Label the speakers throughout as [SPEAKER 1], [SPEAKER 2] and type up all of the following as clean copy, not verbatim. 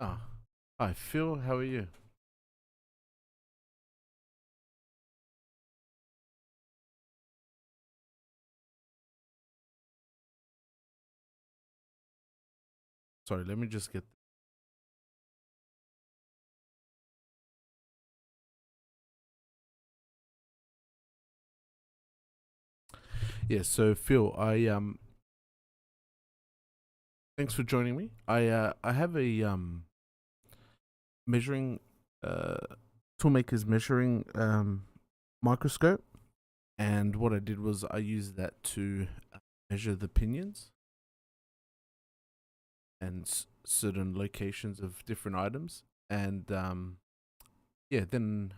[SPEAKER 1] Ah, hi Phil, how are you? Sorry, let me just get. Yeah, so Phil, thanks for joining me. I have a measuring uh toolmaker's measuring microscope, and what I did was I used that to measure the pinions and certain locations of different items, and yeah, then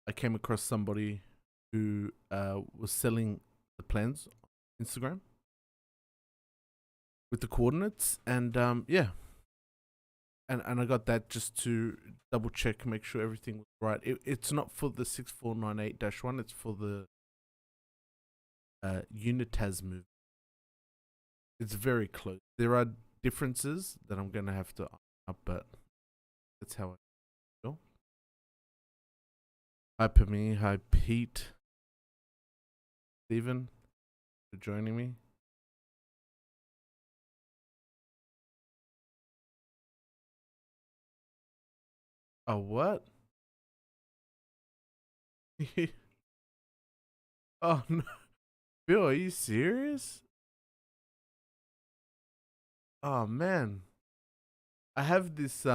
[SPEAKER 1] I came across somebody who was selling the plans on Instagram with the coordinates, and yeah, and I got that just to double check, make sure everything was right. It's not for the 6498-1. It's for the Unitas move. It's very close. There are differences that I'm gonna have to up, but that's how I feel. Hi Pami, hi Pete, Stephen, for joining me. Oh what? Oh no, Phil, are you serious? Oh man, I have this.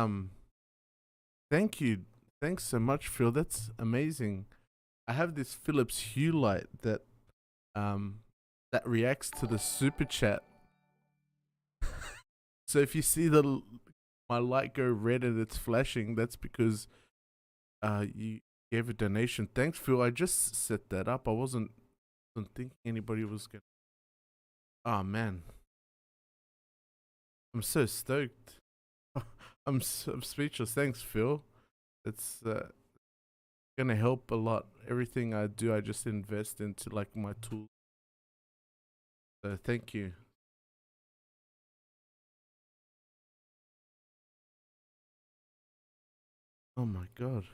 [SPEAKER 1] Thank you, thanks so much, Phil. That's amazing. I have this Philips Hue light um that reacts to the super chat. So if you see my light go red and it's flashing, that's because you gave a donation. Thanks, Phil. I just set that up. I wasn't thinking anybody was gonna. Oh man, I'm so stoked. I'm speechless. Thanks, Phil. It's gonna help a lot. Everything I do, I just invest into like my tools. So thank you. Oh my god.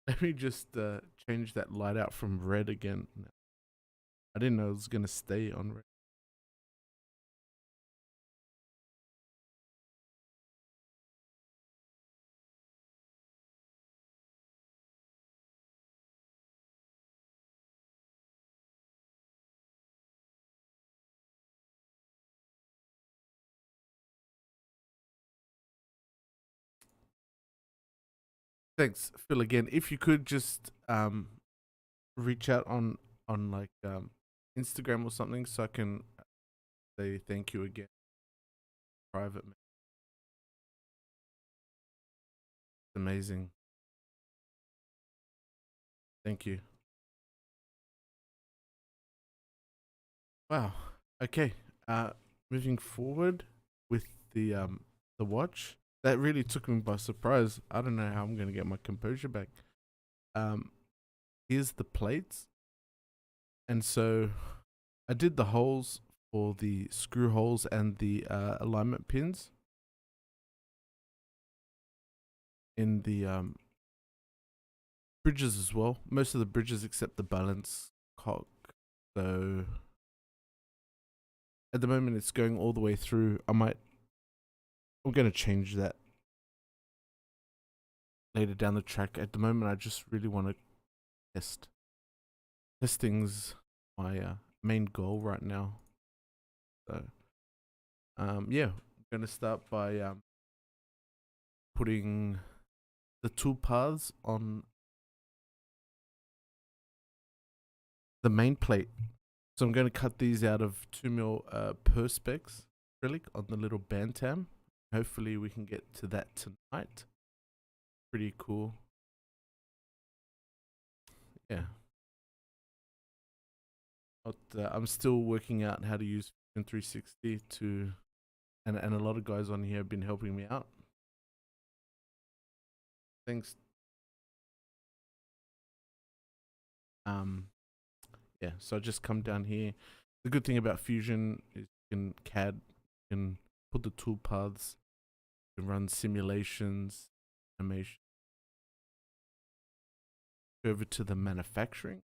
[SPEAKER 1] Let me just change that light out from red again. I didn't know it was gonna stay on red. Thanks, Phil. Again, if you could just reach out on like Instagram or something, so I can say thank you again, private. Amazing. Thank you. Wow. Okay. Uh, moving forward with the watch. That really took me by surprise. I don't know how I'm gonna get my composure back. Um, Here's the plates, and so I did the holes for the screw holes and the alignment pins in the bridges as well. Most of the bridges except the balance cock. So at the moment it's going all the way through. I'm gonna change that later down the track. At the moment I just really want to test. Testing's my main goal right now. So yeah, I'm gonna start by putting the toolpaths on the main plate. So I'm going to cut these out of 2mm Perspex acrylic on the little Bantam. Hopefully we can get to that tonight. Pretty cool. Yeah. But, I'm still working out how to use Fusion 360 to, and a lot of guys on here have been helping me out. Thanks. Yeah, so I just come down here. The good thing about Fusion is you in CAD, you can put the toolpaths, you can run simulations, animation. Go over to the manufacturing.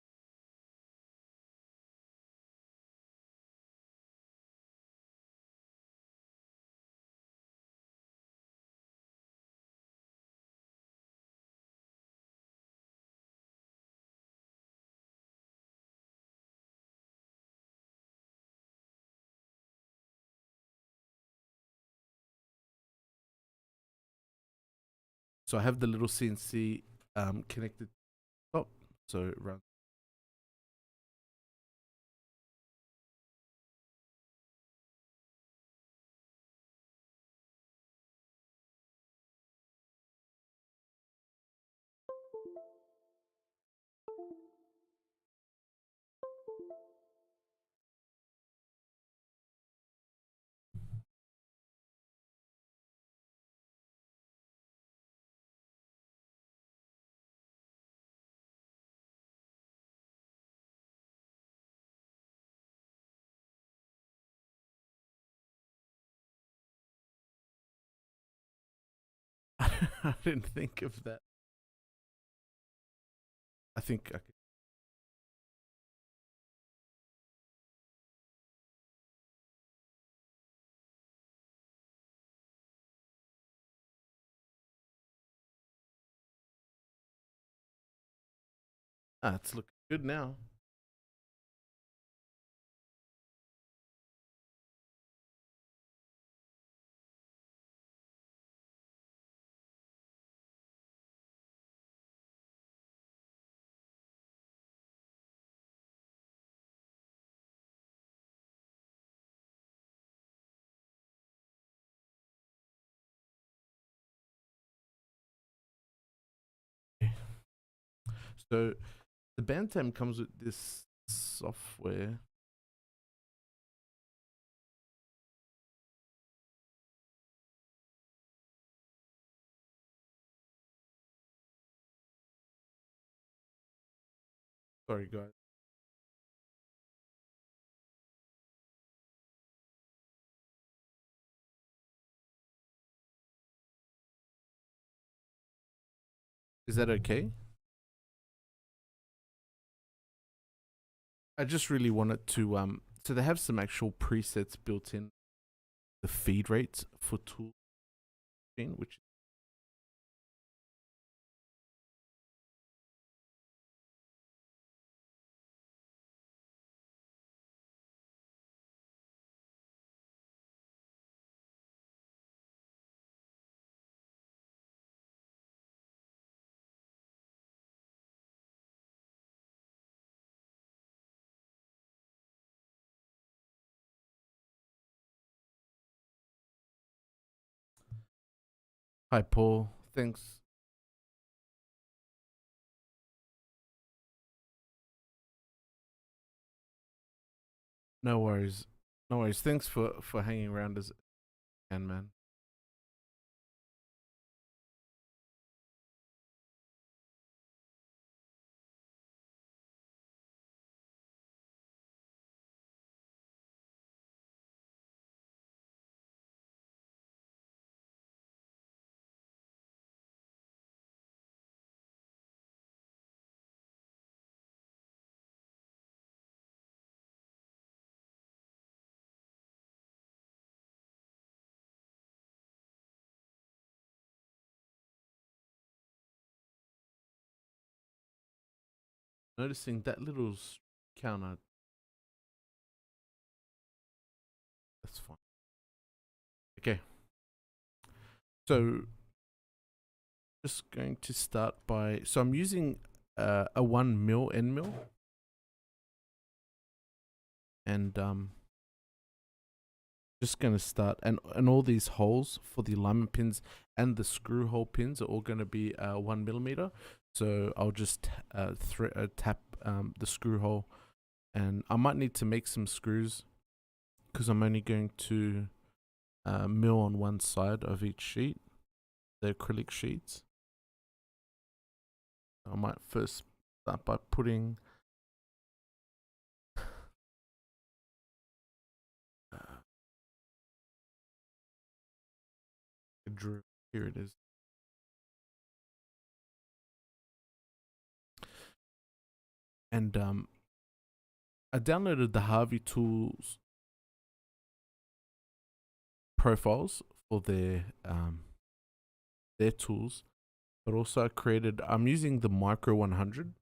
[SPEAKER 1] So I have the little CNC connected to the top, so it runs. I didn't think of that. I think I could. It's looking good now. So the Bantam comes with this software. Sorry, guys. Is that okay? I just really wanted to so they have some actual presets built in the feed rates for tool which Hi Paul, thanks. No worries. No worries. Thanks for hanging around as can, man. Noticing that little counter. That's fine. Okay. So just going to start by so I'm using a 1 mil end mill and just going to start and all these holes for the alignment pins and the screw hole pins are all going to be 1 millimeter. So I'll just tap the screw hole, and I might need to make some screws because I'm only going to mill on one side of each sheet, the acrylic sheets. I might first start by putting drill. Here it is. And I downloaded the Harvey Tools profiles for their tools, but also I created. I'm using the Micro 100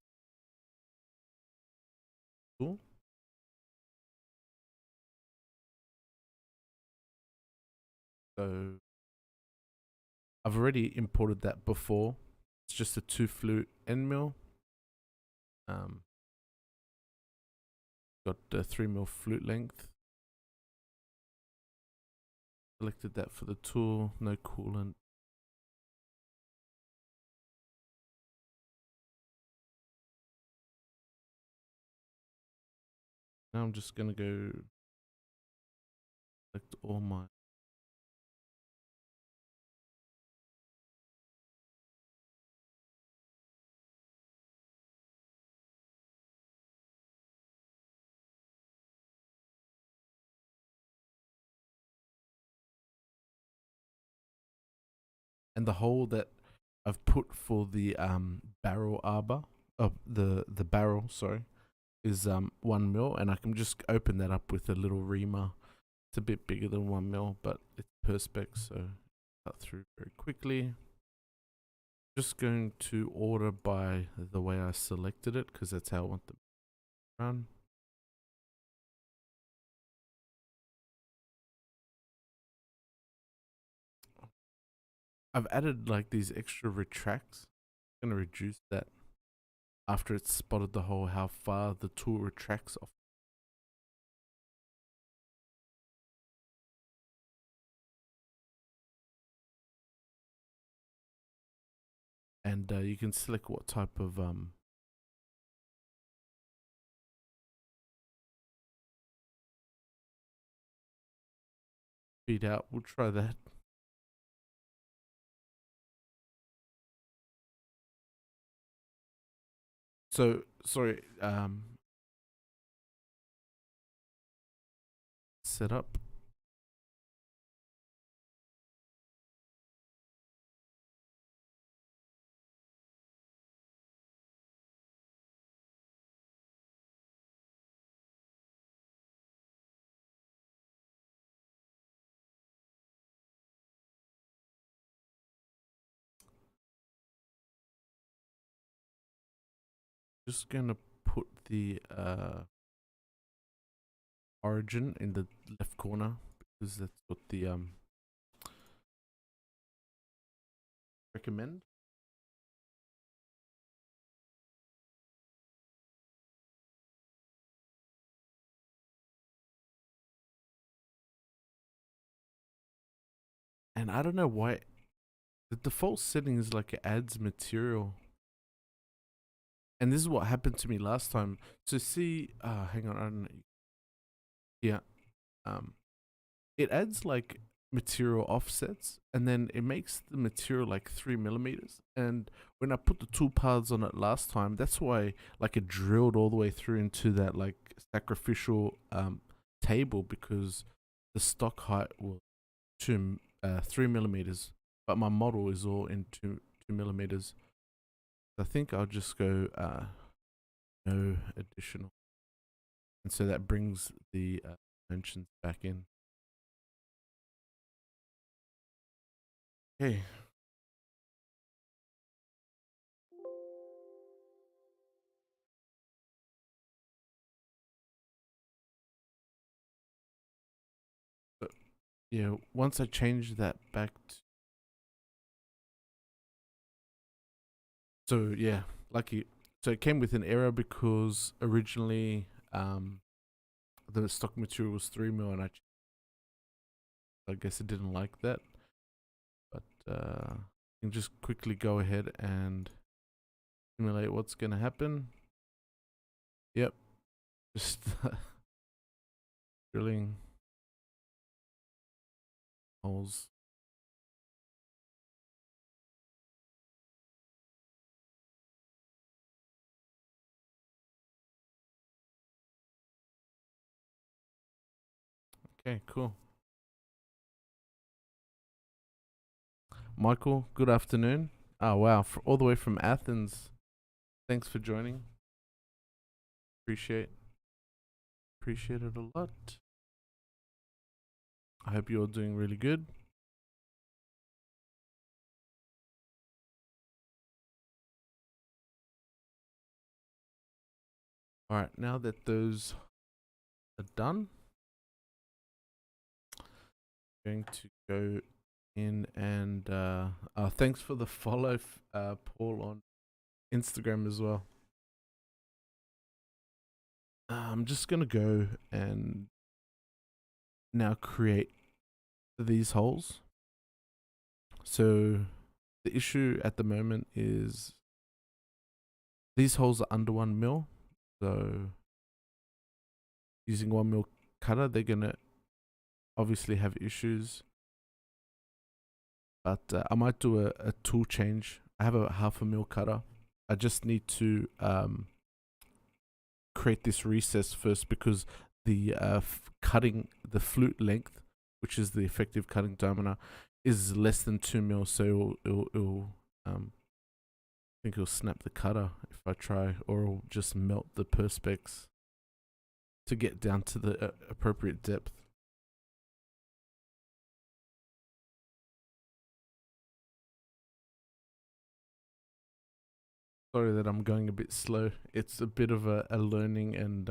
[SPEAKER 1] tool. So I've already imported that before. It's just a 2-flute end mill. Got a 3mm flute length. Selected that for the tool. No coolant. Now I'm just gonna go select all my. And the hole that I've put for the barrel arbor, the barrel, sorry, is 1mm, and I can just open that up with a little reamer. It's a bit bigger than 1mm, but it's perspex, so cut through very quickly. Just going to order by the way I selected it because that's how I want them to run. I've added like these extra retracts. I'm gonna reduce that after it's spotted the hole, how far the tool retracts off. And you can select what type of feed out. We'll try that. So sorry, set up. Just gonna put the origin in the left corner because that's what the recommend. And I don't know why the default setting is like it adds material. And this is what happened to me last time. So see, hang on, I don't know. Yeah, it adds like material offsets, and then it makes the material like 3mm. And when I put the toolpaths on it last time, that's why like it drilled all the way through into that like sacrificial table, because the stock height was 3mm, but my model is all in 2mm. I think I'll just go no additional, and so that brings the dimensions back in. Okay. So, yeah, once I change that back to, so yeah, lucky. So it came with an error because originally the stock material was 3mm, and I guess it didn't like that. But you can just quickly go ahead and simulate what's gonna happen. Yep, just drilling holes. Okay, cool. Michael, good afternoon. Oh wow, all the way from Athens. Thanks for joining. Appreciate it a lot. I hope you're doing really good. All right, now that those are done, I'm going to go in and thanks for the follow, Paul, on Instagram as well. I'm just gonna go and now create these holes. So the issue at the moment is these holes are under 1 mil. So using 1 mil cutter, they're gonna obviously have issues. But I might do a tool change. I have a 1/2 mil cutter. I just need to create this recess first because the cutting, the flute length, which is the effective cutting diameter, is less than 2 mil. So it'll I think it'll snap the cutter if I try, or it'll just melt the perspex to get down to the appropriate depth. Sorry that I'm going a bit slow. It's a bit of a learning and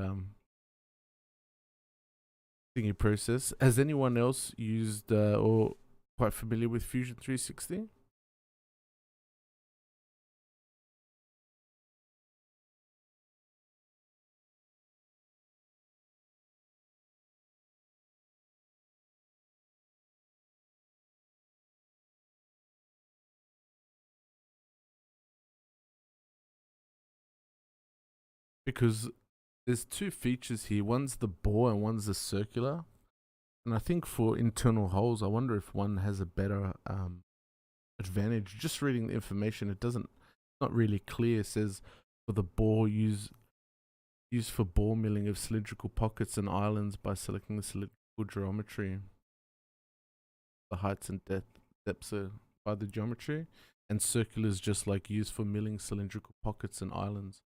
[SPEAKER 1] thinking process. Has anyone else used or quite familiar with Fusion 360? Because there's two features here. One's the bore and one's the circular. And I think for internal holes, I wonder if one has a better advantage. Just reading the information, it doesn't, not really clear. It says for the bore, used for bore milling of cylindrical pockets and islands by selecting the cylindrical geometry. The heights and depths are by the geometry, and circular is just like used for milling cylindrical pockets and islands.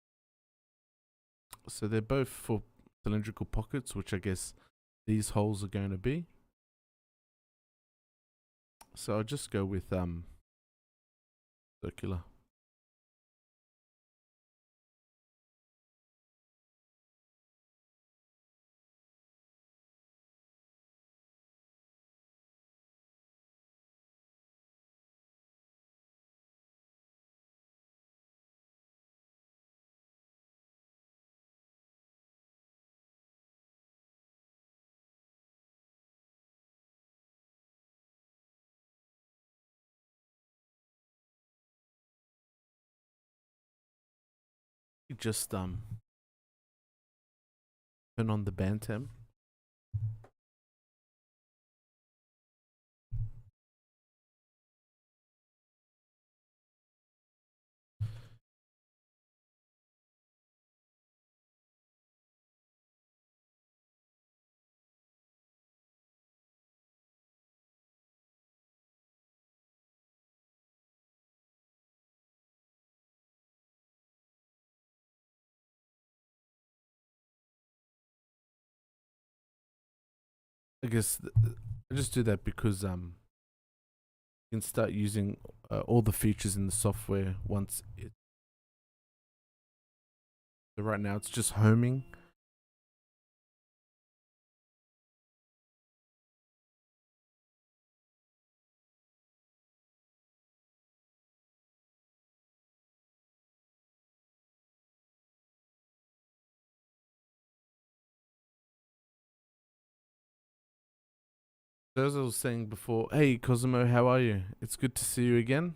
[SPEAKER 1] So they're both for cylindrical pockets, which I guess these holes are going to be. So I'll just go with circular. Just turn on the Bantam. I guess I just do that because you can start using all the features in the software once it. So right now it's just homing. So as I was saying before, hey Cosimo, how are you? It's good to see you again.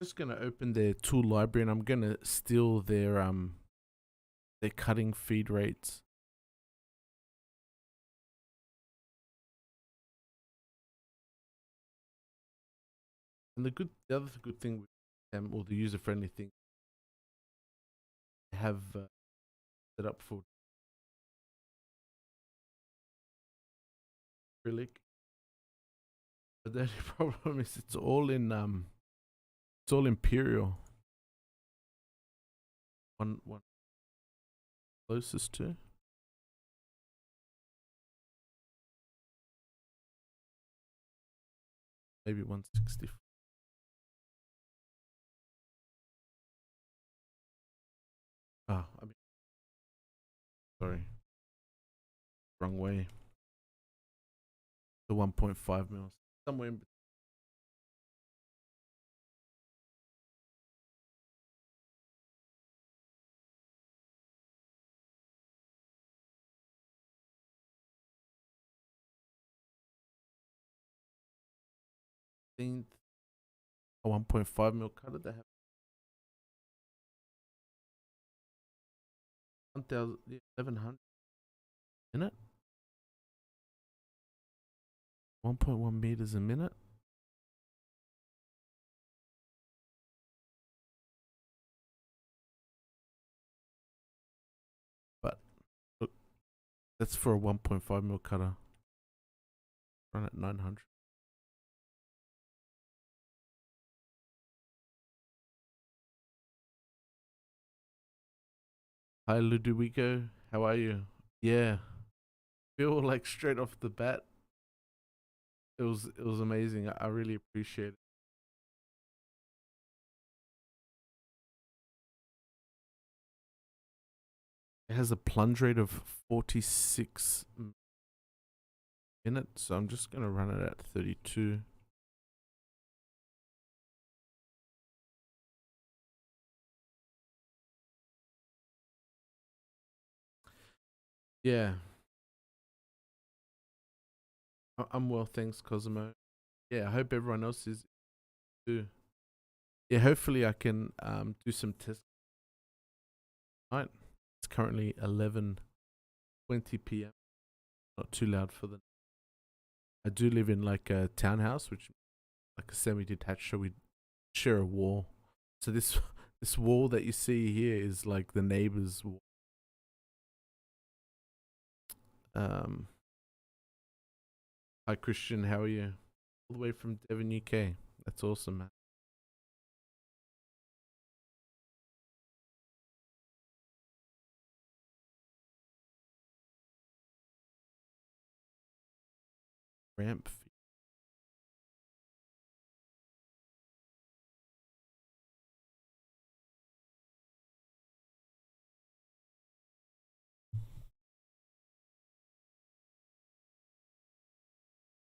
[SPEAKER 1] Just gonna open their tool library and I'm gonna steal their cutting feed rates. And the other good thing with or the user-friendly thing they have set up for acrylic. But the only problem is it's all imperial. One closest to. Maybe 160. Ah, I mean, sorry, wrong way. The 1.5 mils, somewhere in between. A 1.5 mil cutter. They have 1100 in it. 1.1 meters a minute. But look, that's for a 1.5 mil cutter. Run at 900. Hi Ludovico, how are you? Yeah, feel like straight off the bat, it was amazing. I really appreciate it. It has a plunge rate of 46 minutes, so I'm just gonna run it at 32. Yeah, I'm well, thanks, Cosmo. Yeah, I hope everyone else is too. Yeah, hopefully I can do some tests tonight. It's currently 11:20 p.m. Not too loud for the. I do live in like a townhouse, which like a semi-detached, so we share a wall. So this this wall that you see here is like the neighbor's wall. Um, Hi Christian, how are you? All the way from Devon, UK. That's awesome, man. Ramp.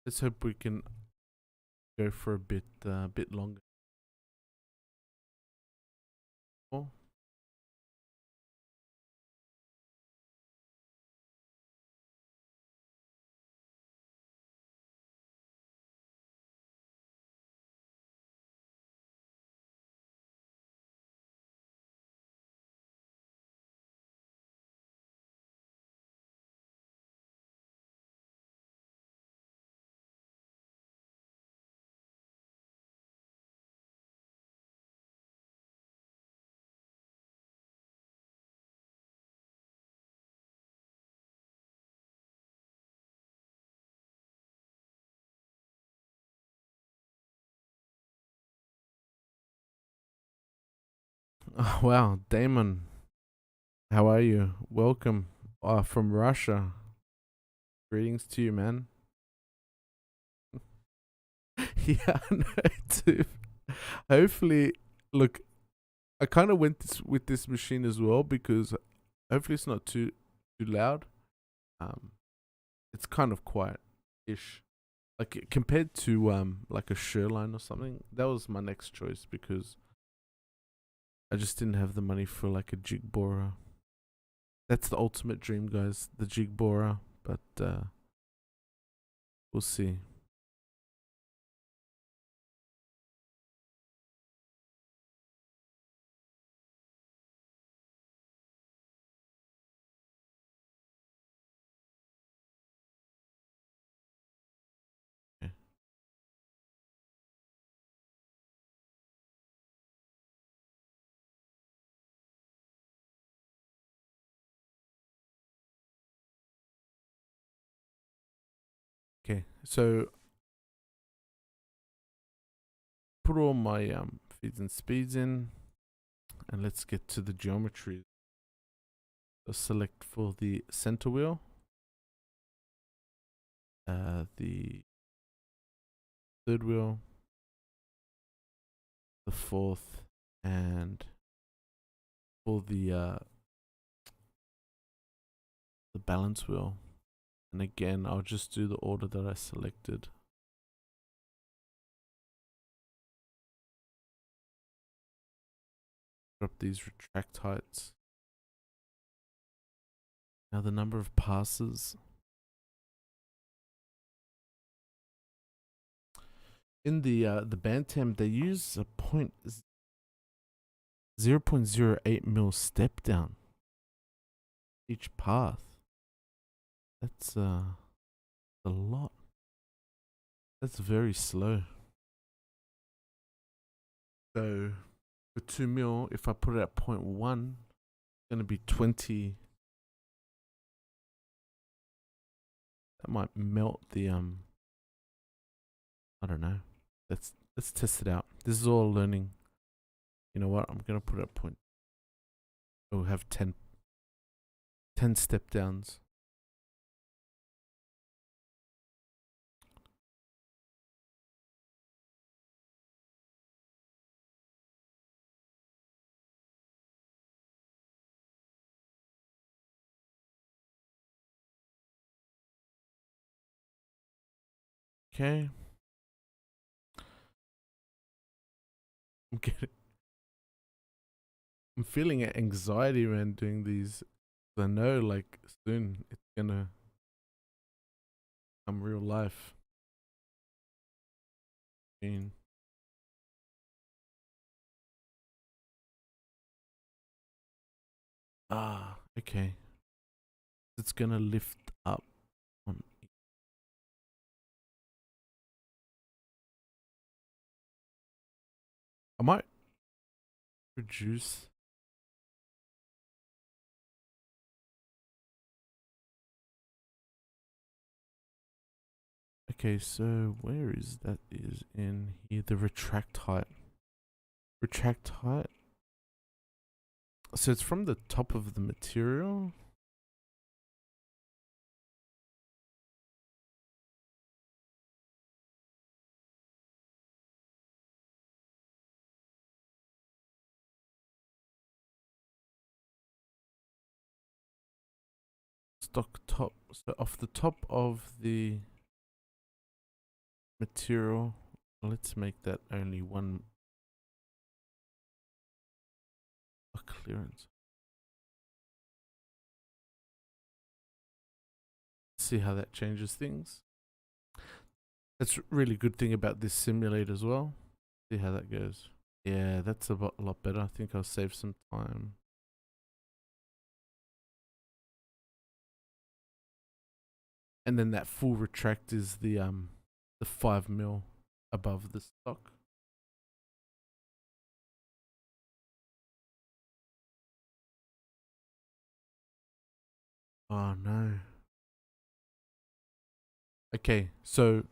[SPEAKER 1] Let's hope we can go for a bit longer. Oh, oh wow, Damon, how are you? Welcome. From Russia. Greetings to you, man. Yeah, no, too. Hopefully, look, I kind of went with this machine as well because hopefully it's not too loud. Um, it's kind of quiet-ish. Like compared to like a Sherline or something, that was my next choice because I just didn't have the money for like a jig borer. That's the ultimate dream, guys, the jig borer. But we'll see. Okay. so put all my feeds and speeds in, and let's get to the geometry. So select for the center wheel, the third wheel, the fourth, and for the balance wheel. And again, I'll just do the order that I selected. Drop these retract heights. Now the number of passes. In the Bantam, they use a 0.08 mil step down each path. That's a lot. That's very slow. So for 2 mil, if I put it at 0.1, it's gonna be 20. That might melt the I don't know. Let's test it out. This is all learning. You know what? I'm gonna put it at point. Oh, we have 10 step downs. Okay. I'm feeling anxiety, man, doing these. I know, like, soon it's gonna become real life. Okay. It's gonna lift up on. I might reduce. Okay, so where is that? Is in here the retract height. Retract height. So it's from the top of the material. Stock top. So off the top of the material, let's make that only one clearance. See how that changes things. That's a really good thing about this simulator as well. See how that goes. Yeah, that's a lot better. I think I'll save some time. And then that full retract is the 5 mil above the stock. Oh no. Okay, so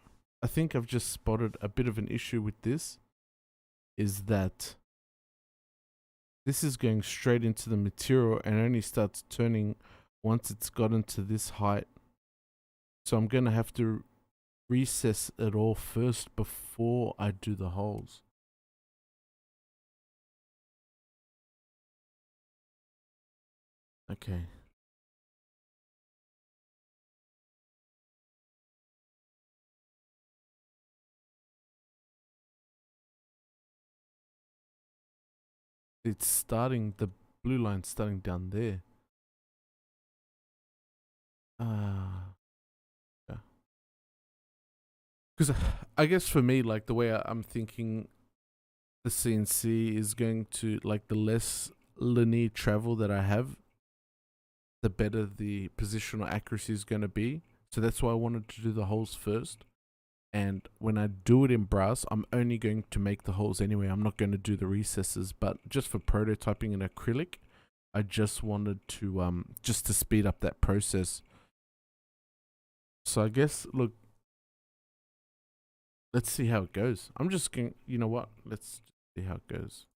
[SPEAKER 1] I think I've just spotted a bit of an issue with this. Is that this is going straight into the material and only starts turning once it's gotten to this height. So I'm gonna have to recess it all first before I do the holes. Okay. It's starting, the blue line starting down there. Yeah. Because I guess for me, like the way I'm thinking the CNC is going to, like the less linear travel that I have, the better the positional accuracy is going to be. So that's why I wanted to do the holes first. And when I do it in brass, I'm only going to make the holes anyway. I'm not going to do the recesses, but just for prototyping in acrylic, I just wanted to just to speed up that process. So I guess, look, let's see how it goes. I'm just going, you know what? Let's see how it goes.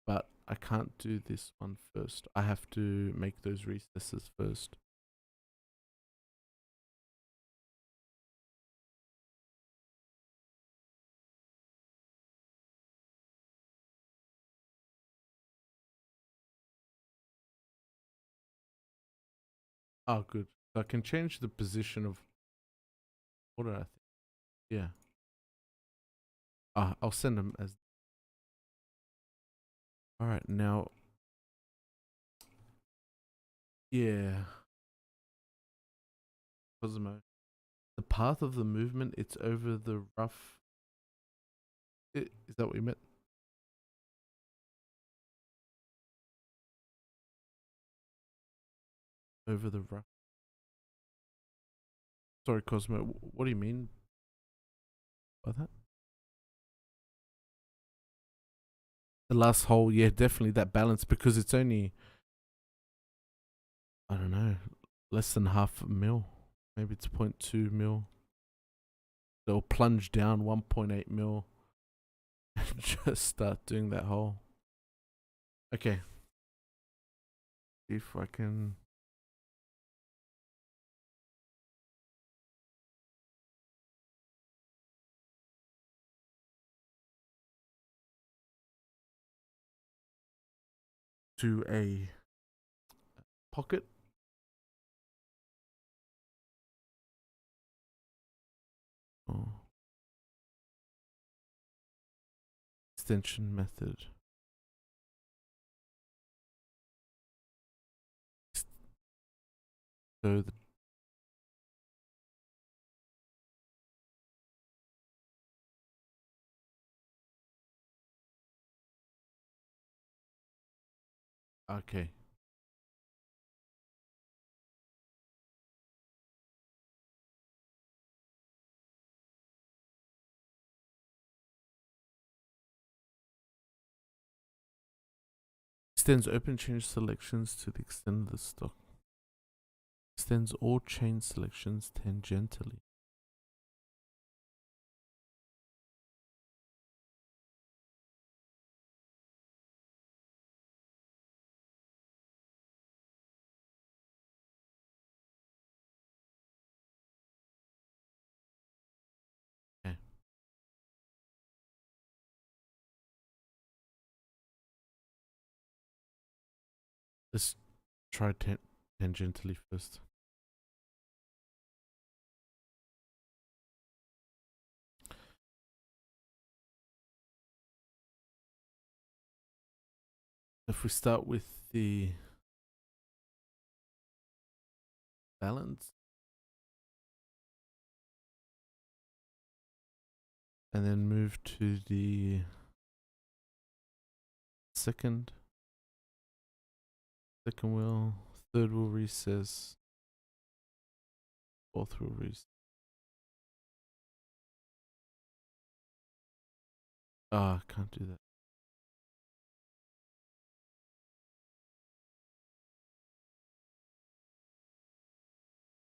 [SPEAKER 1] But I can't do this one first. I have to make those recesses first. Oh, good. So I can change the position of, what did I think? Yeah. I'll send them as, all right, now, yeah. Cosmo. The path of the movement, it's over the rough. Is that what you meant? Over the rough. Sorry, Cosmo. What do you mean by that? The last hole, yeah, definitely that balance, because it's only, I don't know, less than half a mil. Maybe it's 0.2 mil. They'll plunge down 1.8 mil and just start doing that hole. Okay. See if I can. Do a pocket. Oh. Extension method. So the, okay. Extends open chain selections to the extent of the stock. Extends all chain selections tangentially. Okay. Let's try tangentially first. If we start with the balance and then move to the second wheel, third wheel recess, fourth wheel recess. I can't do that.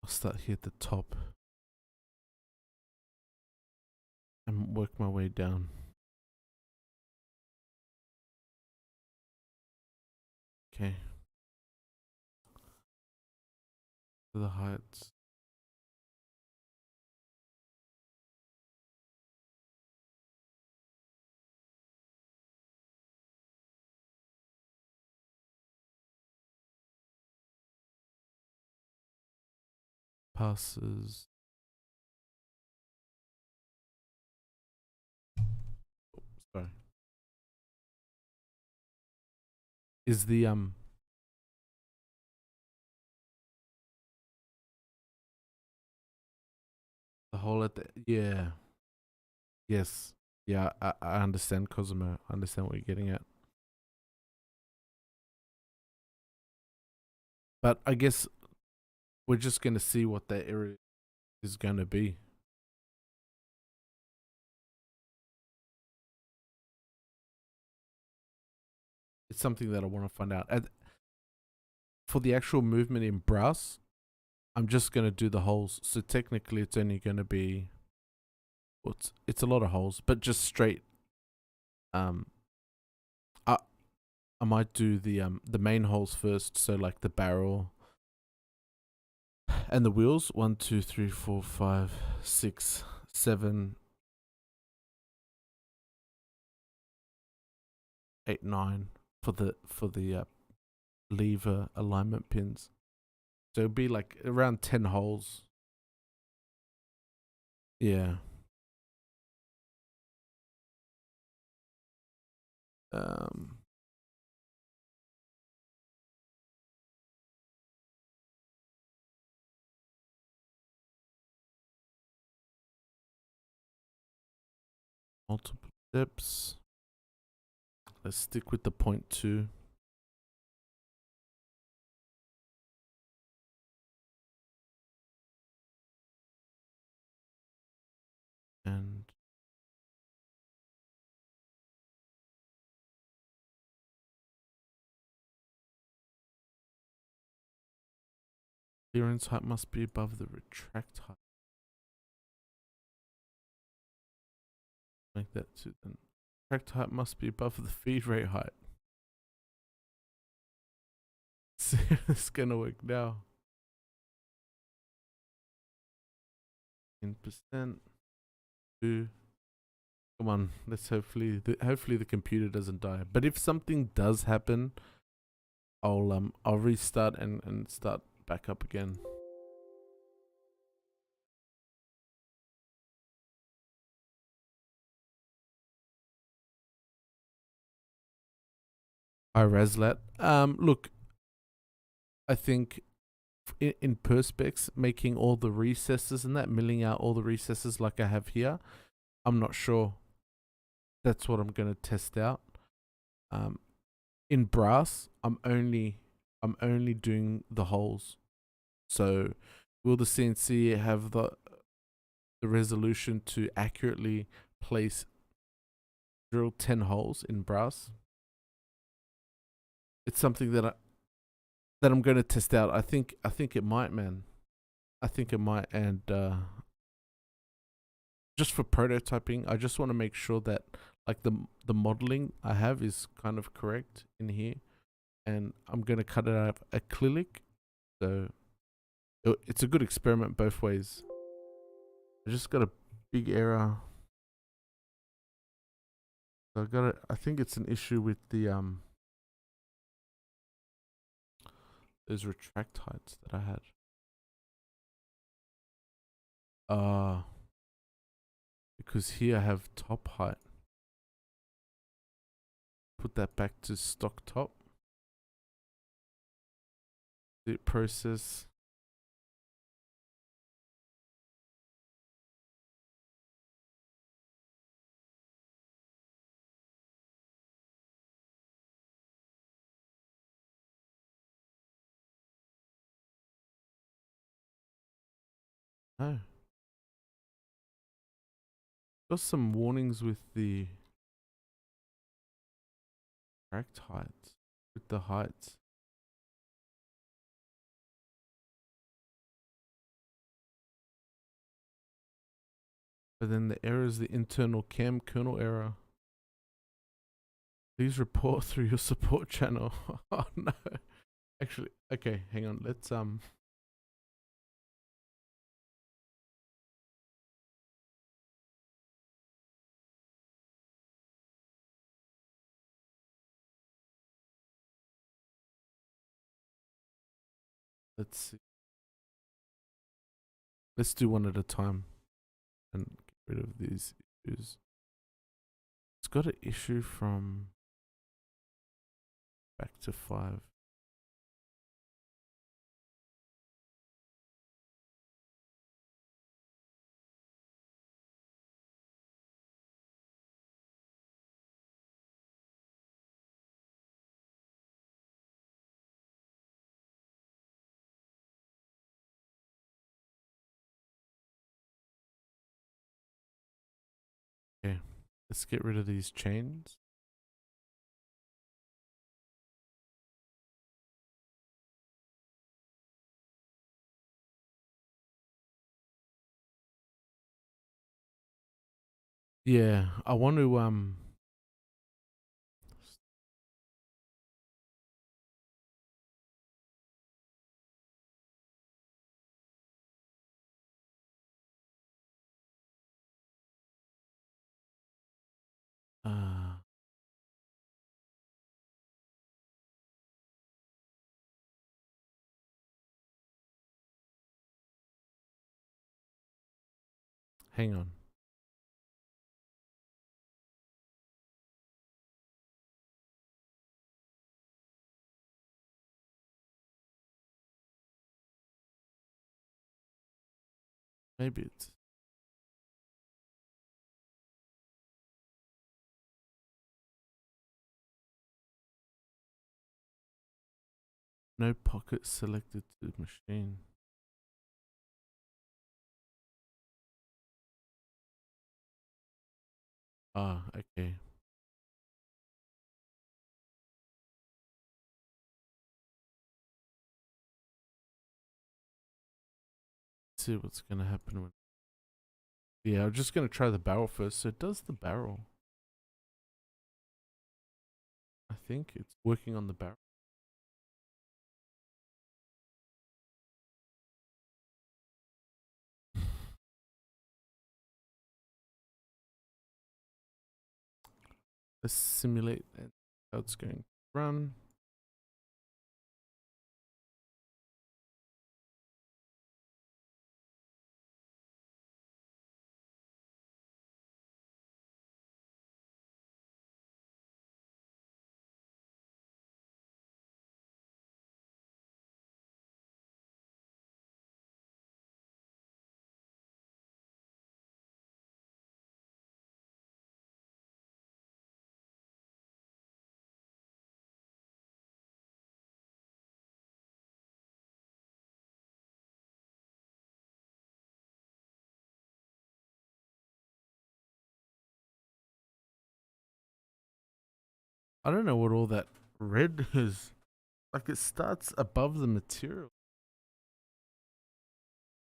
[SPEAKER 1] I'll start here at the top and work my way down. Okay. To the heights. Passes. Oh, sorry. Is the hole at the, yeah. Yes. Yeah, I understand, Cosmo. I understand what you're getting at. But I guess we're just gonna see what that area is gonna be. It's something that I want to find out. And for the actual movement in brass, I'm just gonna do the holes. So technically, it's only gonna be Well, it's a lot of holes, but just straight. Um, I I might do the main holes first, so like the barrel and the wheels. 1, 2, 3, 4, 5, 6, 7, 8, 9 for the lever alignment pins. So it'll be like around 10 holes. Yeah. Um, multiple steps. Let's stick with the 0.2. And clearance height must be above the retract height. Make that to then. Retract height must be above the feed rate height. See if it's gonna work now. 10%. 2. Come on, let's hopefully the computer doesn't die. But if something does happen, I'll restart and start back up again. Hi Razlat. Look, I think in Perspex, making all the recesses and that, milling out all the recesses like I have here, I'm not sure. That's what I'm gonna test out. In brass, I'm only doing the holes. So will the CNC have the resolution to accurately place drill 10 holes in brass? It's something that I'm going to test out. I think it might, man. I think it might. And just for prototyping, I just want to make sure that like the modeling I have is kind of correct in here, and I'm going to cut it out of acrylic. So it's a good experiment both ways. I just got a big error. So I got it. I think it's an issue with the those retract heights that I had. Because here I have top height. Put that back to stock top. The process. No. Got some warnings with the correct heights. With the heights. But then the error is the internal cam kernel error. Please report through your support channel. Oh no. Actually, okay, hang on. Let's see. Let's do one at a time and get rid of these issues. It's got an issue from back to 5. Okay, let's get rid of these chains. Yeah, I want to uh hang on. Maybe it's no pocket selected to machine. Ah, okay. Let's see what's gonna happen when. Yeah, I'm just gonna try the barrel first. So it does the barrel. I think it's working on the barrel. Let's simulate how it's going to run. I don't know what all that red is. Like it starts above the material.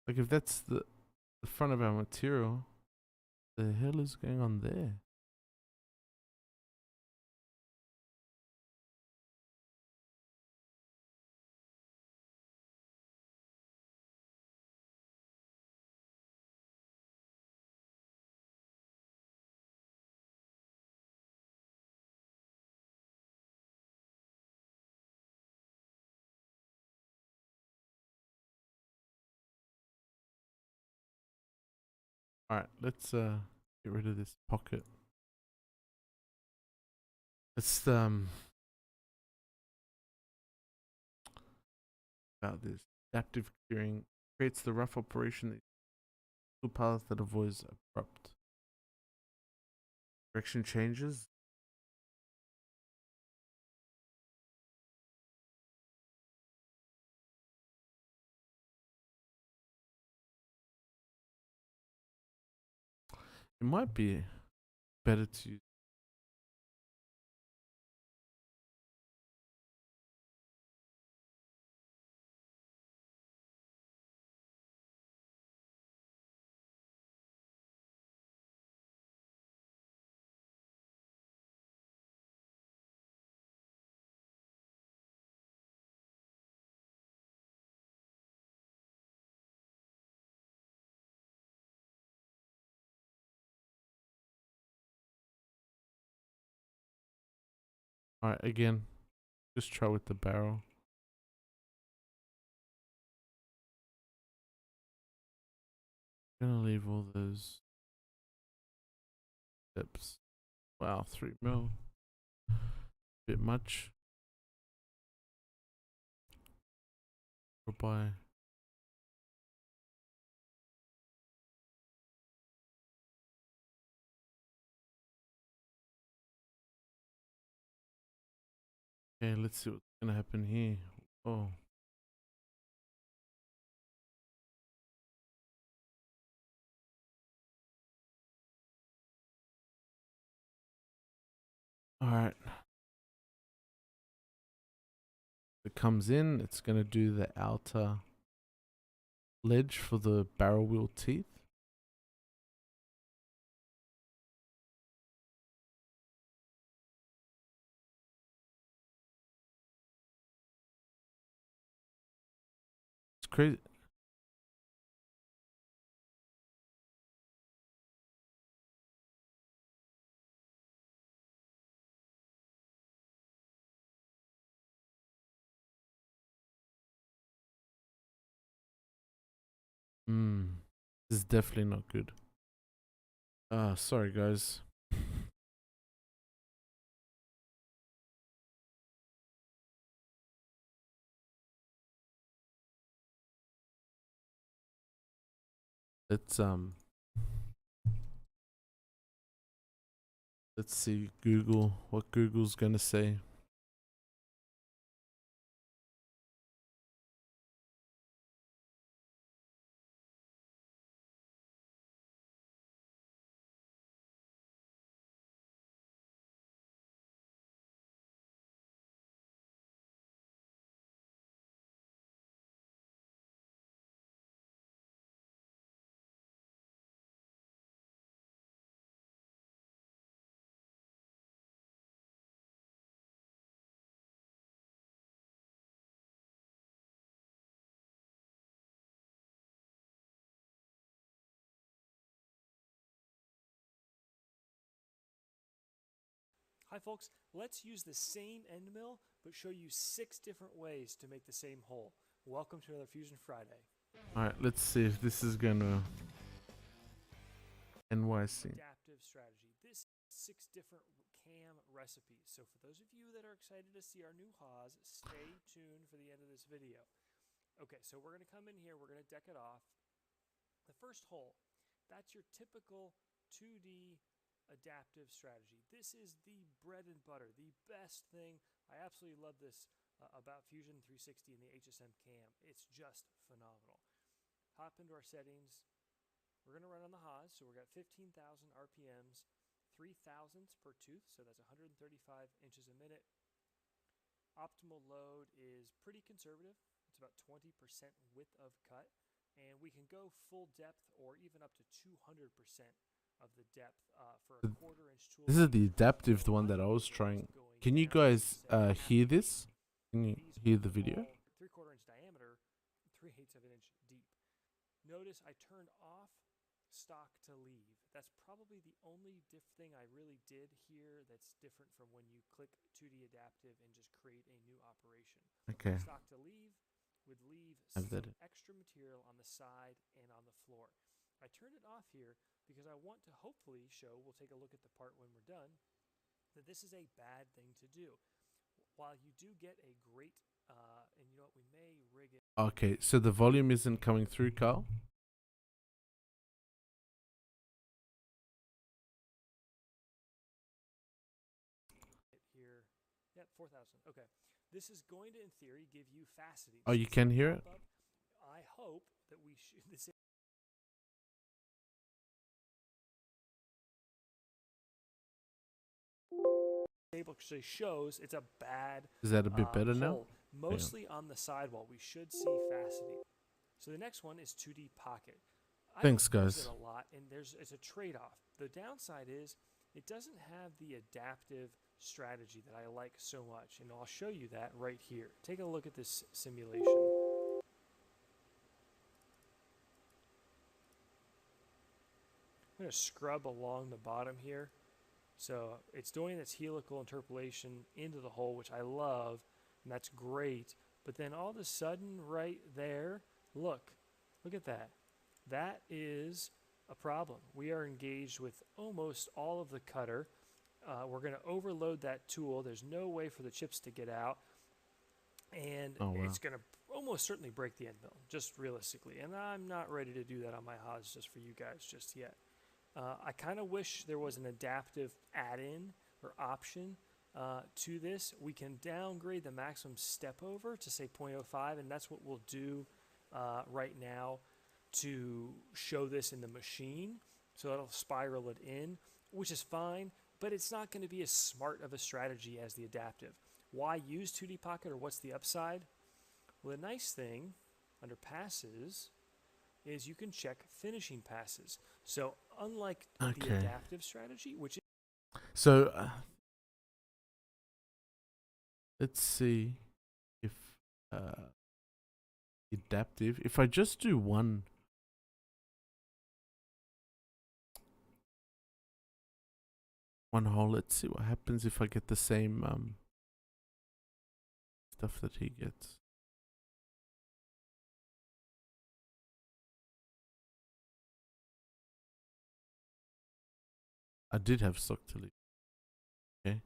[SPEAKER 1] Like if that's the front of our material, the hell is going on there? Alright, let's get rid of this pocket. Let's about this. Adaptive curing creates the rough operation toolpath that avoids abrupt direction changes. It might be better to. Alright, again, just try with the barrel. Gonna leave all those steps. Wow, 3 mil. Bit much. Goodbye. Okay, let's see what's gonna happen here. Oh. Alright. It comes in, it's gonna do the outer ledge for the barrel wheel teeth. crazy. This is definitely not good. Sorry guys. Let's let's see Google, what Google's gonna say.
[SPEAKER 2] Hi folks, let's use the same end mill, but show you 6 different ways to make the same hole. Welcome to another Fusion Friday.
[SPEAKER 1] Alright, let's see if this is gonna NYC.
[SPEAKER 2] Adaptive strategy. This is 6 different cam recipes. So for those of you that are excited to see our new Haas, stay tuned for the end of this video. Okay, so we're going to come in here, we're going to deck it off. The first hole, that's your typical 2D adaptive strategy. This is the bread and butter, the best thing. I absolutely love this about Fusion 360 and the HSM cam. It's just phenomenal. Hop into our settings. We're going to run on the Haas, so we've got 15,000 RPMs, 3 thousandths per tooth, so that's 135 inches a minute. Optimal load is pretty conservative. It's about 20% width of cut, and we can go full depth or even up to 200% of the depth for a quarter-inch tool.
[SPEAKER 1] This is the adaptive, the one that I was trying. Can you guys hear this? Can you hear the video?
[SPEAKER 2] 3/4 inch diameter, 3/8 of an inch deep. Notice I turned off stock to leave. That's probably the only thing I really did here that's different from when you click 2D adaptive and just create a new operation.
[SPEAKER 1] Okay.
[SPEAKER 2] Stock to leave would leave some extra material on the side and on the floor. I turned it off here because I want to hopefully show, we'll take a look at the part when we're done, that this is a bad thing to do. While you do get a great, and you know what, we may rig it.
[SPEAKER 1] Okay, so the volume isn't coming through, Carl?
[SPEAKER 2] Here, yep, 4,000. Okay, this is going to, in theory, give you faceting.
[SPEAKER 1] Oh, you can hear it?
[SPEAKER 2] I hope that we should. This table actually shows it's a bad.
[SPEAKER 1] Is that a bit better now?
[SPEAKER 2] Mostly on the sidewall, we should see faceting. So the next one is 2D pocket.
[SPEAKER 1] Thanks,
[SPEAKER 2] I don't use
[SPEAKER 1] guys.
[SPEAKER 2] it a lot, and it's a trade-off. The downside is it doesn't have the adaptive strategy that I like so much, and I'll show you that right here. Take a look at this simulation. I'm going to scrub along the bottom here. So it's doing its helical interpolation into the hole, which I love, and that's great. But then all of a sudden, right there, look at that. That is a problem. We are engaged with almost all of the cutter. We're going to overload that tool. There's no way for the chips to get out, and it's going to almost certainly break the end mill, just realistically. And I'm not ready to do that on my Haas just for you guys just yet. I kind of wish there was an adaptive add-in or option to this. We can downgrade the maximum step over to say 0.05, and that's what we'll do right now to show this in the machine. So it'll spiral it in, which is fine, but it's not going to be as smart of a strategy as the adaptive. Why use 2D Pocket, or what's the upside? Well, the nice thing under passes is you can check finishing passes. So unlike the adaptive strategy, which is
[SPEAKER 1] let's see if adaptive. If I just do one hole, let's see what happens if I get the same stuff that he gets. I did have stock to leave. Okay.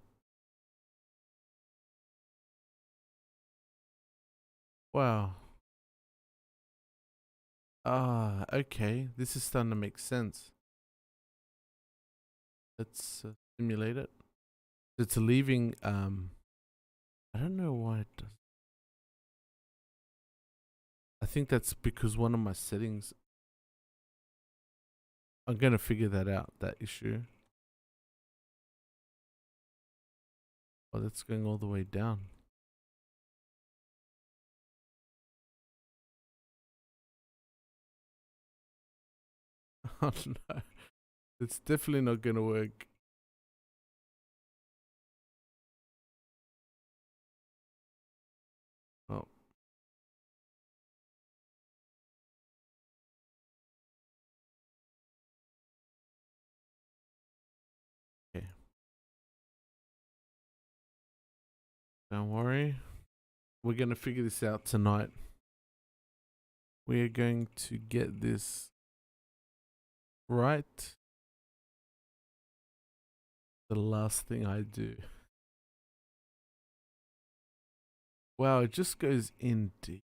[SPEAKER 1] Wow. Ah, okay. This is starting to make sense. Let's simulate it. It's leaving. I don't know why it does. I think that's because one of my settings. I'm gonna figure that out. That issue. Oh, that's going all the way down. Oh no. It's definitely not gonna work. Oh. Okay. Don't worry. We're gonna figure this out tonight. We are going to get this right. The last thing I do. Wow, it just goes in deep.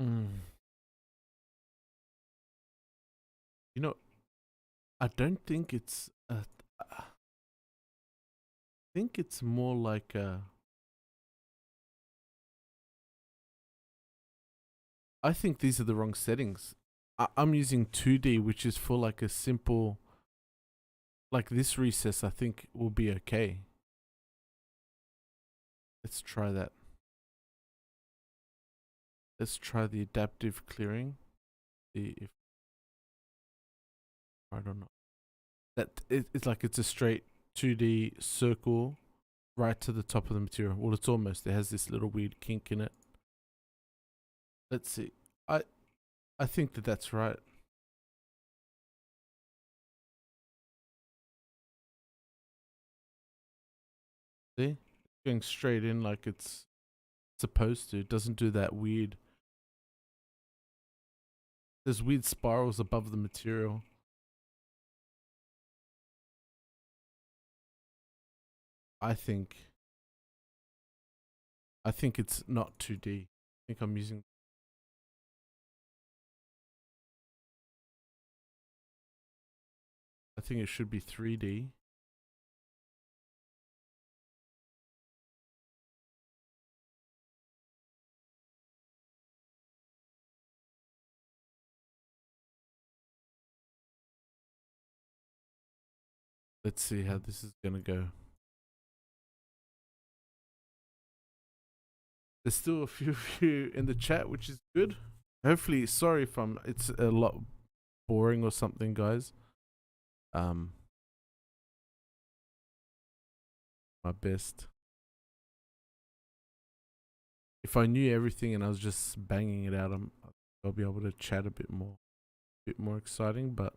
[SPEAKER 1] Mm. You know, I don't think it's I think it's more like a. I think these are the wrong settings. I'm using 2D, which is for like a simple. Like this recess, I think will be okay. Let's try that. Let's try the adaptive clearing. See if I don't know. It's like it's a straight 2D circle right to the top of the material. Well, it's almost. It has this little weird kink in it. Let's see. I think that that's right. See? Going straight in like it's supposed to. It doesn't do that weird. There's weird spirals above the material. I think it's not 2D. I think I'm using. I think it should be 3D. Let's see how this is gonna go. There's still a few of you in the chat, which is good. Hopefully, sorry if it's a lot boring or something, guys. My best. If I knew everything and I was just banging it out, I'll be able to chat a bit more exciting. But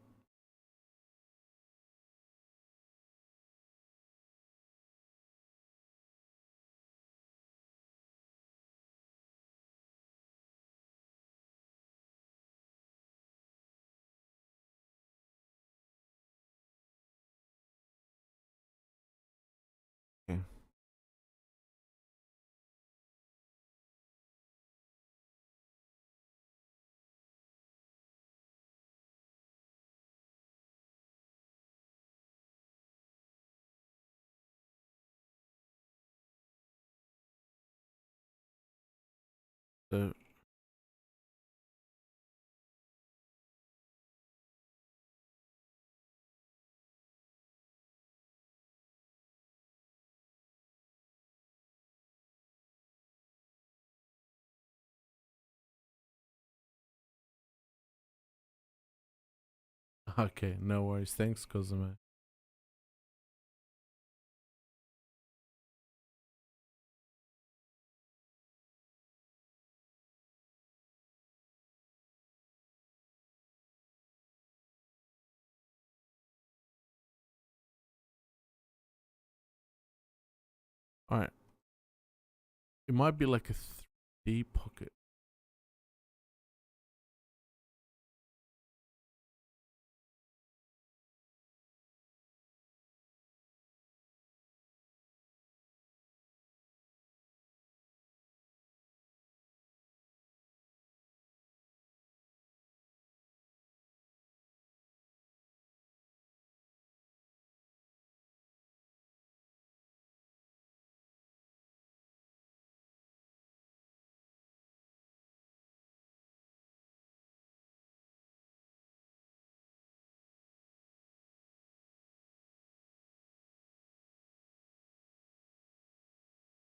[SPEAKER 1] okay. So Okay, no worries. Thanks, Cosimo. Alright. It might be like a 3D pocket.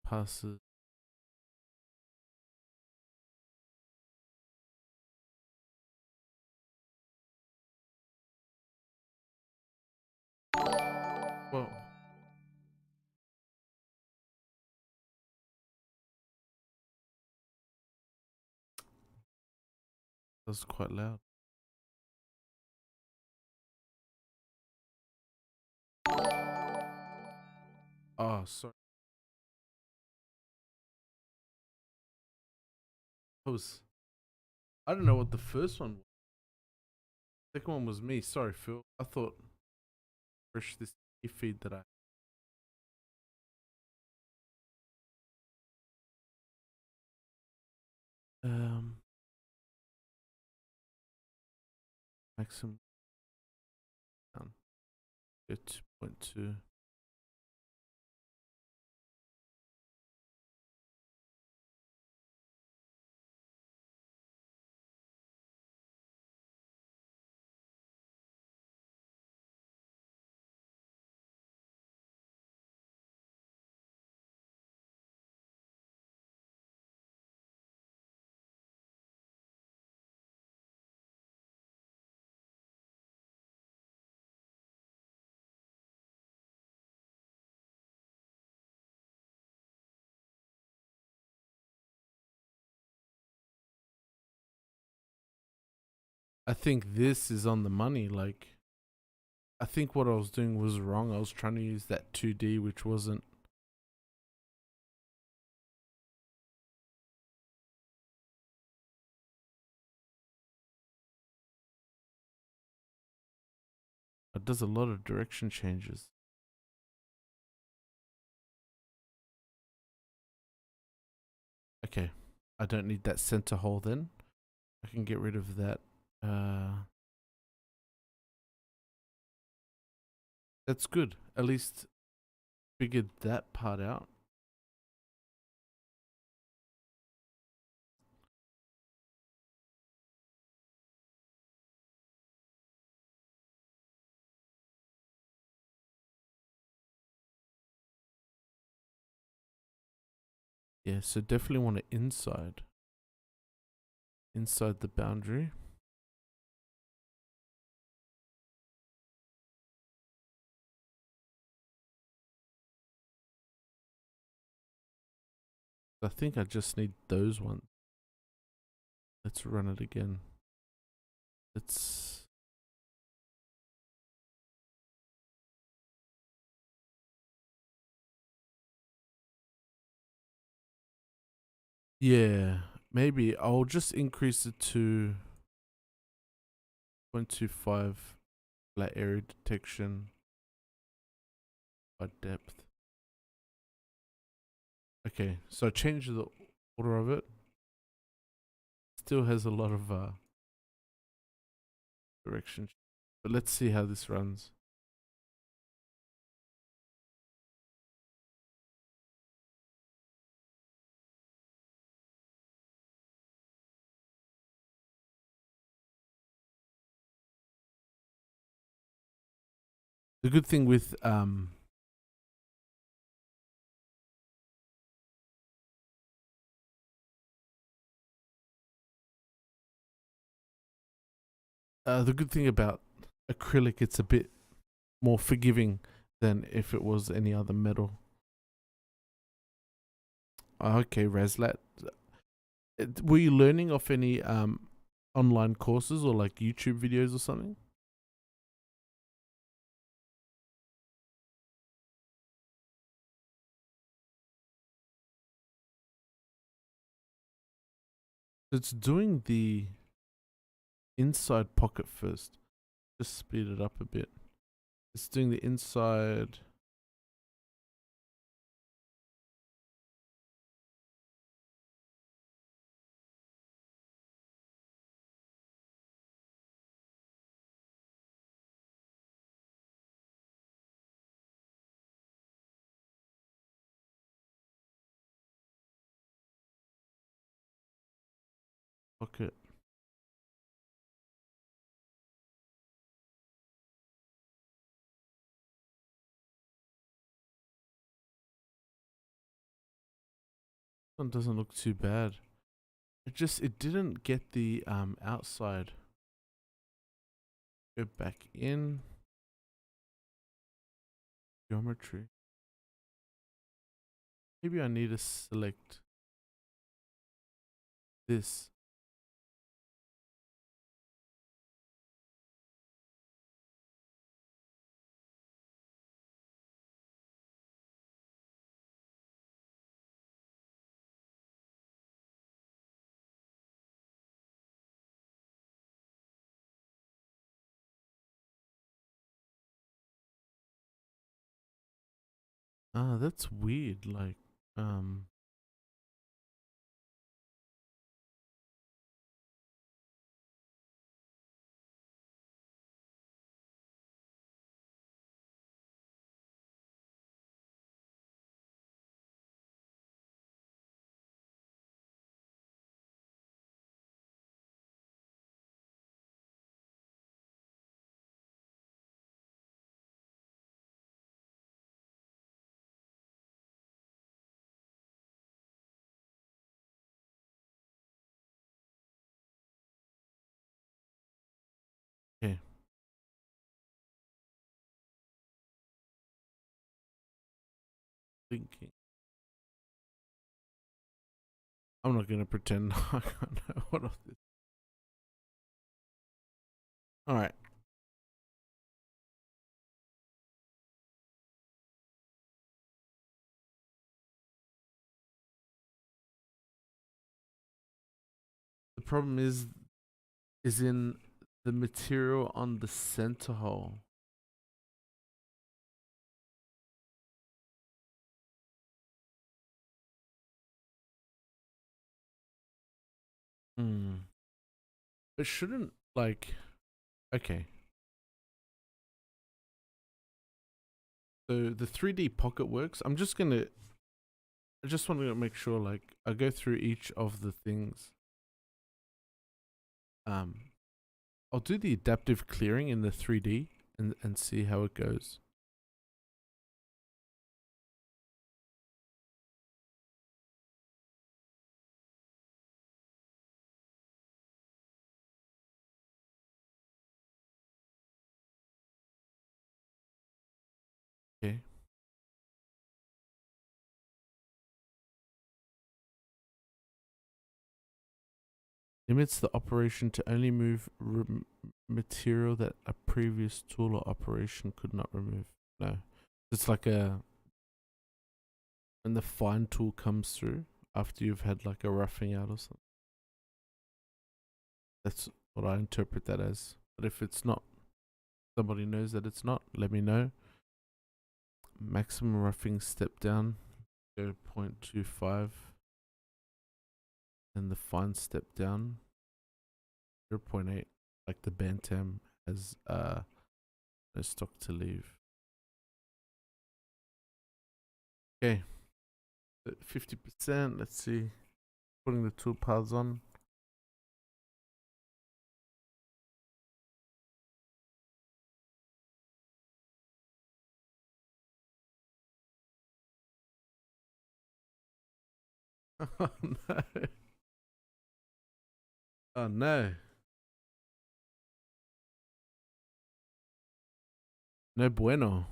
[SPEAKER 1] Passes. Well, that's quite loud. Oh, sorry. I don't know what the first one was. Second one was me. Sorry, Phil. I thought fresh this feed that I maximum down 2.2. I think this is on the money. Like, I think what I was doing was wrong. I was trying to use that 2D, which wasn't. It does a lot of direction changes. Okay, I don't need that center hole then. I can get rid of that. That's good. At least figured that part out. Yeah, so definitely want it inside the boundary. I think I just need those ones. Let's run it again. It's yeah, maybe I'll just increase it to 0.25 flat area detection by depth. Okay, so I changed the order of it. Still has a lot of direction, but let's see how this runs. The good thing with the good thing about acrylic, it's a bit more forgiving than if it was any other metal. Okay, Reslat. Were you learning off any online courses or like YouTube videos or something? It's doing the inside pocket first. Just speed it up a bit. It's doing the inside. Pocket. One doesn't look too bad. It didn't get the outside. Go back in. Geometry. Maybe I need to select this. Ah, that's weird. Like, okay. Thinking. I'm not gonna pretend I can't know what of this. All right. The problem is in the material on the center hole. Hmm. It shouldn't like. Okay. So the 3D pocket works. I just want to make sure like I go through each of the things. Um I'll do the adaptive clearing in the 3D and see how it goes. Okay. Limits the operation to only move material that a previous tool or operation could not remove. No. It's like a when the fine tool comes through after you've had like a roughing out or something. That's what I interpret that as. But if it's not, somebody knows that it's not, let me know. Maximum roughing step down, go 0.25. And the fine step down, 0.8. Like the Bantam has no stock to leave. Okay. 50%. Let's see. Putting the toolpaths on. Oh no. Oh no. No bueno.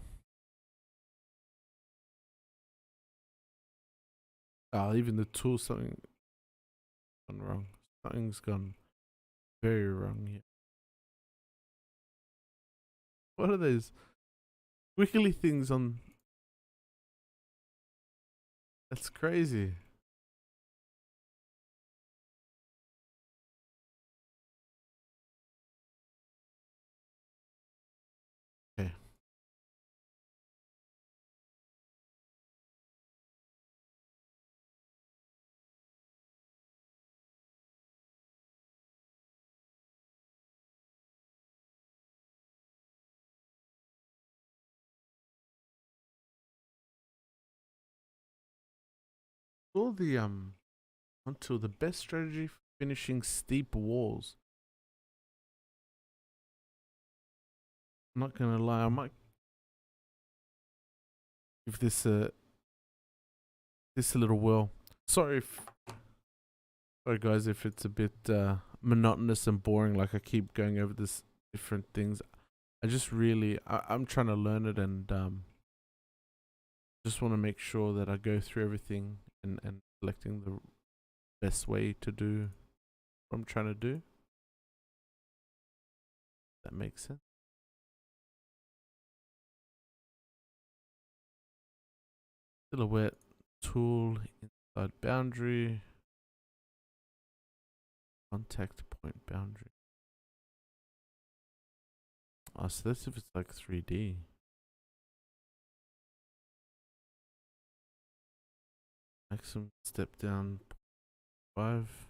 [SPEAKER 1] Even the tool, something gone wrong. Something's gone very wrong here. What are those wiggly things on? That's crazy. Okay. All the until the best strategy for finishing steep walls. I'm not gonna lie, I might give this a little whirl. Sorry guys if it's a bit monotonous and boring, like I keep going over this different things. I just really I'm trying to learn it, and just want to make sure that I go through everything and selecting the best way to do what I'm trying to do. That makes sense. Silhouette tool inside boundary, contact point boundary. Oh, so that's if it's like 3D. Maximum step down 5.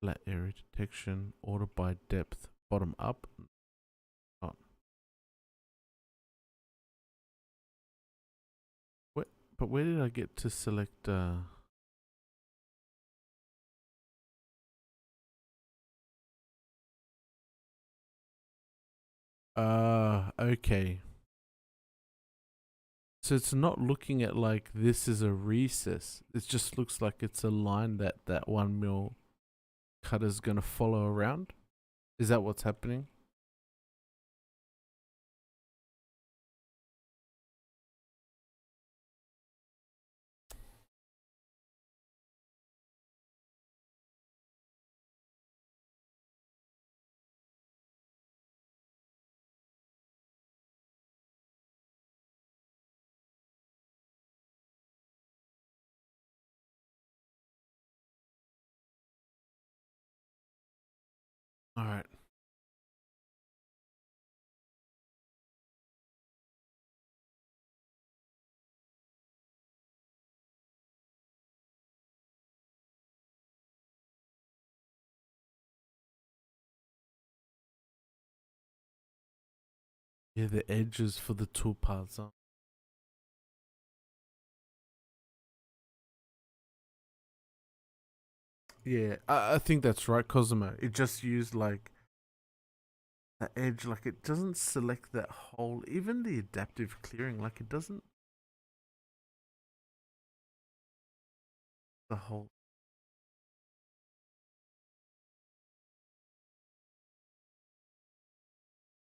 [SPEAKER 1] Flat area detection, order by depth, bottom up. Not. But where did I get to select okay. So it's not looking at like this is a recess. It just looks like it's a line that 1mm cutter's gonna follow around. Is that what's happening? All right. Yeah, the edges for the toolpaths are. Yeah, I think that's right, Cosimo. It just used like the edge, like it doesn't select that whole, even the adaptive clearing, like it doesn't the whole.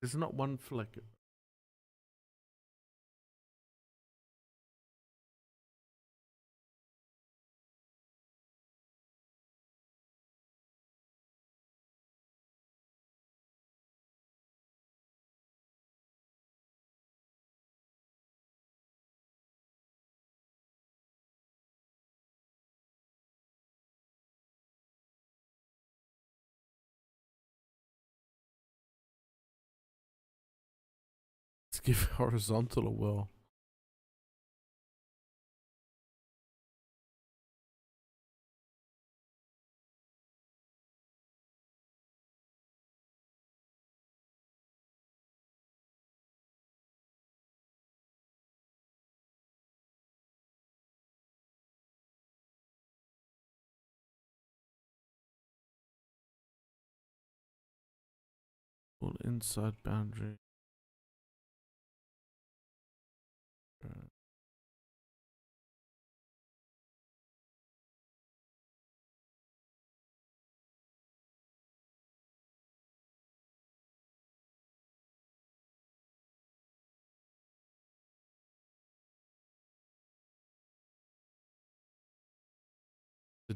[SPEAKER 1] There's not one for like. Let's give horizontal a whirl. Pull inside boundary.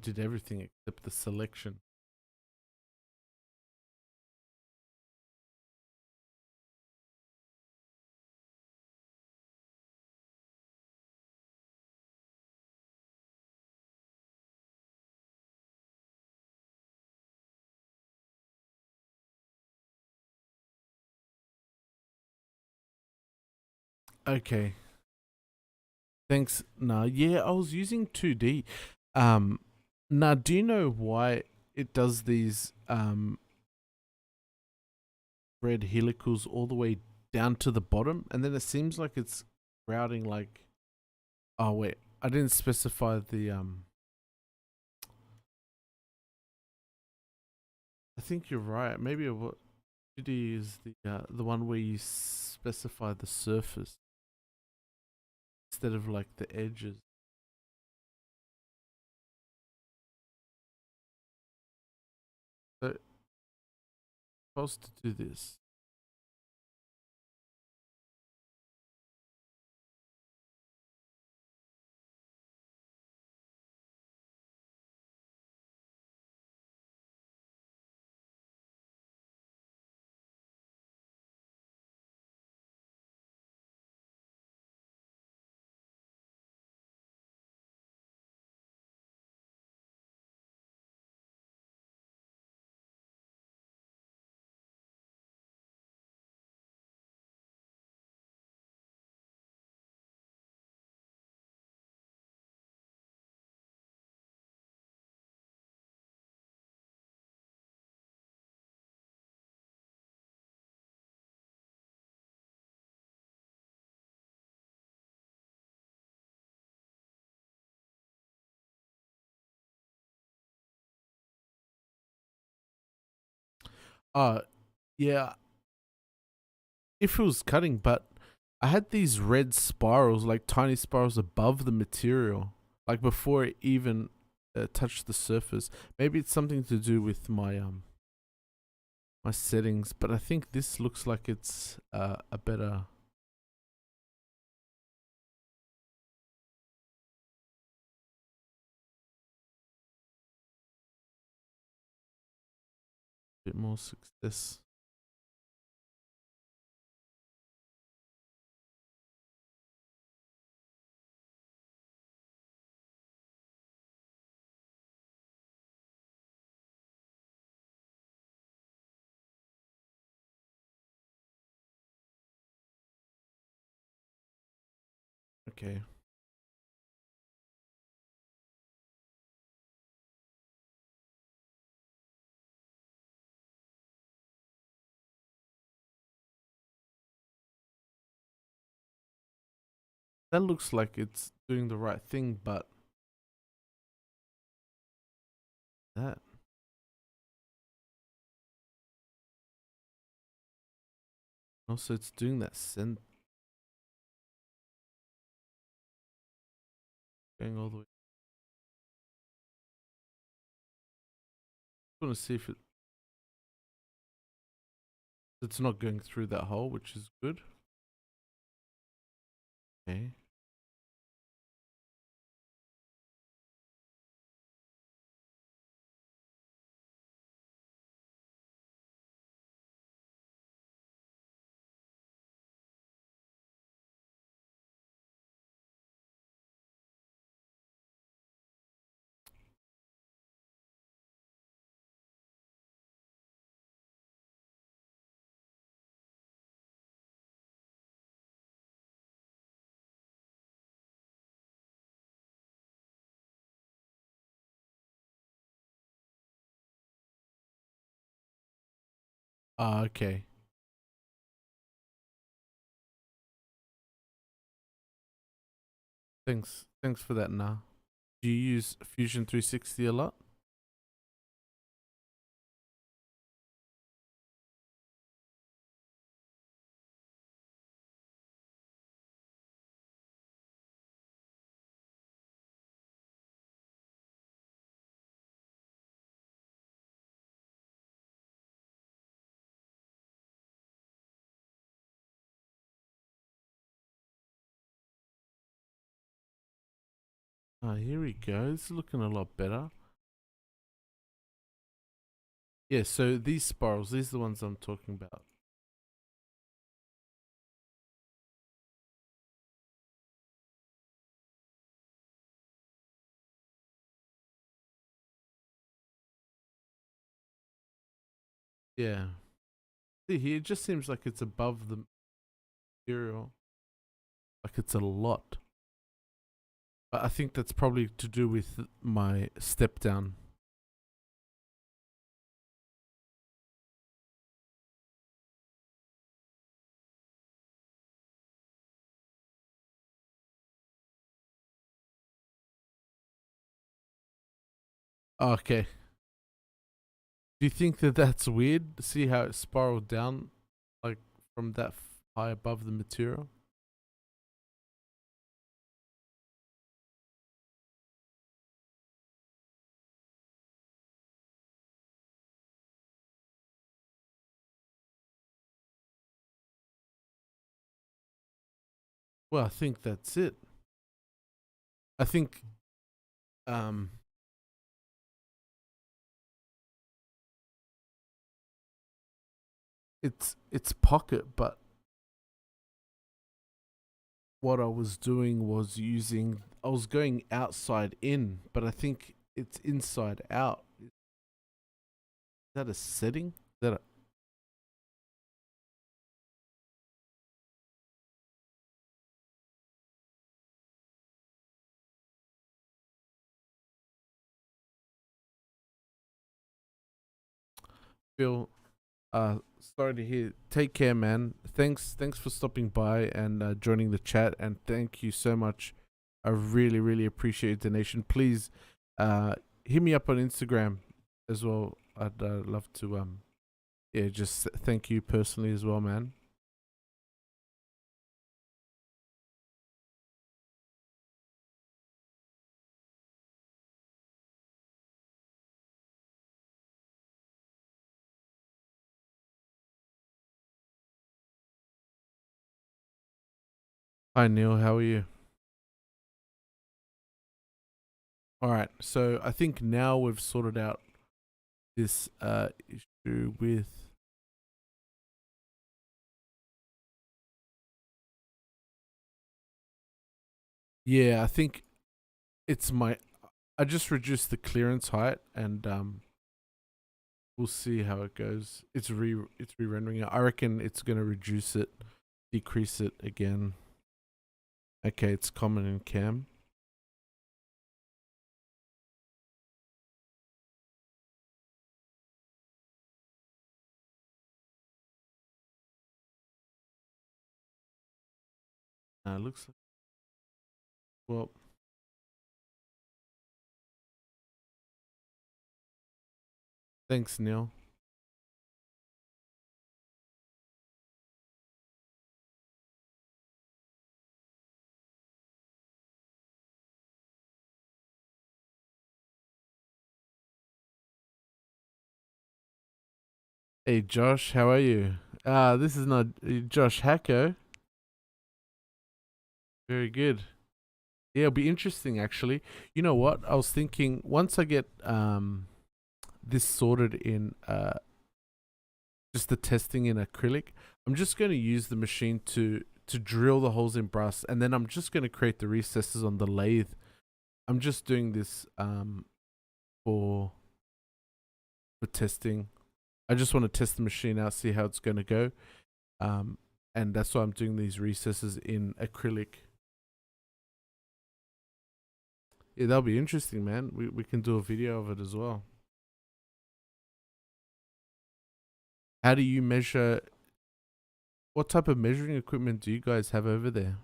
[SPEAKER 1] did everything except the selection. Okay. Thanks. Nah, yeah, I was using 2D. Now, do you know why it does these red helicals all the way down to the bottom, and then it seems like it's routing like. Oh wait, I didn't specify the I think you're right. Maybe what 2D is the one where you specify the surface instead of like the edges. So if I was to do this. Uh yeah, if it was cutting, but I had these red spirals, like tiny spirals above the material, like before it even touched the surface. Maybe it's something to do with my settings, but I think this looks like it's a better. Bit more success. Okay. That looks like it's doing the right thing, but that also it's doing that send going all the way. I want to see if it's not going through that hole, which is good. Okay. Ah, okay. Thanks for that. Nah. Do you use Fusion 360 a lot? Ah, here we go. It's looking a lot better. Yeah, so these spirals, these are the ones I'm talking about. Yeah. See here, it just seems like it's above the material. Like it's a lot. But I think that's probably to do with my step down. Okay. Do you think that that's weird? See how it spiraled down, like from that high above the material? Well, I think that's it. I think um it's pocket, but what I was doing was I was going outside in, but I think it's inside out. Is that a setting? Is that a, Phil? Sorry to hear. Take care, man. Thanks for stopping by and joining the chat, and thank you so much. I really appreciate your donation. Please, hit me up on Instagram as well. I'd love to yeah, just thank you personally as well, man. Hi Neil, how are you? All right, so I think now we've sorted out this issue with. Yeah, I think it's my. I just reduced the clearance height, and we'll see how it goes. It's re-rendering it. I reckon it's gonna reduce it, decrease it again. Okay, it's common in cam. Looks like, well. Thanks, Neil. Hey Josh, how are you? This is not Josh Hacko. Very good. Yeah, it'll be interesting actually. You know what? I was thinking once I get this sorted in just the testing in acrylic, I'm just going to use the machine to drill the holes in brass, and then I'm just going to create the recesses on the lathe. I'm just doing this for testing. I just want to test the machine out, see how it's going to go. And that's why I'm doing these recesses in acrylic. Yeah, that'll be interesting, man. We can do a video of it as well. How do you measure? What type of measuring equipment do you guys have over there?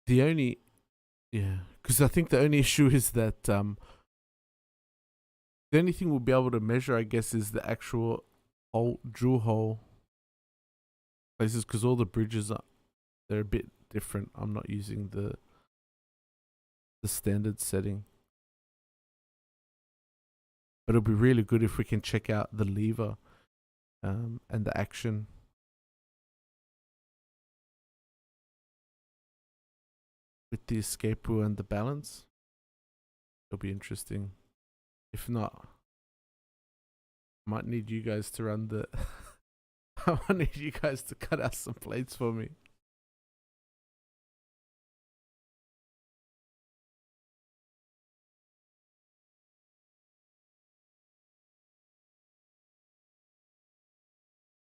[SPEAKER 1] The only, yeah, because I think the only issue is that the only thing we'll be able to measure, I guess, is the actual hole, drill hole places, because all the bridges are, they're a bit different. I'm not using the standard setting. But it'll be really good if we can check out the lever and the action. With the escape wheel and the balance. It'll be interesting. If not, I might need you guys to run the... I might need you guys to cut out some plates for me.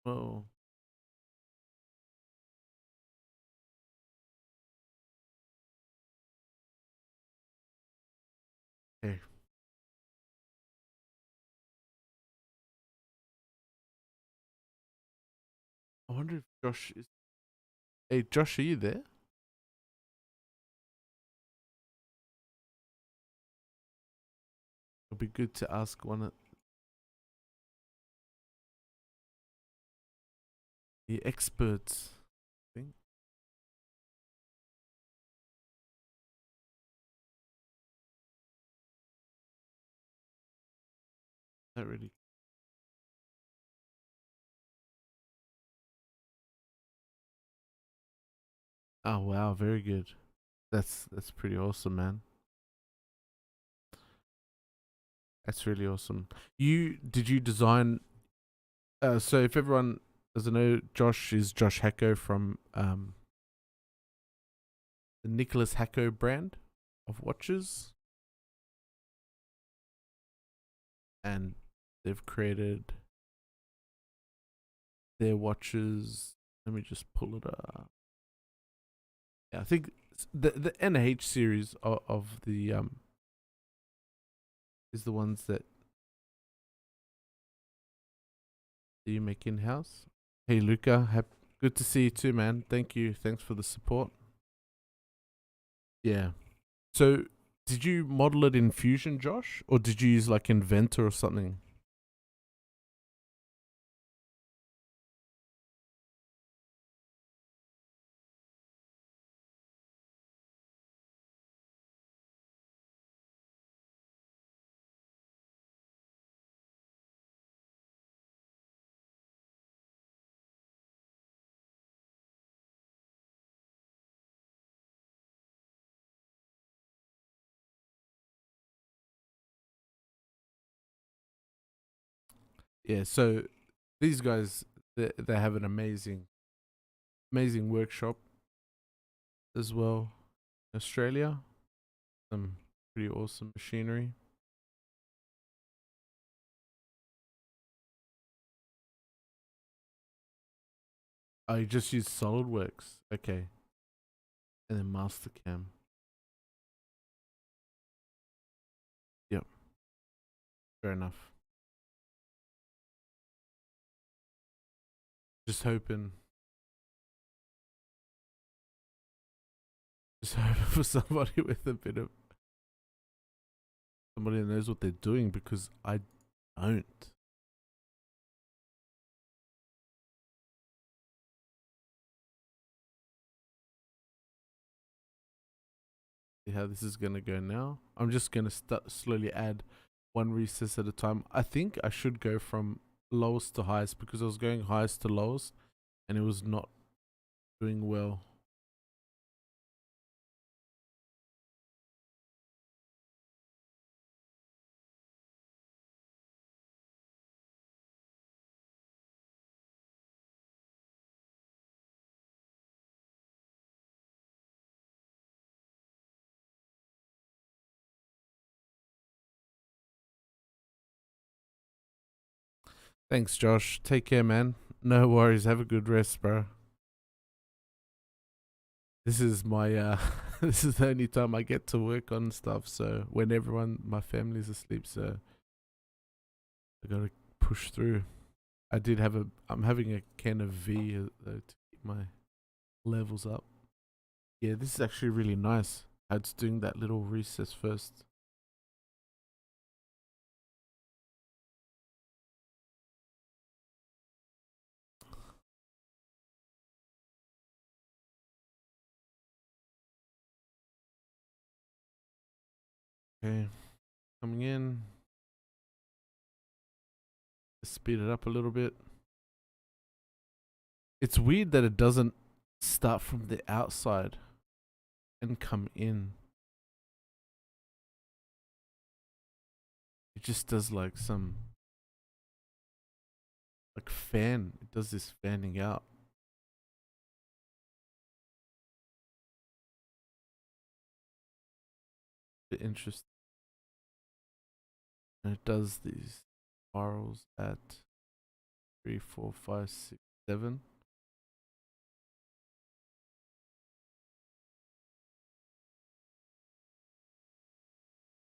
[SPEAKER 1] Oh. Okay. I wonder if Josh is... Hey, Josh, are you there? It'll be good to ask one of the experts. I think. Not really. Oh wow, very good. That's pretty awesome, man. That's really awesome. Did you design? So if everyone doesn't know, Josh is Josh Hacko from the Nicholas Hacko brand of watches, and they've created their watches. Let me just pull it up. Yeah, I think the NH series of the is the ones that you make in house. Hey Luca, good to see you too, man. Thank you. Thanks for the support. Yeah. So, did you model it in Fusion, Josh, or did you use like Inventor or something? Yeah. So, these guys they have an amazing workshop as well. In Australia, some pretty awesome machinery. I just use SolidWorks. Okay. And then Mastercam. Yep. Fair enough. Just hoping. Just hoping for somebody with a bit of somebody that knows what they're doing, because I don't. See how this is gonna go now. I'm just gonna slowly add one recess at a time. I think I should go from lowest to highest, because I was going highest to lowest and it was not doing well. Thanks, Josh. Take care, man. No worries. Have a good rest, bro. This is my this is the only time I get to work on stuff, so when my family's asleep, so I gotta push through. I'm having a can of V though, to keep my levels up. Yeah, this is actually really nice. It's doing that little recess first. Okay, coming in. speed it up a little bit. It's weird that it doesn't start from the outside and come in. It just does like some like fan. It does this fanning out. Bit interesting. And it does these spirals at 3, 4, 5, 6, 7.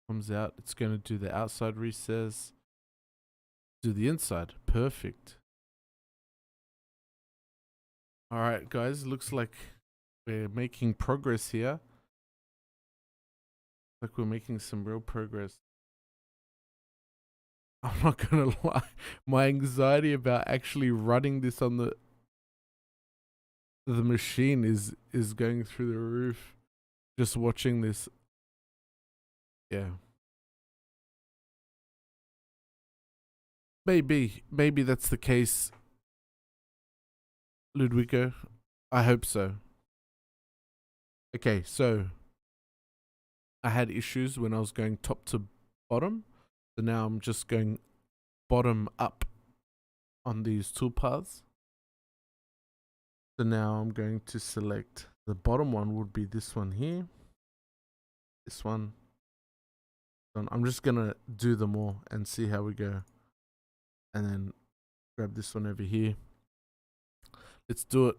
[SPEAKER 1] Comes out. It's going to do the outside recess. Do the inside. Perfect. All right, guys. Looks like we're making progress here. Like we're making some real progress. I'm not gonna lie. My anxiety about actually running this on the machine is going through the roof. Just watching this. Yeah. Maybe that's the case, Ludwiko. I hope so. Okay, so I had issues when I was going top to bottom. So now I'm just going bottom up on these toolpaths. So now I'm going to select the bottom one would be this one here. This one. I'm just going to do them all and see how we go. And then grab this one over here. Let's do it.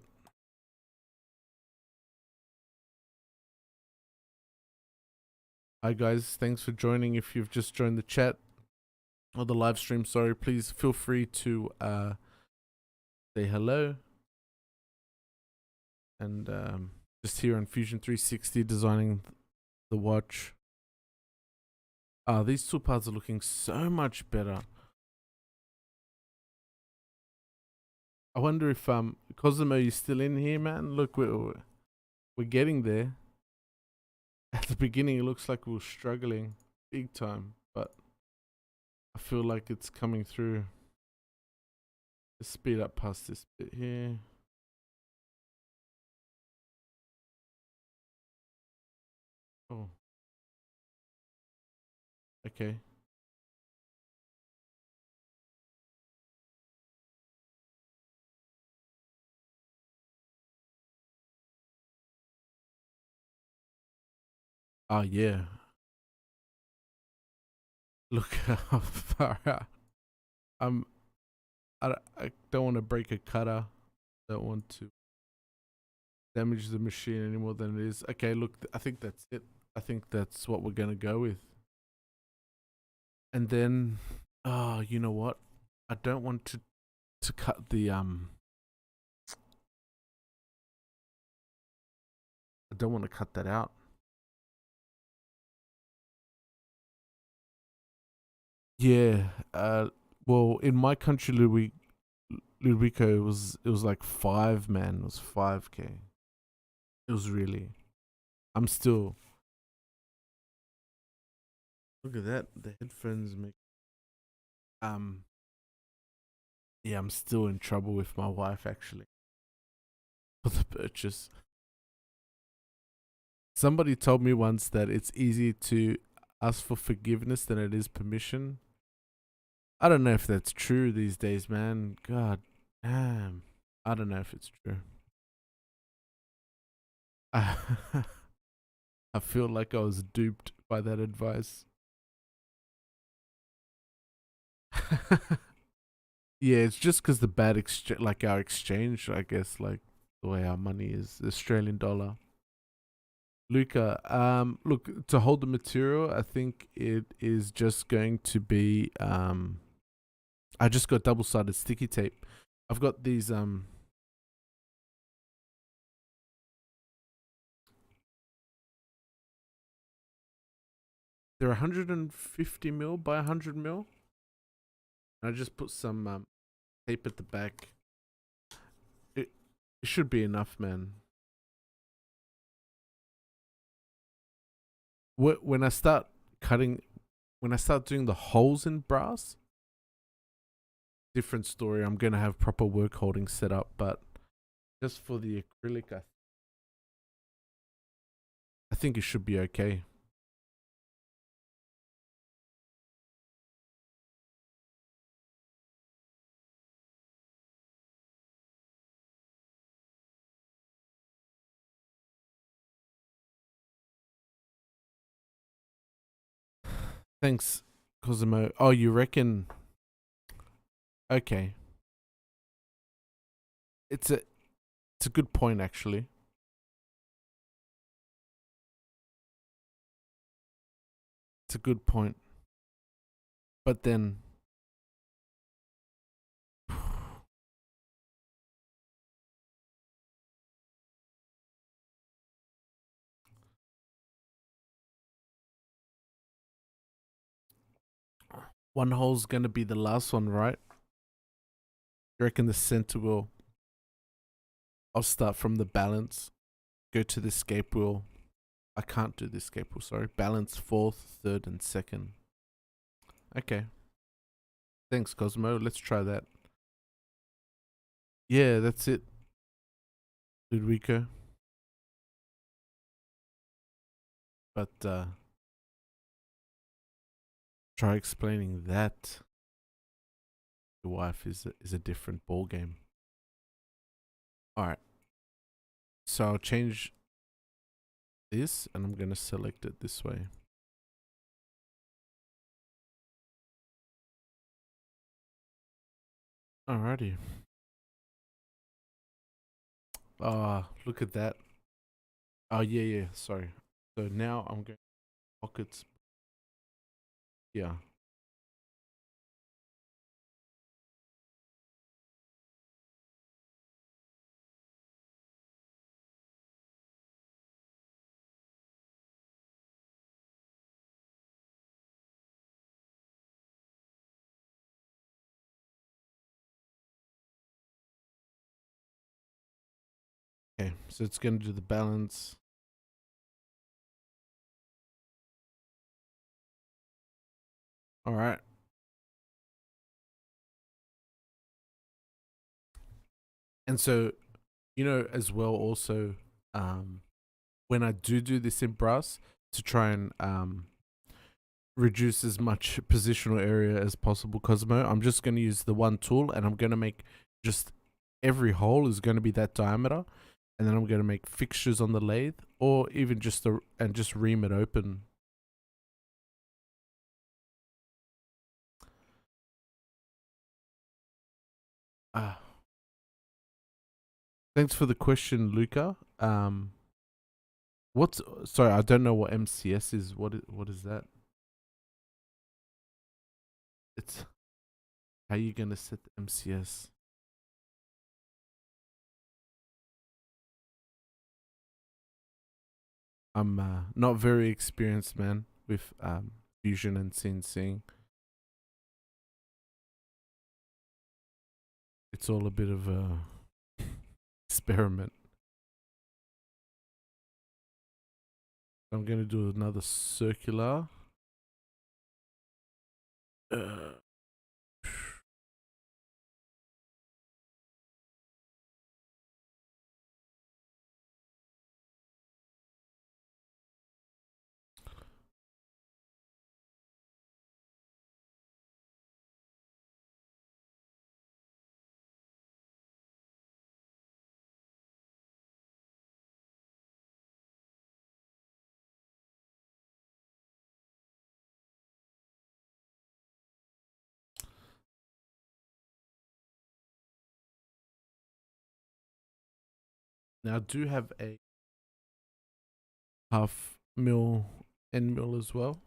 [SPEAKER 1] Hi guys, thanks for joining. If you've just joined the chat or the live stream, sorry, please feel free to say hello. And just here on Fusion 360 designing the watch. These toolpaths are looking so much better. I wonder if Cosimo, you still in here, man? Look, we're getting there. At the beginning, it looks like we were struggling big time, but I feel like it's coming through. Let's speed up past this bit here. Oh. Okay. Oh, yeah. Look how far out. I don't want to break a cutter. Don't want to damage the machine any more than it is. Okay, look, I think that's it. I think that's what we're going to go with. And then, you know what? I don't want to cut the, I don't want to cut that out. Yeah, well, in my country, Ludwiko, it was like 5, man. It was 5K. It was really. I'm still. Look at that. The headphones make. Yeah, I'm still in trouble with my wife actually for the purchase. Somebody told me once that it's easier to ask for forgiveness than it is permission. I don't know if that's true these days, man. God damn. I don't know if it's true. I feel like I was duped by that advice. Yeah, it's just because the bad exchange, like our exchange, I guess, like the way our money is, the Australian dollar. Luca, look, to hold the material, I think it is just going to be, I just got double-sided sticky tape. I've got these, they're 150 mil by 100 mil. I just put some tape at the back. It should be enough, man. When I start cutting, when I start doing the holes in brass, different story. I'm gonna have proper work holding set up, but just for the acrylic, I think it should be okay. Thanks, Cosimo. Oh, you reckon? Okay, it's a good point actually. It's a good point, but then one hole's gonna be the last one, right? You reckon the center wheel? I'll start from the balance, go to the escape wheel. I can't do the escape wheel, sorry. Balance fourth, third, and second. Okay. Thanks, Cosmo. Let's try that. Yeah, that's it. Ludwiko. But try explaining that to your wife is a different ball game. Alright. So I'll change this and I'm gonna select it this way. Alrighty. Ah, look at that. Oh yeah, sorry. So now I'm going pockets. Yeah. Okay, so it's gonna do the balance. Alright. And so, as well also, when I do this in brass to try and reduce as much positional area as possible, Cosmo, I'm just going to use the one tool and I'm going to make just every hole is going to be that diameter, and then I'm going to make fixtures on the lathe, or even just just ream it open. Thanks for the question, Luca. Sorry, I don't know what MCS is. What is that? It's how you gonna set the MCS? I'm not very experienced, man, with fusion and CNCing. It's all a bit of a experiment. I'm gonna do another circular. Now I do have a half mil end mill as well,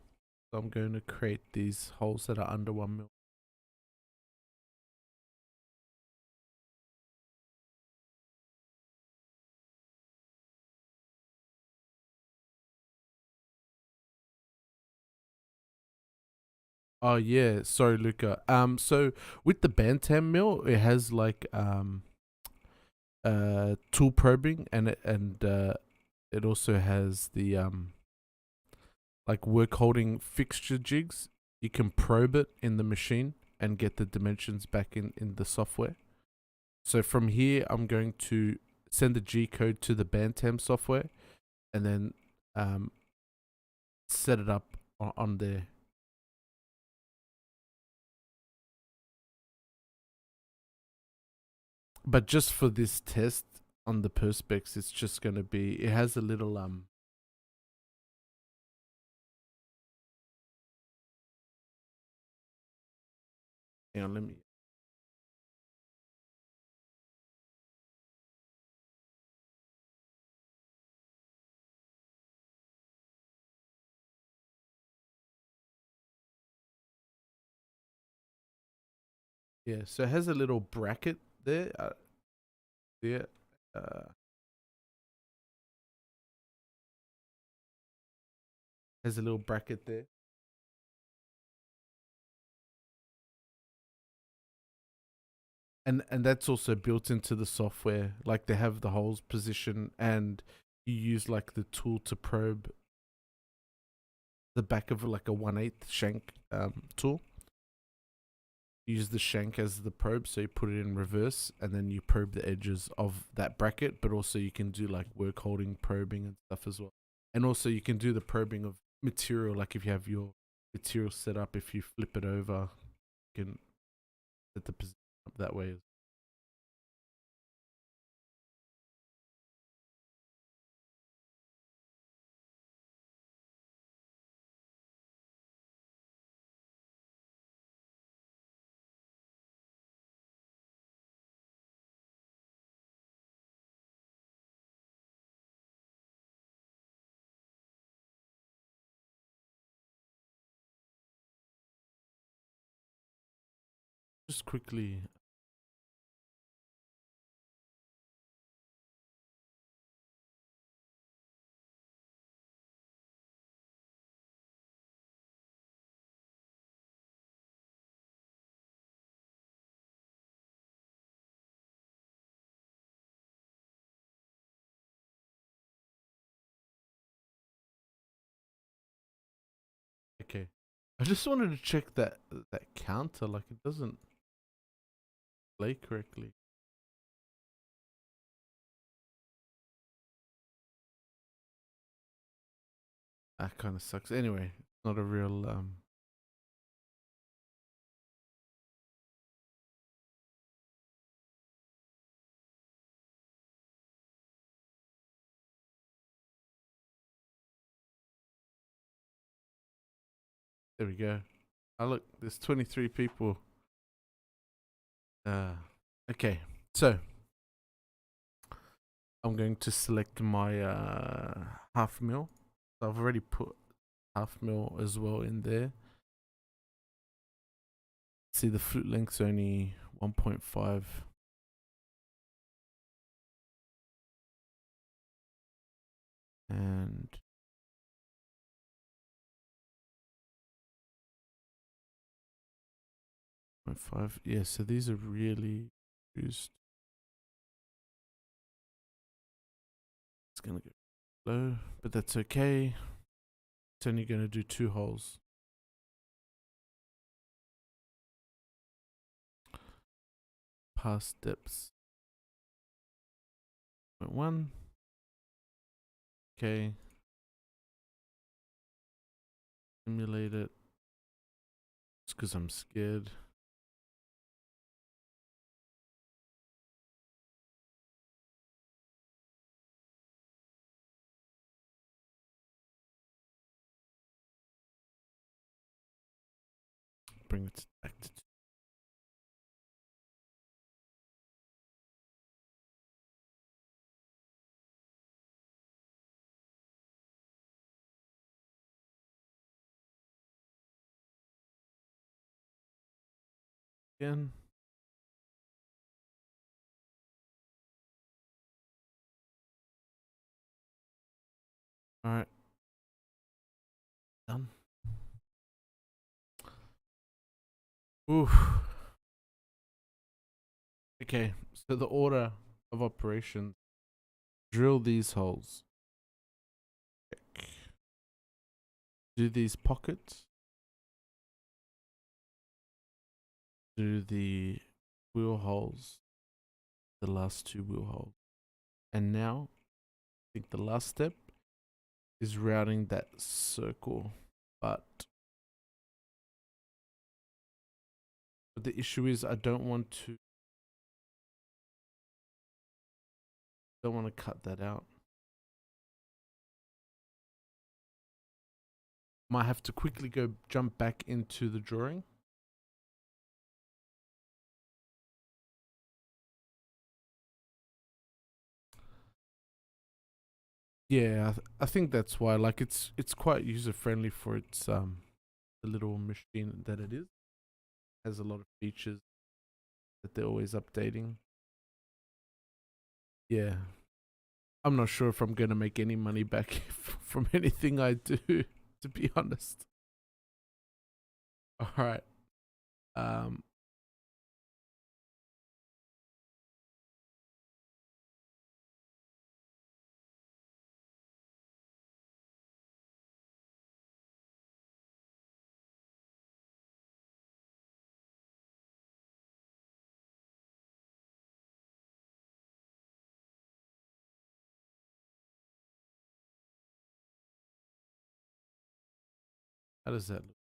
[SPEAKER 1] so I'm going to create these holes that are under 1 mil. Oh yeah, sorry, Luca. So with the Bantam mill, it has like tool probing, and it also has the like work holding fixture jigs. You can probe it in the machine and get the dimensions back in the software. So from here, I'm going to send the G code to the Bantam software, and then set it up on there. But just for this test on the Perspex, it's just going to be, it has a little hang on, let me. Yeah, so it has a little bracket there. Yeah. Has a little bracket there. And that's also built into the software. Like they have the holes position, and you use like the tool to probe the back of like a 1/8 shank tool. You use the shank as the probe, so you put it in reverse, and then you probe the edges of that bracket. But also you can do like work holding probing and stuff as well. And also you can do the probing of material, like if you have your material set up, if you flip it over, you can set the position up that way. Just quickly. Okay. I just wanted to check that counter, like it doesn't play correctly. That kind of sucks. Anyway, not a real there we go. Oh look, there's 23 people. Okay. So I'm going to select my half mil. So I've already put half mil as well in there. See, the flute length's only 1.5. And 0.5. Yeah, so these are really used. It's gonna go low, but that's okay. It's only gonna do 2 holes. Pass depths 0.1. Okay. Simulate it. It's because I'm scared. Bring it back to 2. Again. Alright. Done. Oof. Okay, so the order of operations. Drill these holes. Do these pockets. do the wheel holes, the last two wheel holes. And now, I think the last step is routing that circle. But the issue is I don't want to cut that out. Might have to quickly jump back into the drawing. Yeah, I think that's why. Like it's quite user friendly for its the little machine that it is. Has a lot of features that they're always updating. Yeah, I'm not sure if I'm gonna make any money back from anything I do, to be honest. All right. Um. How does that look?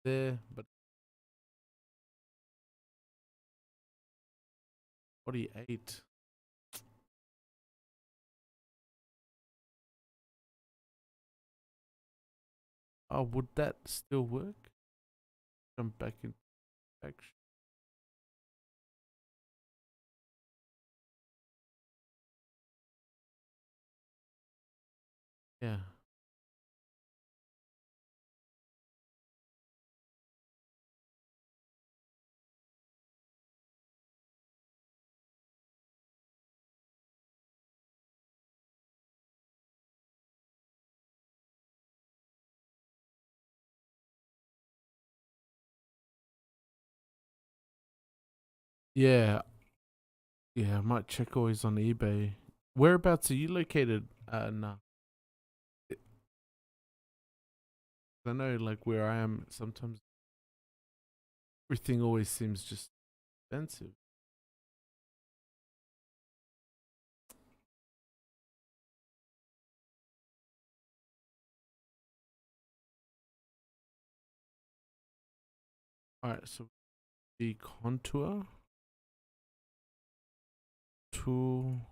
[SPEAKER 1] There, but 48. Oh, would that still work? Jump back in action. Yeah. Yeah. Yeah, I might check always on eBay. Whereabouts are you located? Nah. I know, like where I am, sometimes everything always seems just expensive. All right, so the contour tool.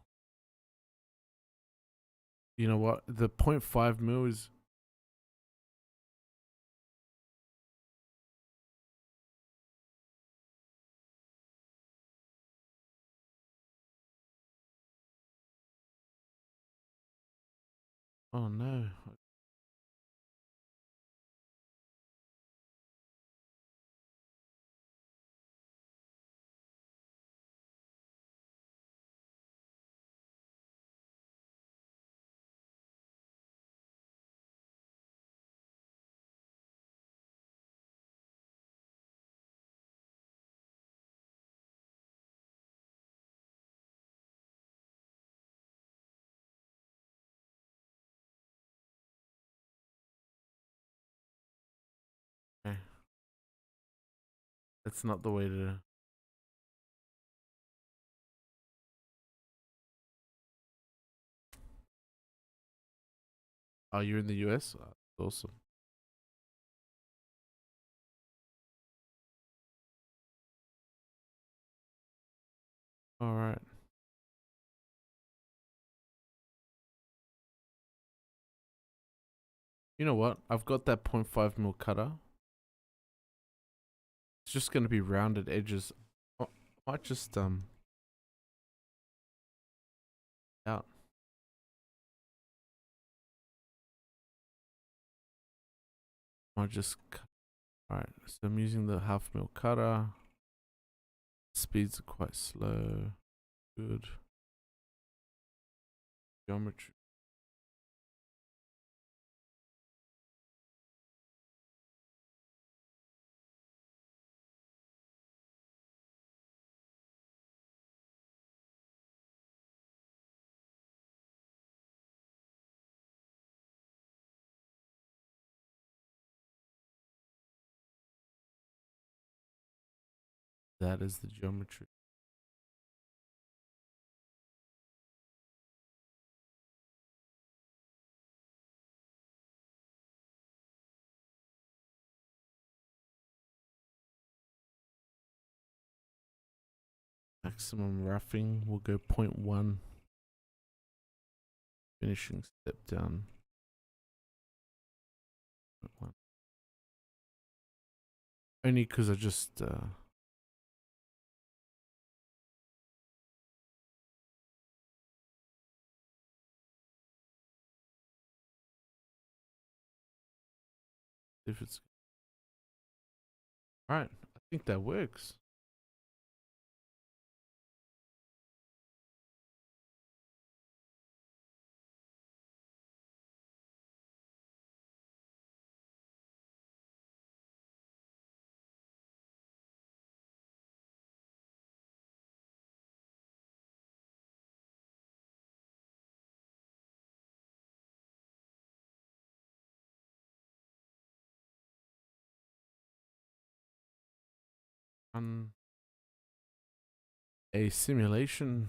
[SPEAKER 1] You know what? The 0.5 mil is. Oh no. Okay. That's not the way to. Oh, you're in the US? Awesome. All right. You know what? I've got that 0.5 mil cutter. It's just going to be rounded edges. I might just out. I'll just cut. All right. So I'm using the 0.5 mil cutter. Speeds are quite slow. Good. Geometry. That is the geometry. Maximum roughing will go 0.1. Finishing step down. 0.1. Only because I just if it's all right. I think that works. On a simulation.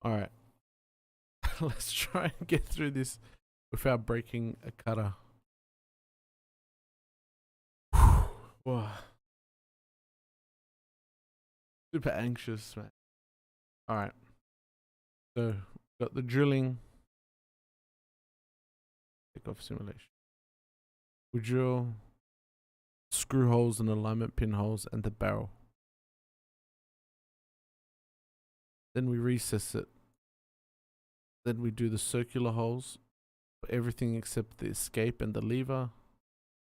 [SPEAKER 1] All right. Let's try and get through this without breaking a cutter. Wow. Super anxious, man. All right. So, got the drilling. Take off simulation. We drill screw holes and alignment pin holes and the barrel. Then we recess it. Then we do the circular holes for everything except the escape and the lever.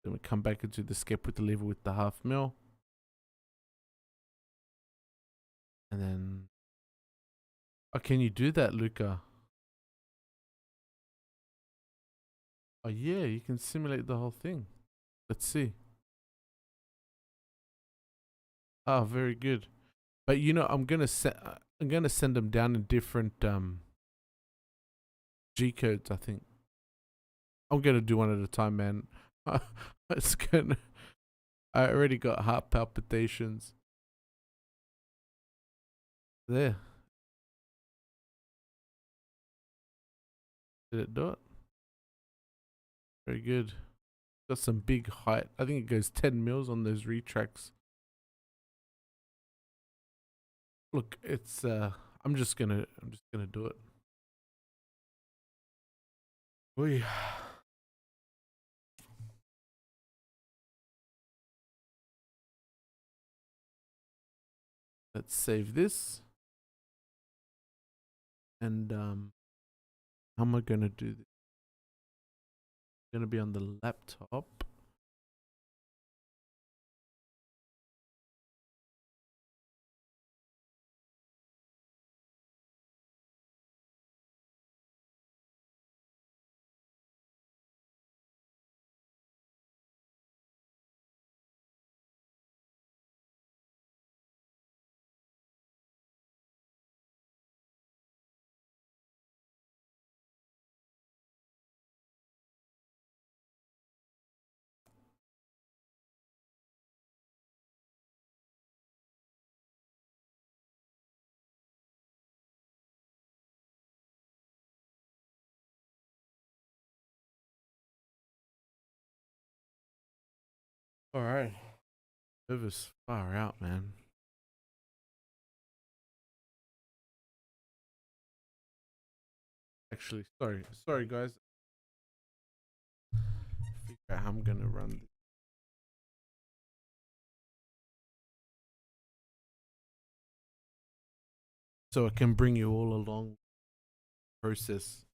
[SPEAKER 1] Then we come back and do the escape with the lever with the 1/2 mil. And then, oh, can you do that, Luca? Oh yeah, you can simulate the whole thing. Let's see. Oh, very good. But you know, I'm gonna send them down in different G codes. I think I'm gonna do one at a time, man. It's gonna. I already got heart palpitations. There. Did it do it? Very good. Got some big height. I think it goes 10 mils on those retracts. Look, it's I'm just gonna do it. We let's save this. And how am I gonna do this? Gonna be on the laptop. All right. Nervous far out, man. Actually, sorry guys. Figure out how I'm gonna run this. So I can bring you all along the process.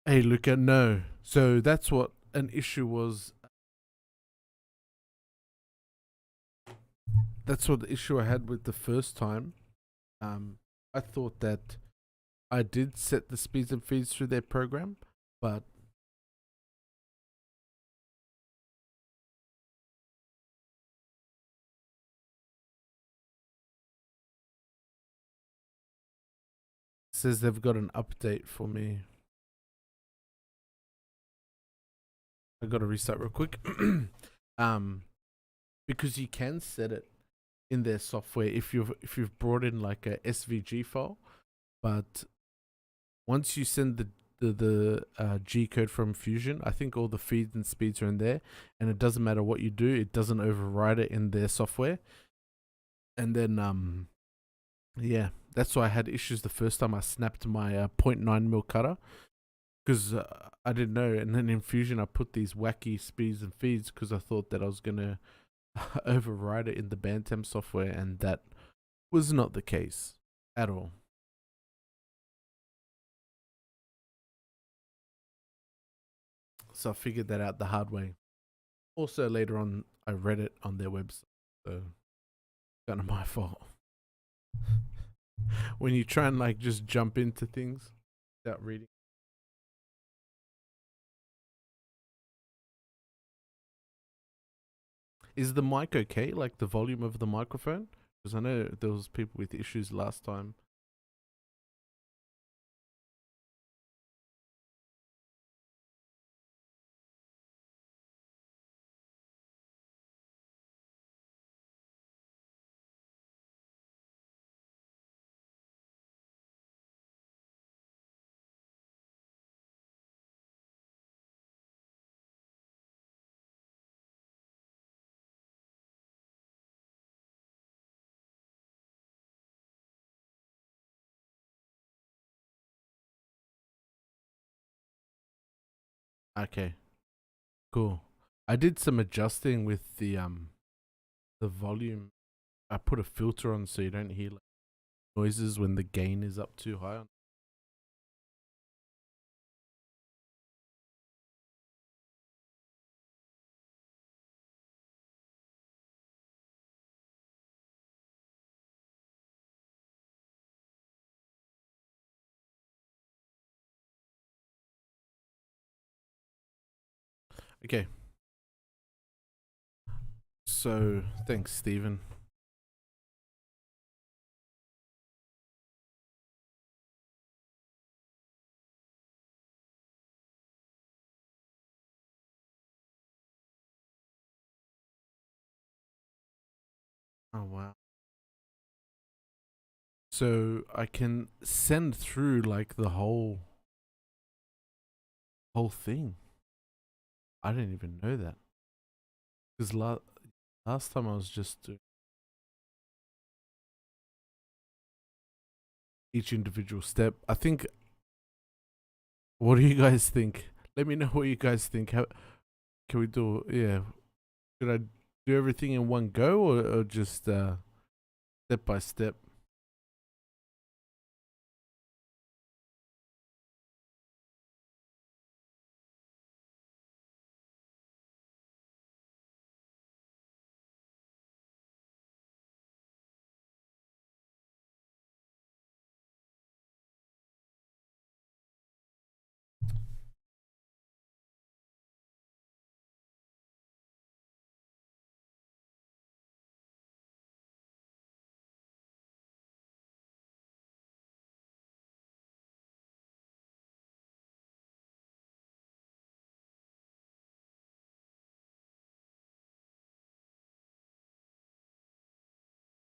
[SPEAKER 1] Hey, Luca, no. So that's what an issue was. That's what the issue I had with the first time. I thought that I did set the speeds and feeds through their program, but it says they've got an update for me. I got to restart real quick. um, because you can set it in their software if you've brought in like a SVG file, but once you send the G code from Fusion, I think all the feeds and speeds are in there, and it doesn't matter what you do, it doesn't override it in their software. And then yeah, that's why I had issues the first time I snapped my 0.9 mil cutter because I didn't know. And then in Fusion, I put these wacky speeds and feeds because I thought that I was gonna override it in the Bantam software, and that was not the case at all. So I figured that out the hard way. Also, later on, I read it on their website, so kind of my fault. When you try and like just jump into things without reading. Is the mic okay? Like the volume of the microphone? Because I know there was people with issues last time. Okay, cool. I did some adjusting with the volume. I put a filter on so you don't hear like noises when the gain is up too high. Okay. So thanks, Stephen. Oh wow. So I can send through like the whole thing. I didn't even know that because last time I was just doing each individual step. I think. What do you guys think? Let me know what you guys think. How can we do? Yeah, should I do everything in one go or just step by step?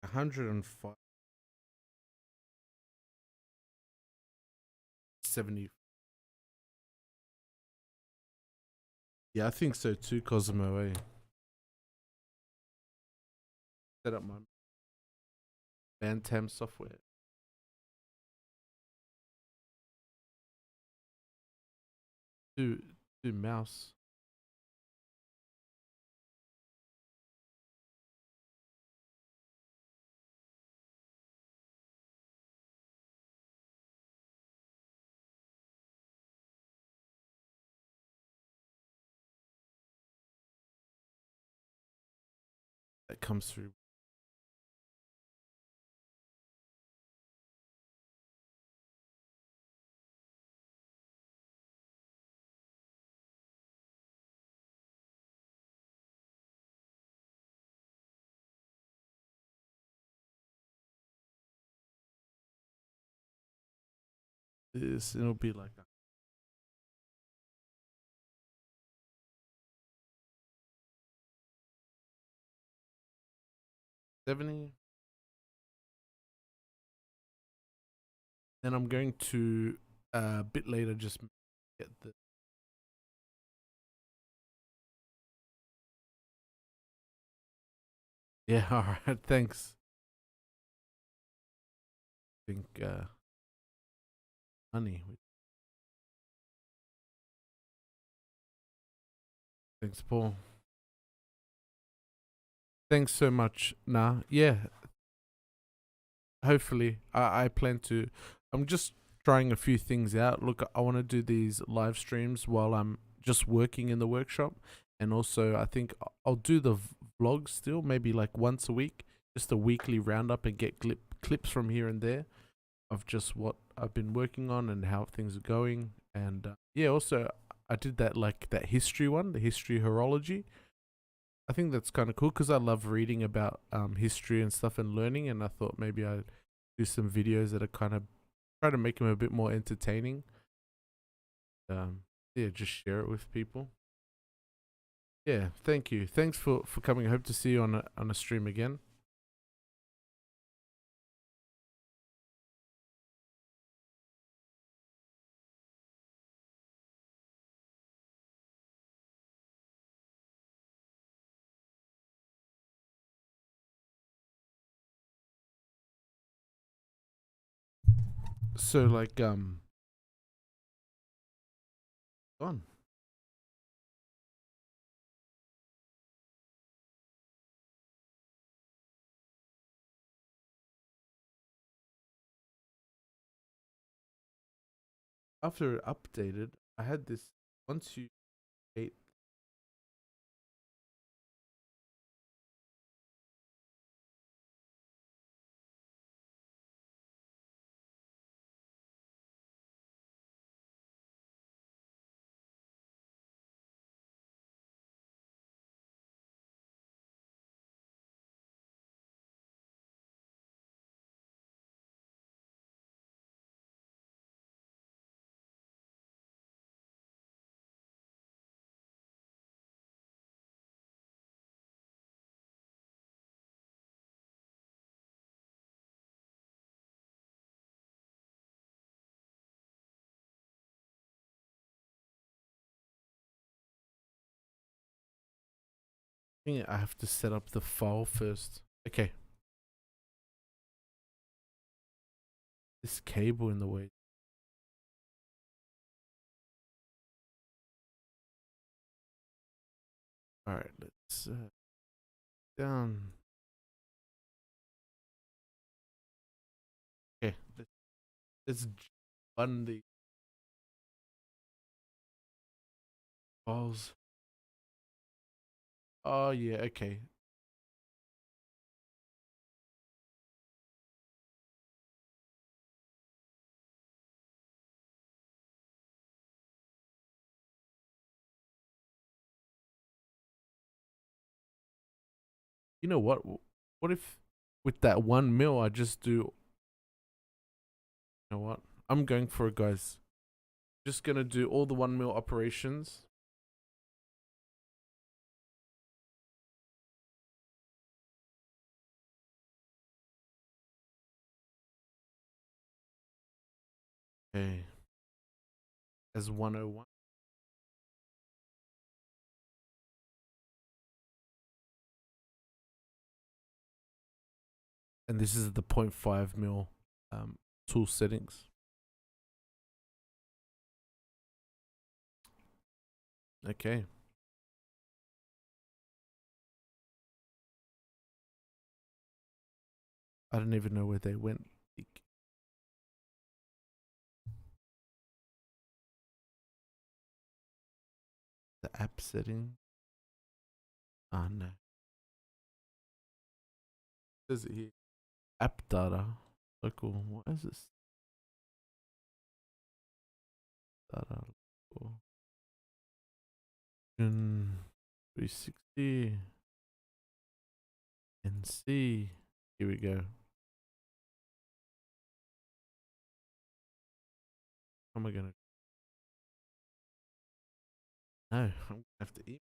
[SPEAKER 1] 105, 70. Yeah, I think so too, Cosmo. Set up my Bantam software. Do mouse. comes through. This it'll be like a 70. Then I'm going to a bit later just get the. Yeah, all right. Thanks. I think honey. Thanks, Paul. Thanks so much. Nah, yeah. Hopefully, I plan to. I'm just trying a few things out. Look, I want to do these live streams while I'm just working in the workshop, and also I think I'll do the vlog still, maybe like once a week, just a weekly roundup and get clips from here and there of just what I've been working on and how things are going. And yeah, also I did that like that history one, the history horology. I think that's kind of cool because I love reading about history and stuff and learning. And I thought maybe I'd do some videos that are kind of try to make them a bit more entertaining. Yeah, just share it with people. Yeah, thank you. Thanks for coming. I hope to see you on a stream again. So like on. After it updated, I had this once you hate. I have to set up the file first. Okay. This cable in the way. All right, let's down. Okay, let's run the files. Oh yeah, okay. You know what? What if with that 1 mil I just do? You know what? I'm going for it, guys. Just gonna do all the 1 mil operations. Okay. As 101. And this is the 0.5 mil tool settings. Okay. I don't even know where they went. The app setting. Oh no. says it here. App data. Local. What is this? Data. Local. 360. NC. Here we go. How am I gonna? No, I'm gonna have to eat.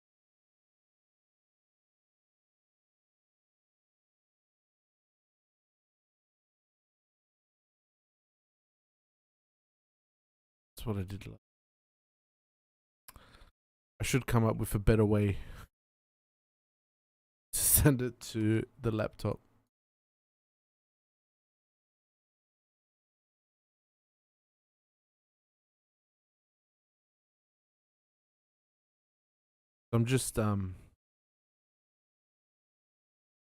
[SPEAKER 1] That's what I did. I should come up with a better way to send it to the laptop. I'm just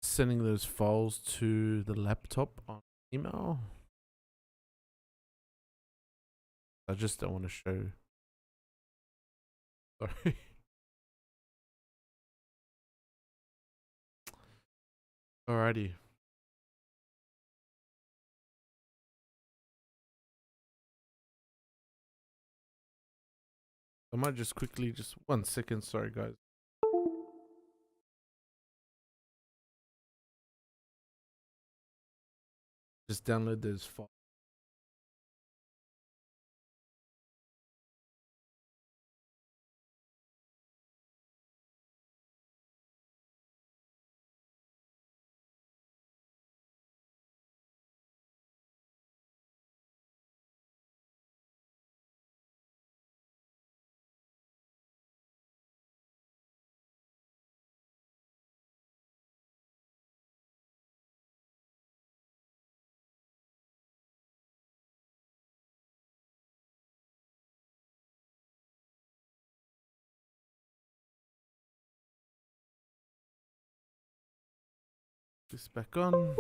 [SPEAKER 1] sending those files to the laptop on email. I just don't want to show. Sorry. Alrighty. I might just quickly, just 1 second. Sorry, guys. Just download those files. This back on.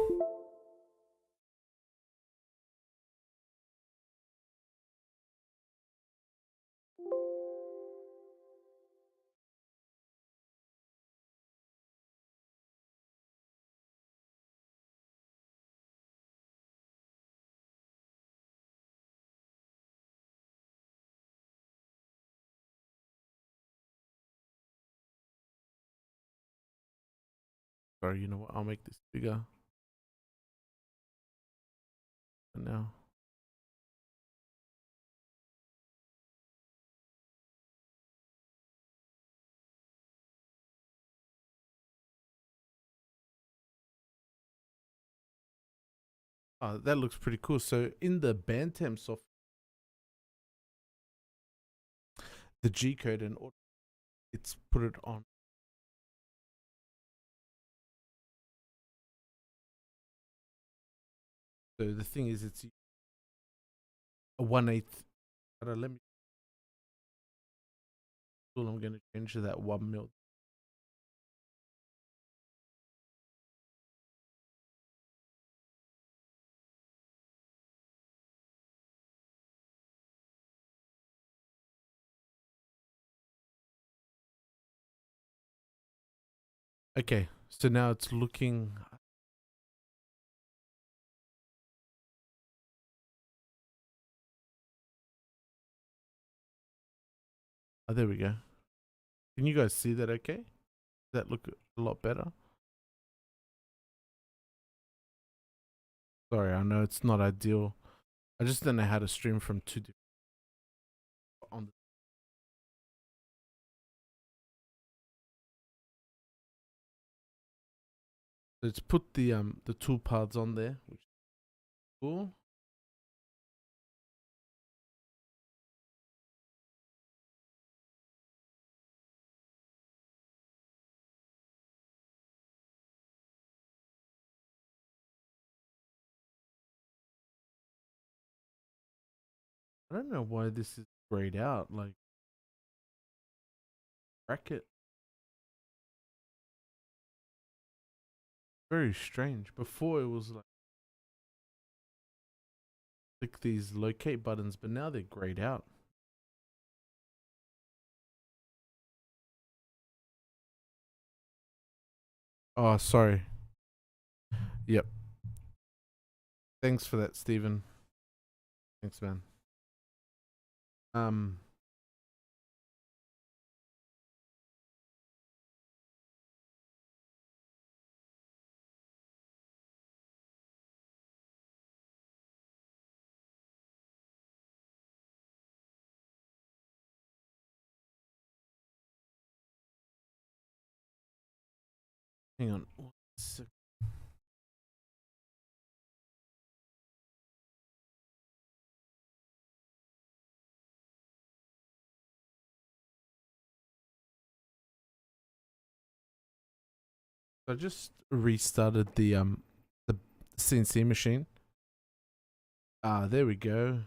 [SPEAKER 1] Sorry, you know what? I'll make this bigger. For now. Oh, that looks pretty cool. So in the Bantam software, the G code and it's put it on. So the thing is, it's a 1/8. Let me. I'm going to change to that 1 mil. Okay, so now it's looking. Oh, there we go. Can you guys see that? Okay, does that look a lot better? Sorry, I know it's not ideal. I just don't know how to stream from two different on. Let's put the toolpaths on there, which is cool. I don't know why this is grayed out, like bracket. Very strange. Before it was like click these locate buttons, but now they're grayed out. Oh, sorry. Yep. Thanks for that, Stephen. Thanks, man. Um. Hang on. 1 sec. I just restarted the CNC machine. There we go.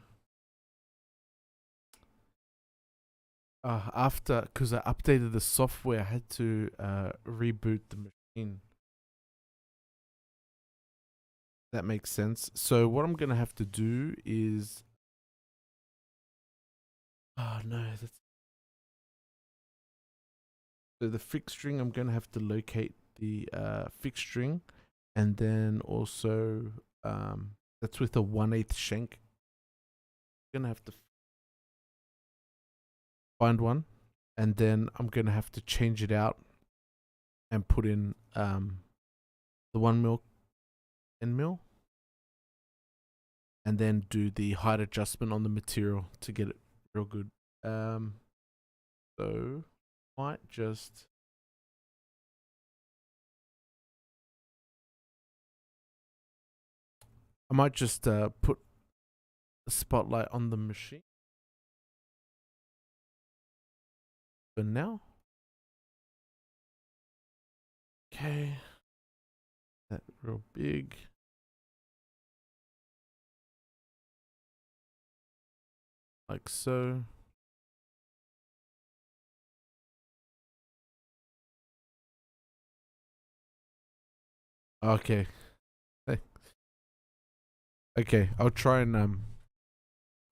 [SPEAKER 1] After, because I updated the software, I had to reboot the machine. That makes sense. So what I'm gonna have to do is, oh no, that's so the fixed string. I'm gonna have to locate the fixed string, and then also that's with a 1/8 shank. I'm gonna have to find one, and then I'm gonna have to change it out and put in the 1 mil end mill, and then do the height adjustment on the material to get it real good. So might just put a spotlight on the machine for now. Okay, that real big. Like so. Okay. Okay, I'll try and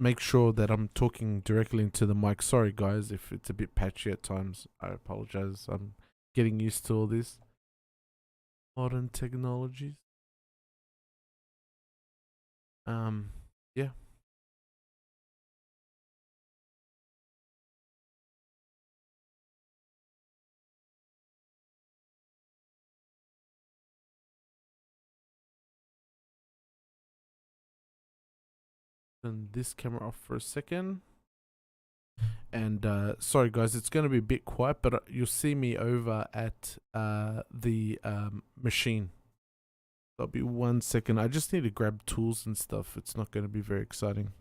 [SPEAKER 1] make sure that I'm talking directly into the mic. Sorry guys if it's a bit patchy at times. I apologize. I'm getting used to all this modern technologies. Yeah. Turn this camera off for a second. And sorry guys, it's going to be a bit quiet, but you'll see me over at the machine. That'll be 1 second. I just need to grab tools and stuff. It's not going to be very exciting.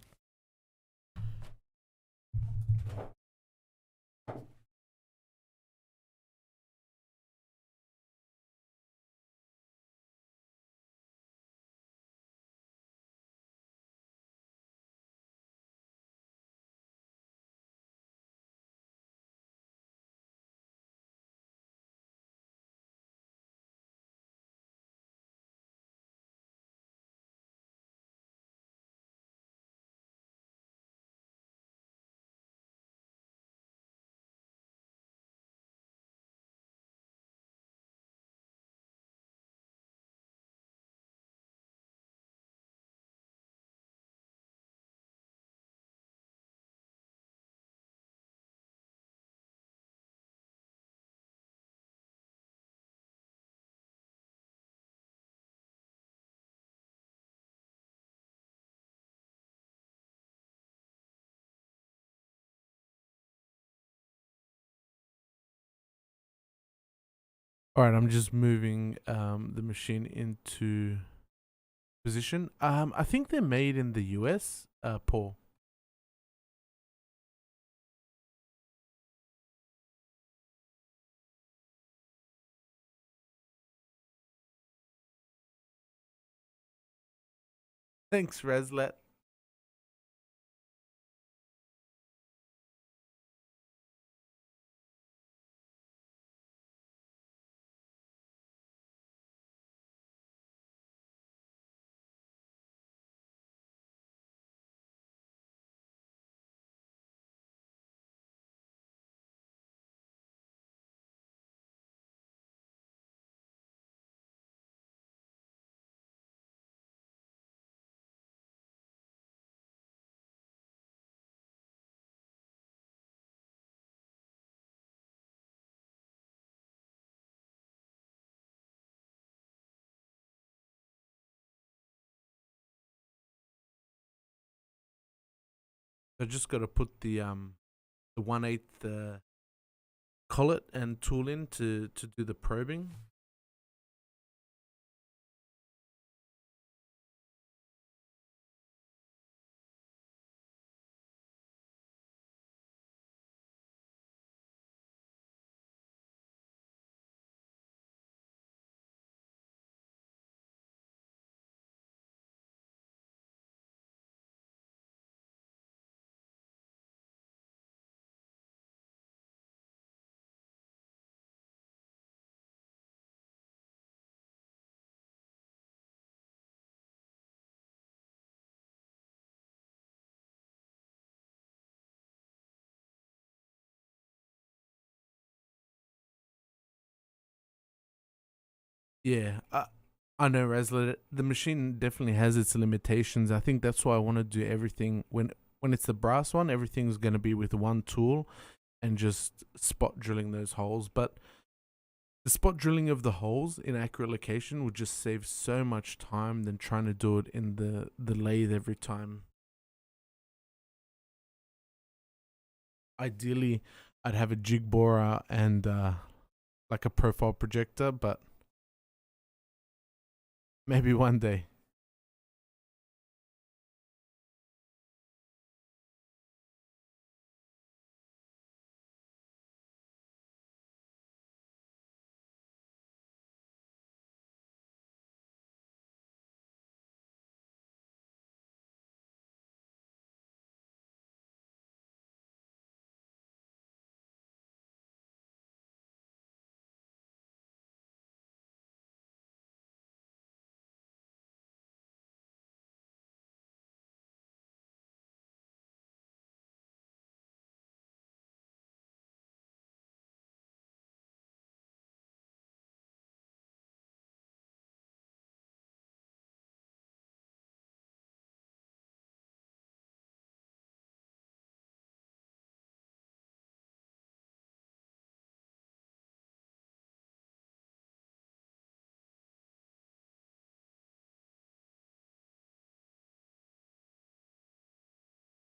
[SPEAKER 1] All right, I'm just moving the machine into position. I think they're made in the US, Paul. Thanks, Reslet. I just got to put the 1/8 collet and tool in to do the probing. Yeah, I know, Razla. The machine definitely has its limitations. I think that's why I want to do everything when it's the brass one. Everything's going to be with one tool and just spot drilling those holes. But the spot drilling of the holes in accurate location would just save so much time than trying to do it in the lathe every time. Ideally, I'd have a jig borer and like a profile projector, but maybe one day.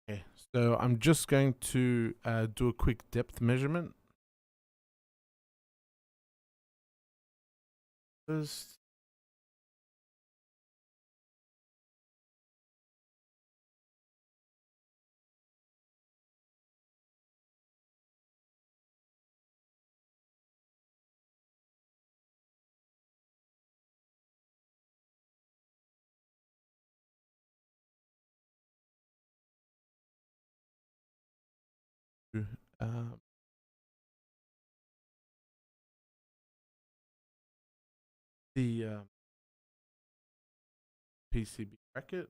[SPEAKER 1] Okay, so I'm just going to do a quick depth measurement. First, uh, the PCB bracket.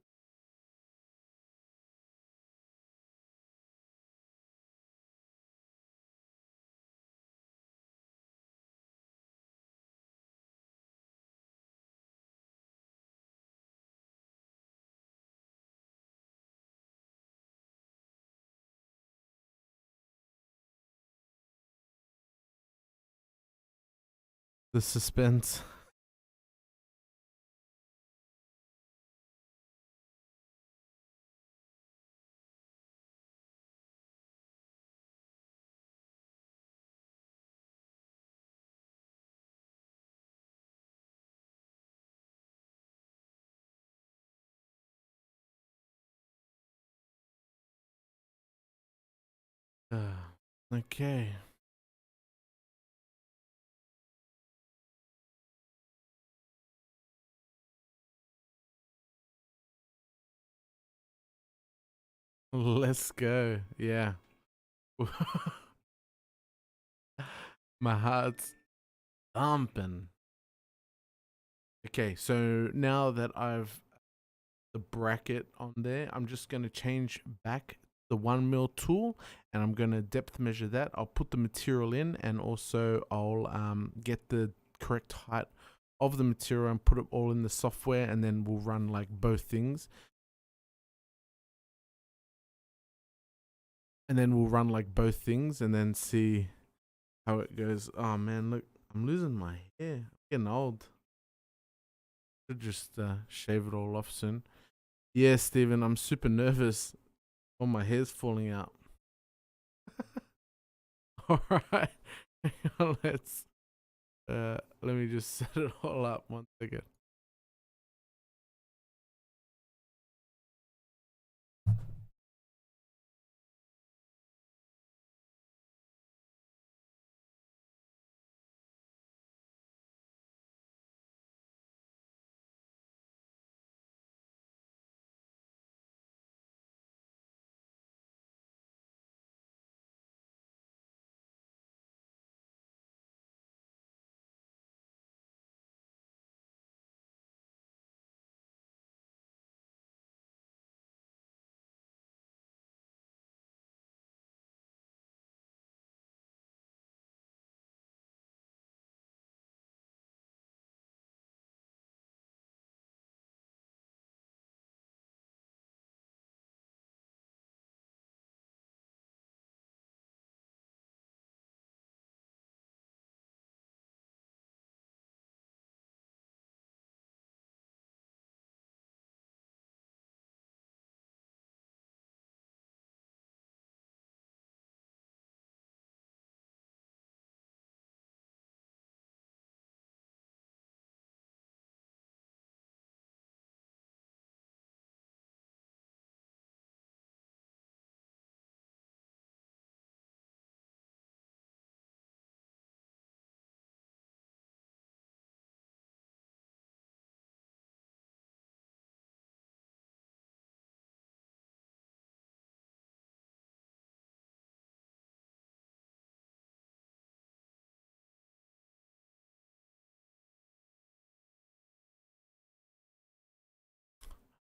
[SPEAKER 1] The suspense. Okay. Let's go. Yeah. My heart's thumping. Okay, so now that I've the bracket on there, I'm just going to change back the 1 mil tool and I'm going to depth measure that. I'll put the material in and also I'll get the correct height of the material and put it all in the software, and then we'll run like both things. And then see how it goes. Oh man, look, I'm losing my hair. I'm getting old. Should just shave it all off soon. Yeah, Steven, I'm super nervous. Oh, my hair's falling out. All right. Hang on, let me just set it all up 1 second.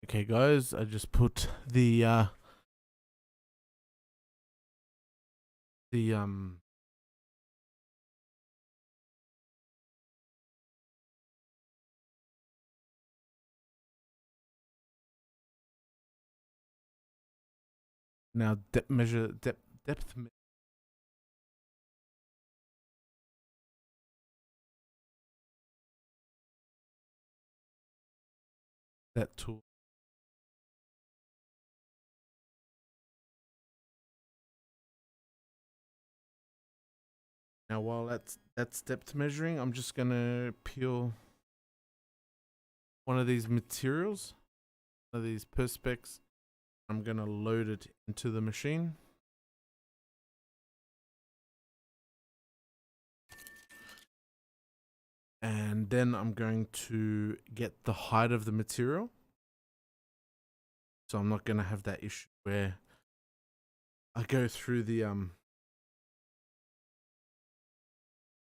[SPEAKER 1] Okay, guys, I just put the now depth that tool. Now, while that's depth measuring, I'm just gonna peel one of these materials, one of these perspex. I'm gonna load it into the machine. And then I'm going to get the height of the material. So I'm not gonna have that issue where I go through the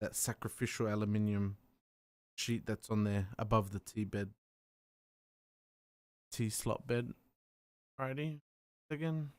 [SPEAKER 1] that sacrificial aluminium sheet that's on there above the T slot bed. Alrighty, again.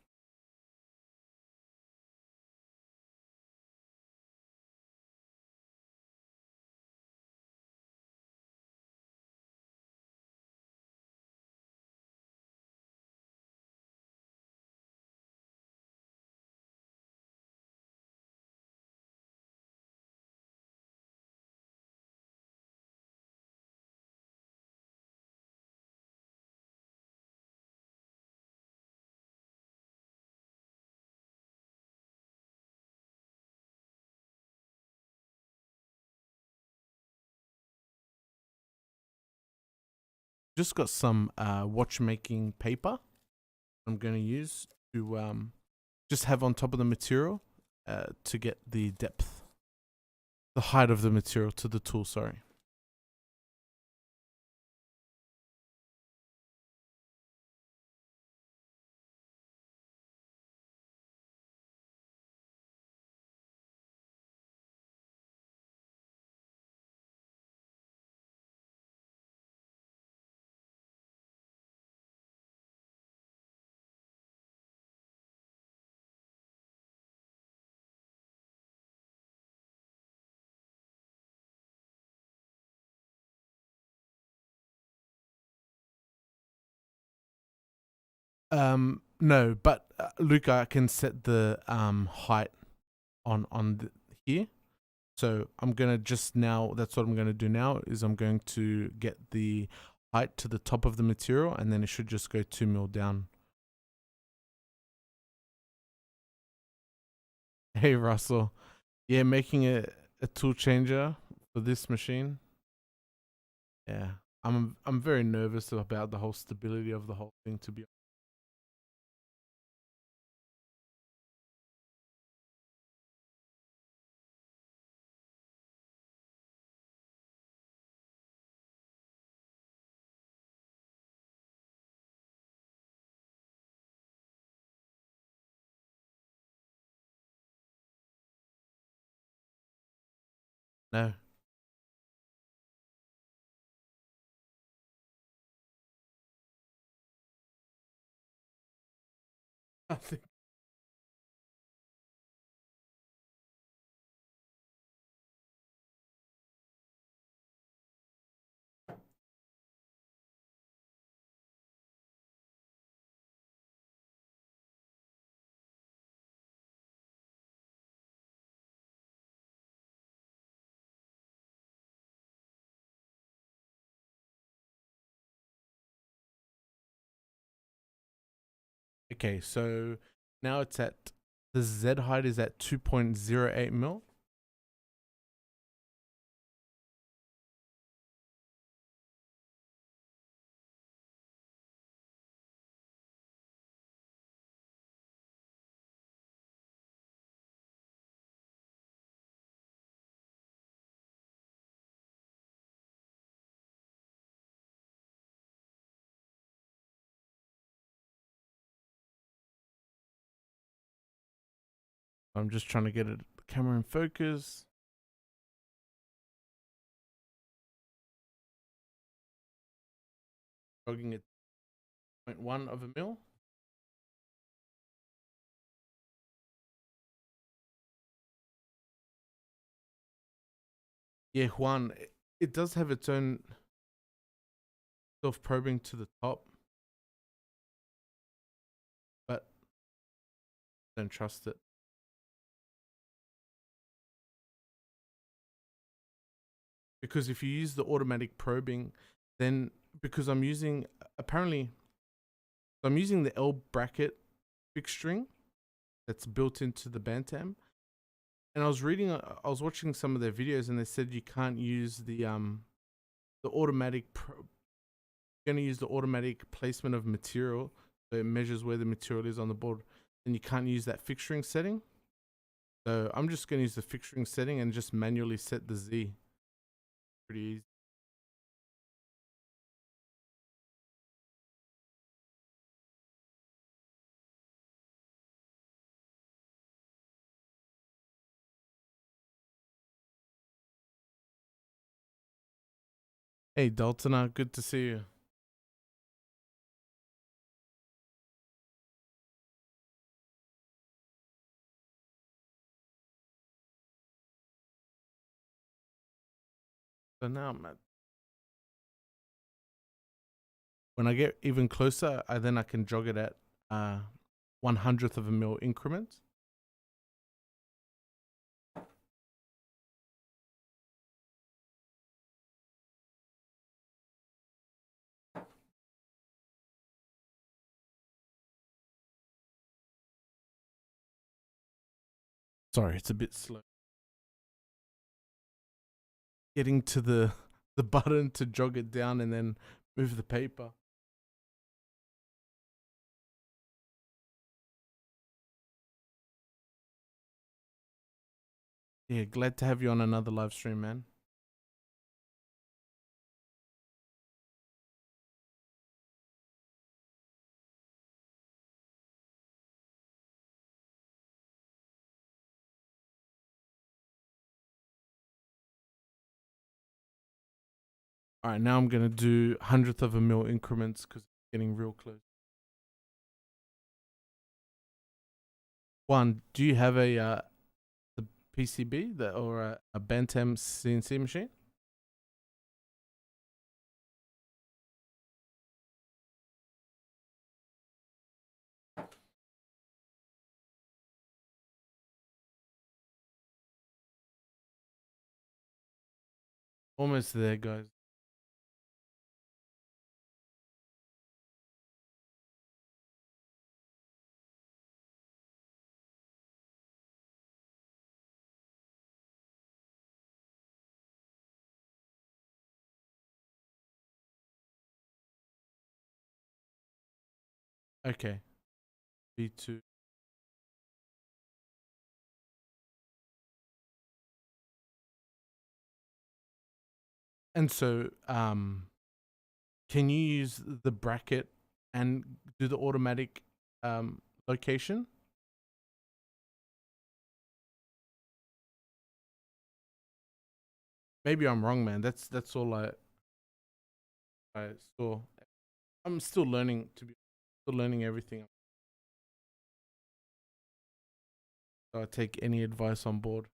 [SPEAKER 1] Just got some watchmaking paper I'm going to use to just have on top of the material to get the depth, the height of the material to the tool, sorry. No, but Luca, I can set the height on here. So I'm gonna just now. That's what I'm gonna do now. Is I'm going to get the height to the top of the material, and then it should just go 2 mil down. Hey Russell. Yeah, making a tool changer for this machine. Yeah. I'm very nervous about the whole stability of the whole thing, to be honest. No. I think okay, so now it's at the Z height is at 2.08 mil. I'm just trying to get the camera in focus. Jogging at 0.1 of a mil. Yeah, Juan, it does have its own self-probing to the top, but don't trust it. Because if you use the automatic probing, then because I'm using I'm using the L bracket fixturing that's built into the Bantam. And I was watching some of their videos, and they said you can't use the automatic. You're going to use the automatic placement of material, so it measures where the material is on the board. And you can't use that fixturing setting. So I'm just going to use the fixturing setting and just manually set the Z. Pretty easy. Hey Daltona, good to see you. So now when I get even closer, then I can jog it at 1/100th of a mil increments. Sorry, it's a bit slow. Getting to the button to jog it down and then move the paper. Yeah, glad to have you on another live stream, man. All right, now I'm gonna do 100th of a mil increments because it's getting real close. One, do you have the PCB or a Bantam CNC machine? Almost there, guys. Okay. B2. And so, can you use the bracket and do the automatic location? Maybe I'm wrong, man. That's all I saw. I'm still learning still learning everything. So I take any advice on board.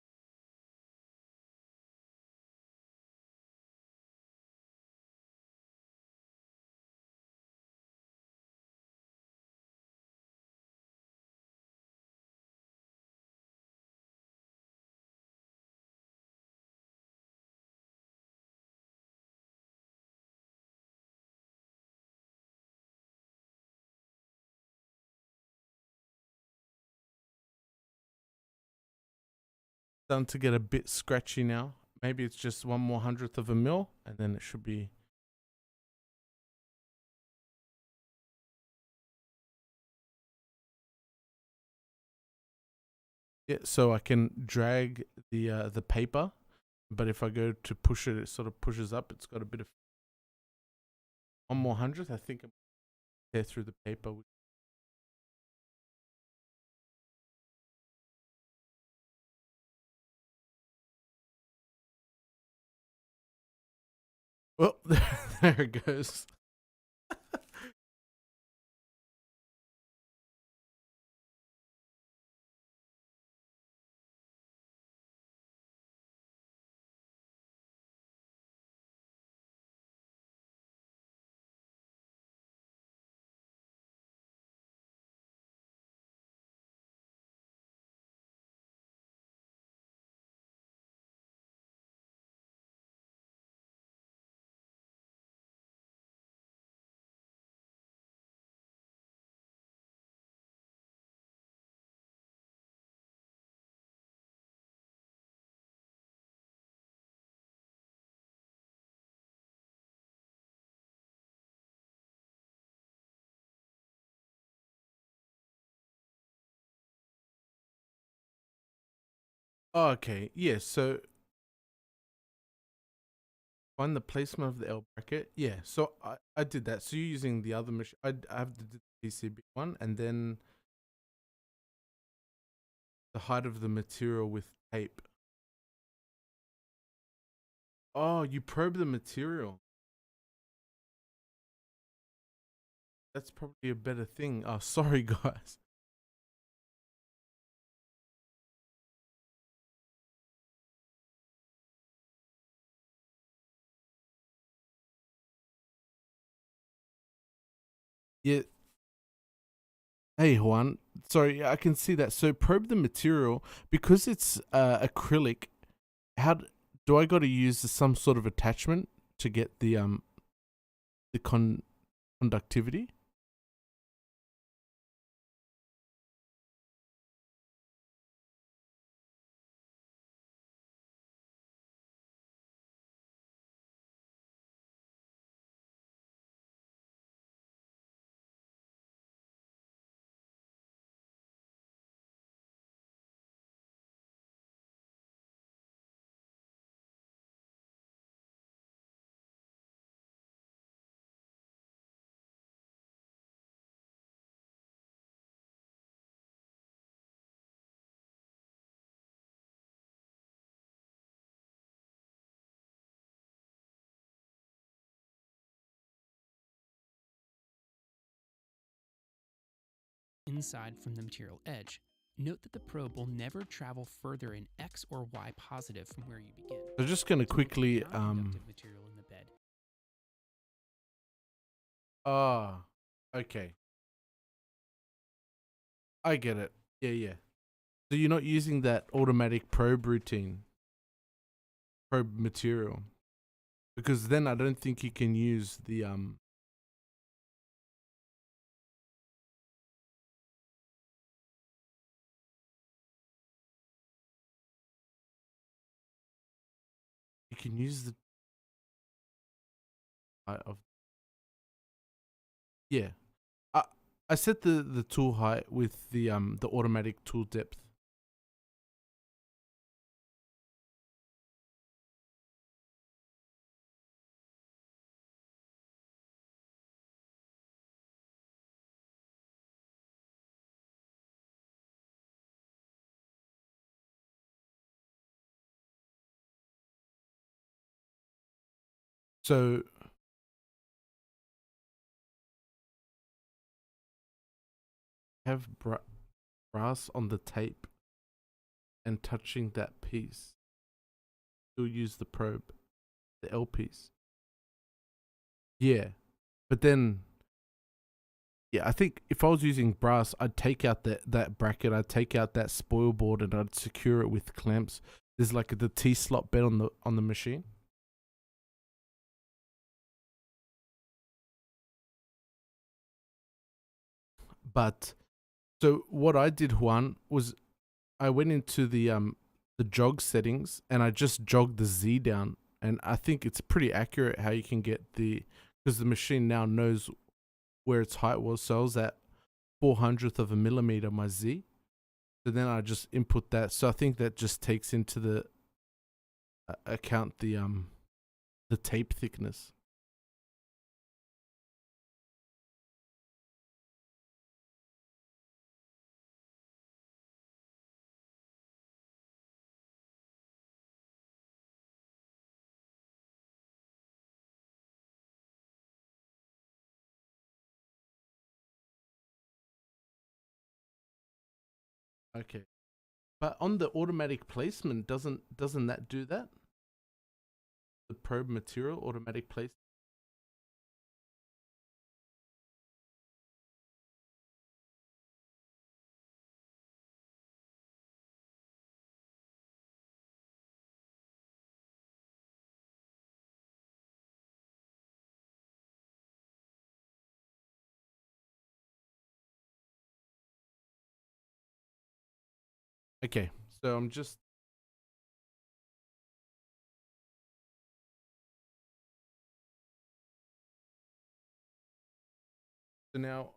[SPEAKER 1] Starting to get a bit scratchy now. Maybe it's just 1/100th of a mil, and then it should be. Yeah, so I can drag the paper, but if I go to push it, it sort of pushes up. It's got a bit of 1/100th. I think I'm tear through the paper. Well, there it goes. Oh, okay, yeah. So find the placement of the L bracket. Yeah. So I did that. So you're using the other machine. I have the PCB one, and then the height of the material with tape. Oh, you probe the material. That's probably a better thing. Oh, sorry, guys. Yeah. Hey, Juan. Sorry, I can see that. So probe the material because it's acrylic. Do I got to use some sort of attachment to get the conductivity?
[SPEAKER 3] Inside from the material edge. Note that the probe will never travel further in X or Y positive from where you begin.
[SPEAKER 1] So just gonna
[SPEAKER 3] To look for
[SPEAKER 1] quickly
[SPEAKER 3] non-conductive material in the bed.
[SPEAKER 1] Ah, okay. I get it. Yeah, yeah. So you're not using that automatic probe routine, probe material, because then I don't think you can use the. You can use the of. Yeah. I set the tool height with the automatic tool depth. So have brass on the tape and touching that piece. You'll use the probe, the L piece. Yeah, but then, yeah, I think if I was using brass, I'd take out that bracket, I'd take out that spoil board, and I'd secure it with clamps. There's like the T-slot bed on the machine. But so what I did, Juan, was I went into the jog settings and I just jogged the Z down, and I think it's pretty accurate how you can get because the machine now knows where its height was. So I was at 400th of a millimeter my Z. So then I just input that. So I think that just takes into the account the tape thickness. Okay. But on the automatic placement, doesn't that do that? The probe material automatic placement. Okay, so I'm just so now.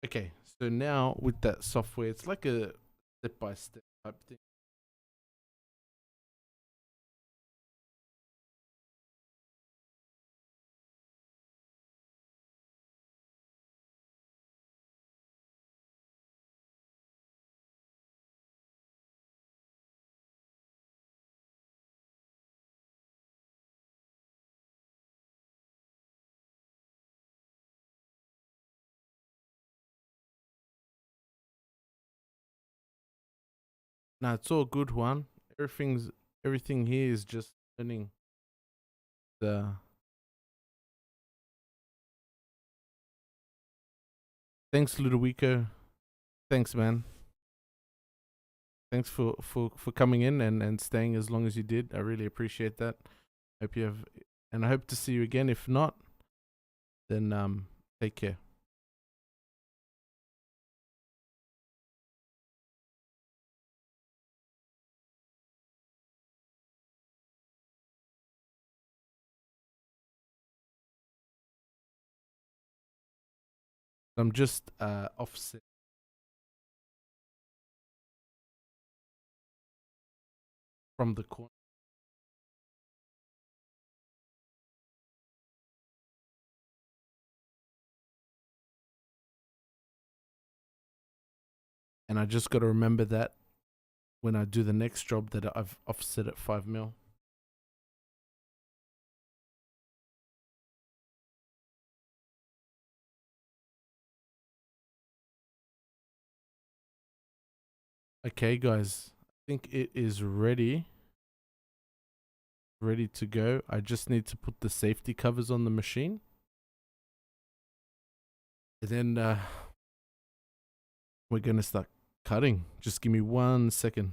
[SPEAKER 1] Okay, so now with that software, it's like a step-by-step type thing. Now it's all good, Juan. Everything here is just learning the. Thanks, Ludovico. Thanks, man. Thanks for coming in and staying as long as you did. I really appreciate that. Hope you have, and I hope to see you again. If not, then take care. I'm just offset from the corner. And I just got to remember that when I do the next job that I've offset at 5 mil. Okay, guys, I think it is ready to go. I just need to put the safety covers on the machine. And then we're going to start cutting. Just give me 1 second.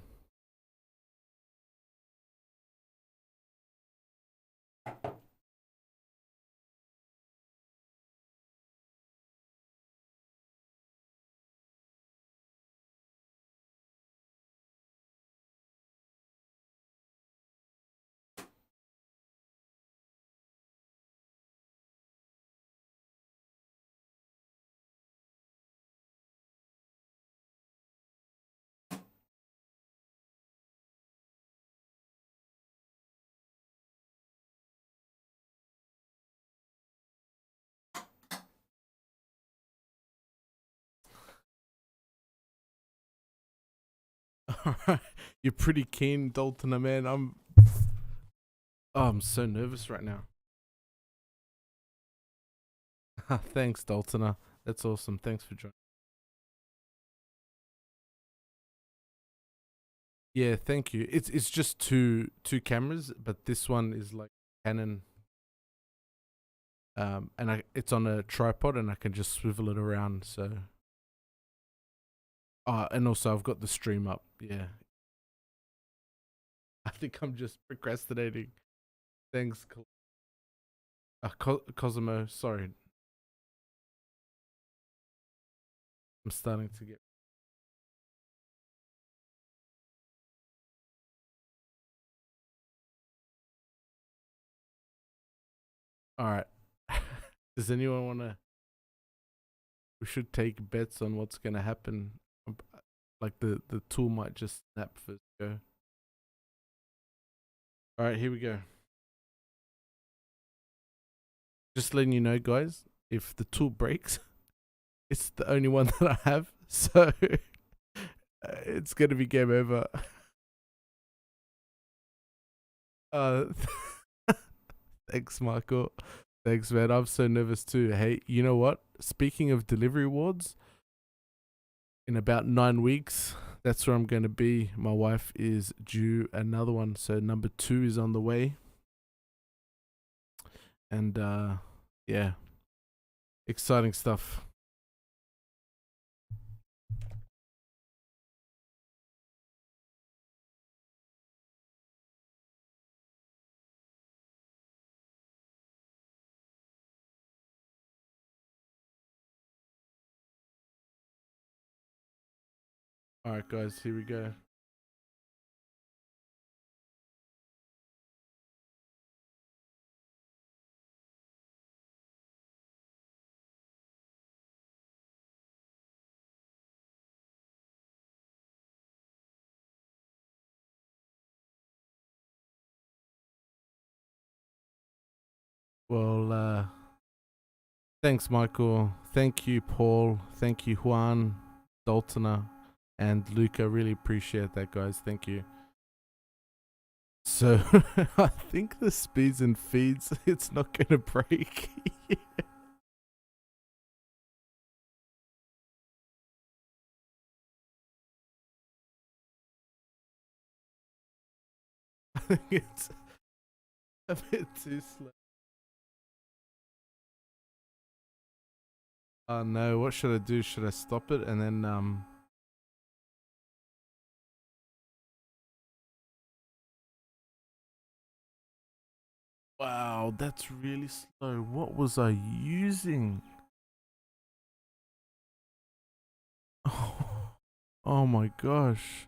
[SPEAKER 1] Alright, you're pretty keen, Dalton, man. I'm so nervous right now. Thanks, Dalton. That's awesome. Thanks for joining. Yeah, thank you. It's just two cameras, but this one is like Canon. And it's on a tripod, and I can just swivel it around. So, and also I've got the stream up. Yeah, I think I'm just procrastinating. Thanks, Cosimo. Sorry, I'm starting to get. All right. Does anyone want to? We should take bets on what's gonna happen. Like the tool might just snap first go. All right, here we go. Just letting you know, guys, if the tool breaks, it's the only one that I have, so it's gonna be game over. Uh, thanks, Michael. Thanks, man. I'm so nervous too. Hey, you know what? Speaking of delivery awards, in about 9 weeks, that's where I'm gonna be. My wife is due another one, so number 2 is on the way. And yeah, exciting stuff. All right, guys, here we go. Well, thanks, Michael. Thank you, Paul. Thank you, Juan, Daltona, and Luca. Really appreciate that, guys. Thank you. So, I think the speeds and feeds, it's not going to break. I think it's a bit too slow. Oh no, what should I do? Should I stop it and then wow, that's really slow. What was I using? Oh, oh my gosh.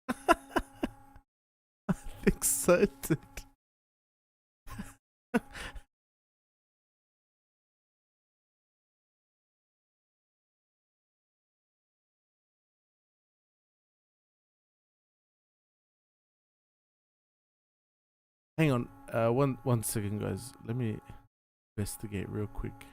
[SPEAKER 1] I think so. Hang on, one second, guys. Let me investigate real quick.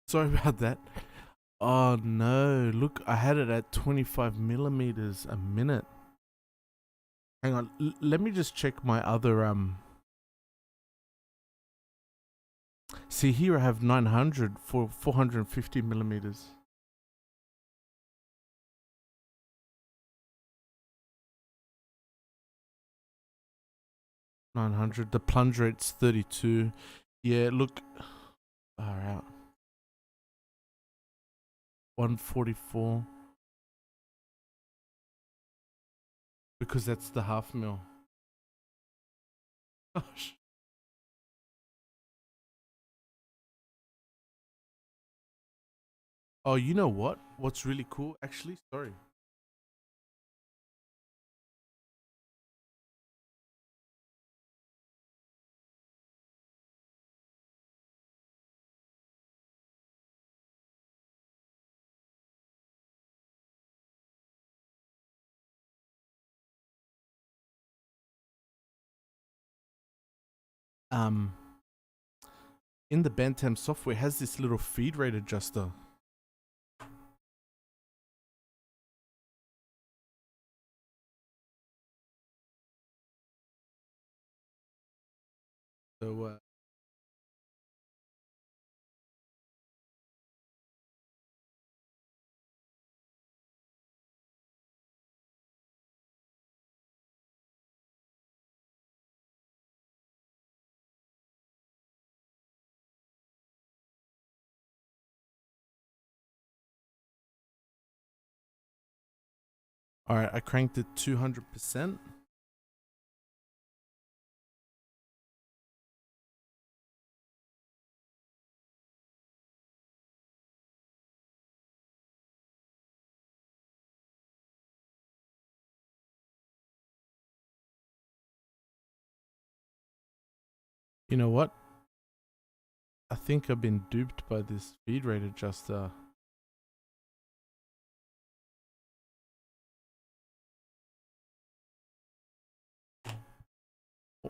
[SPEAKER 1] Sorry about that. Oh no, look, I had it at 25 millimeters a minute. Hang on, let me just check my other see here I have 900 for 450 millimeters. The plunge rate's 32. Yeah, look. Alright. 144. Because that's the half mil. Gosh. Oh, you know what? What's really cool? Actually, sorry. Um, in the Bantam software has this little feed rate adjuster. So alright, I cranked it 200%. You know what? I think I've been duped by this feed rate adjuster.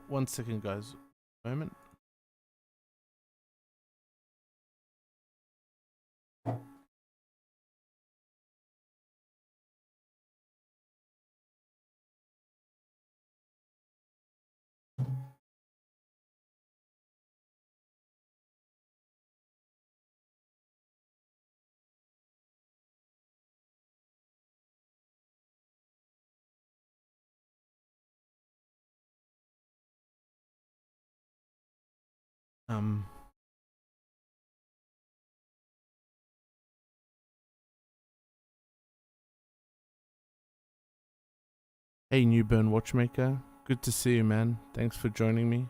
[SPEAKER 1] One second, guys. Moment. Um, hey, Newburn Watchmaker. Good to see you, man. Thanks for joining me.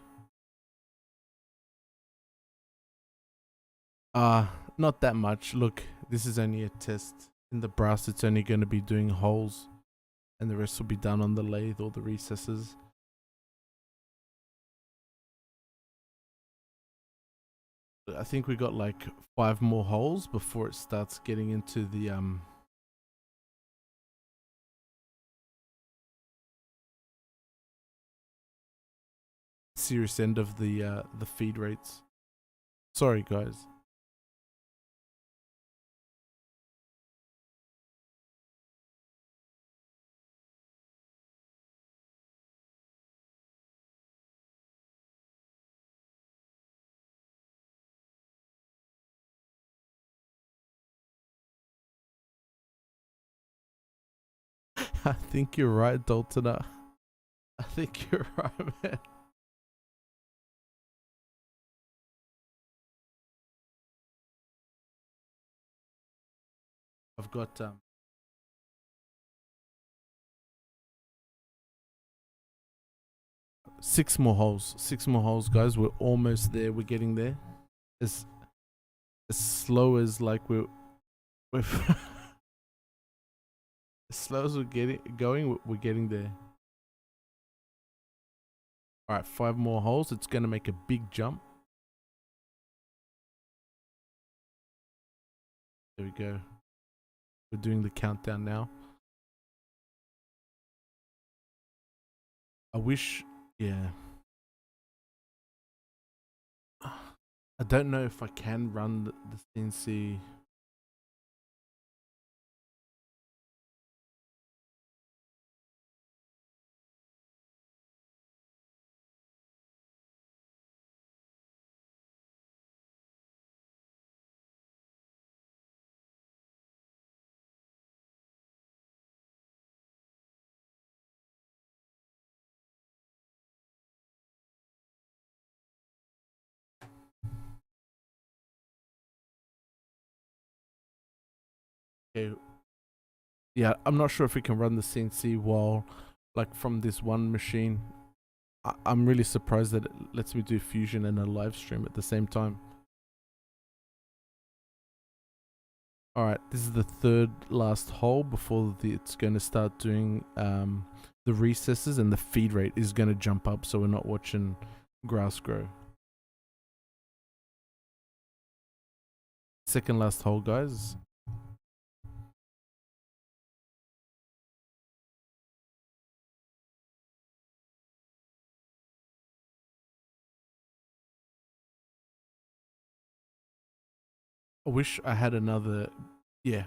[SPEAKER 1] Not that much. Look, this is only a test. In the brass, it's only going to be doing holes, and the rest will be done on the lathe or the recesses. I think we got like 5 more holes before it starts getting into the serious end of the feed rates. Sorry, guys. I think you're right, Daltona. I think you're right, man. I've got 6 more holes. 6 more holes, guys. We're almost there. We're getting there. As slow as like we're as slow as we're going, we're getting there. All right, 5 more holes. It's gonna make a big jump. There we go. We're doing the countdown now. I wish, yeah. I don't know if I can run the CNC. Okay. Yeah, I'm not sure if we can run the CNC while, like, from this one machine. I'm really surprised that it lets me do fusion and a live stream at the same time. Alright, this is the third last hole before it's going to start doing the recesses, and the feed rate is going to jump up so we're not watching grass grow. Second last hole, guys. I wish I had another. Yeah,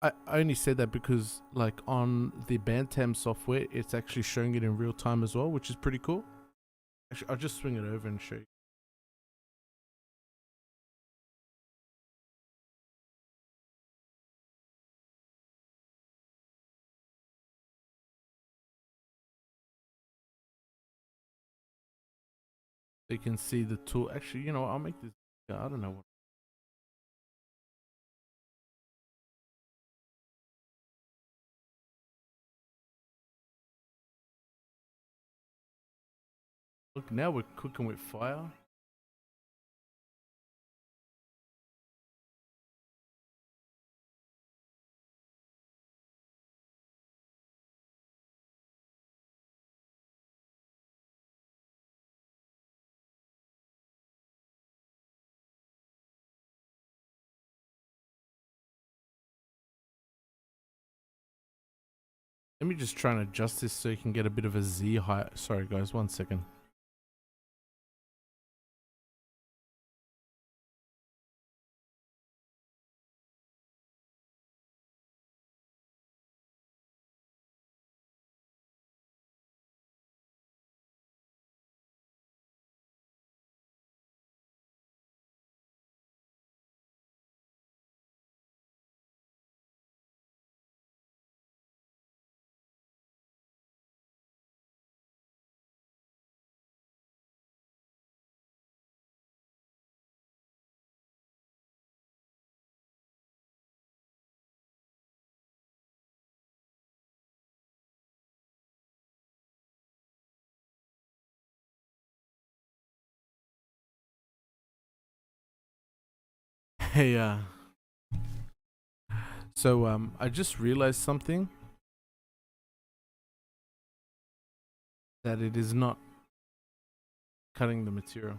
[SPEAKER 1] I only said that because, like, on the Bantam software, it's actually showing it in real time as well, which is pretty cool. Actually, I'll just swing it over and show you. So you can see the tool. Actually, you know, I'll make this. I don't know what. Look, now we're cooking with fire. Let me just try and adjust this so you can get a bit of a Z height. Sorry, guys, 1 second. Hey, so I just realized something, that it is not cutting the material.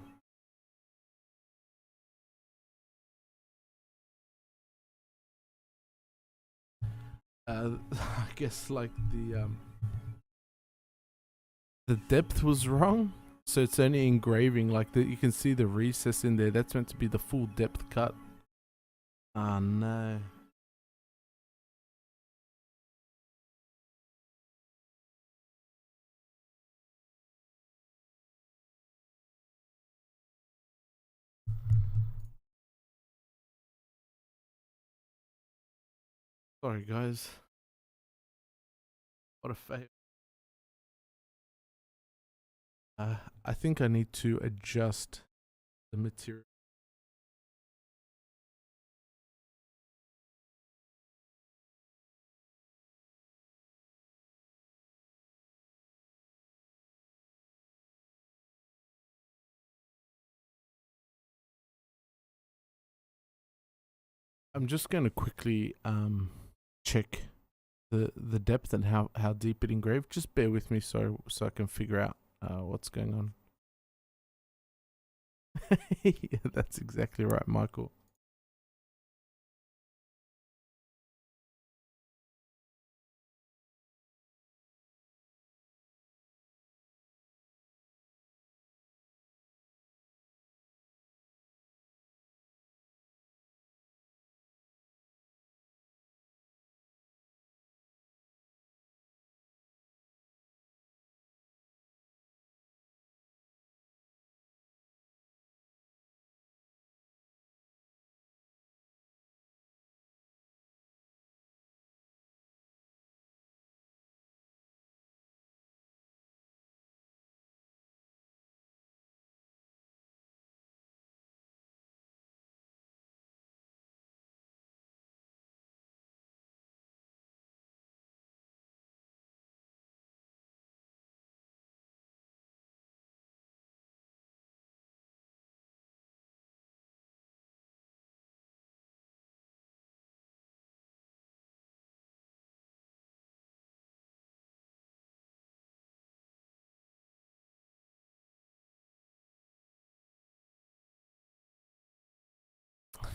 [SPEAKER 1] I guess, like, the depth was wrong, so it's only engraving. Like, you can see the recess in there. That's meant to be the full depth cut. Ah, no. Sorry, guys. What a fail. I think I need to adjust the material. I'm just going to quickly check the depth and how deep it engraved. Just bear with me so I can figure out what's going on. Yeah, that's exactly right, Michael.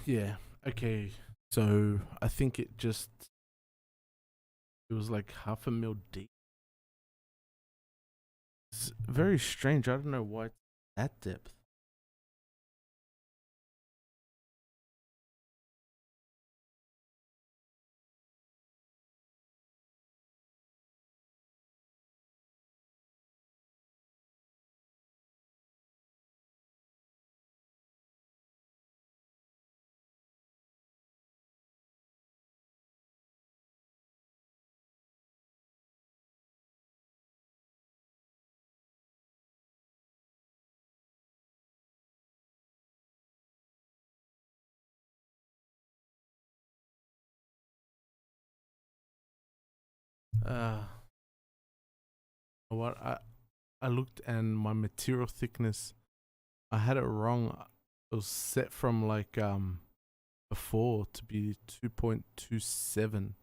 [SPEAKER 1] Yeah. Okay. So I think it was like half a mil deep. It's very strange. I don't know why it's that depth. Uh, what I looked and my material thickness, I had it wrong. It was set from like before to be 2.27.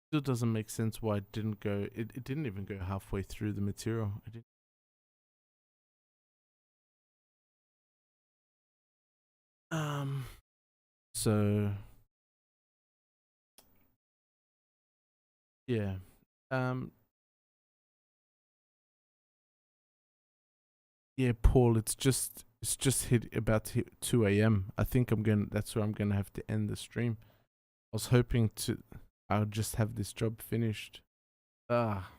[SPEAKER 1] Still doesn't make sense why it didn't go. It didn't even go halfway through the material. It didn't. So yeah. Um. Yeah, Paul. It's just hit about to hit 2 a.m. I think That's where I'm gonna have to end the stream. I was hoping to. I'll just have this job finished. Ah.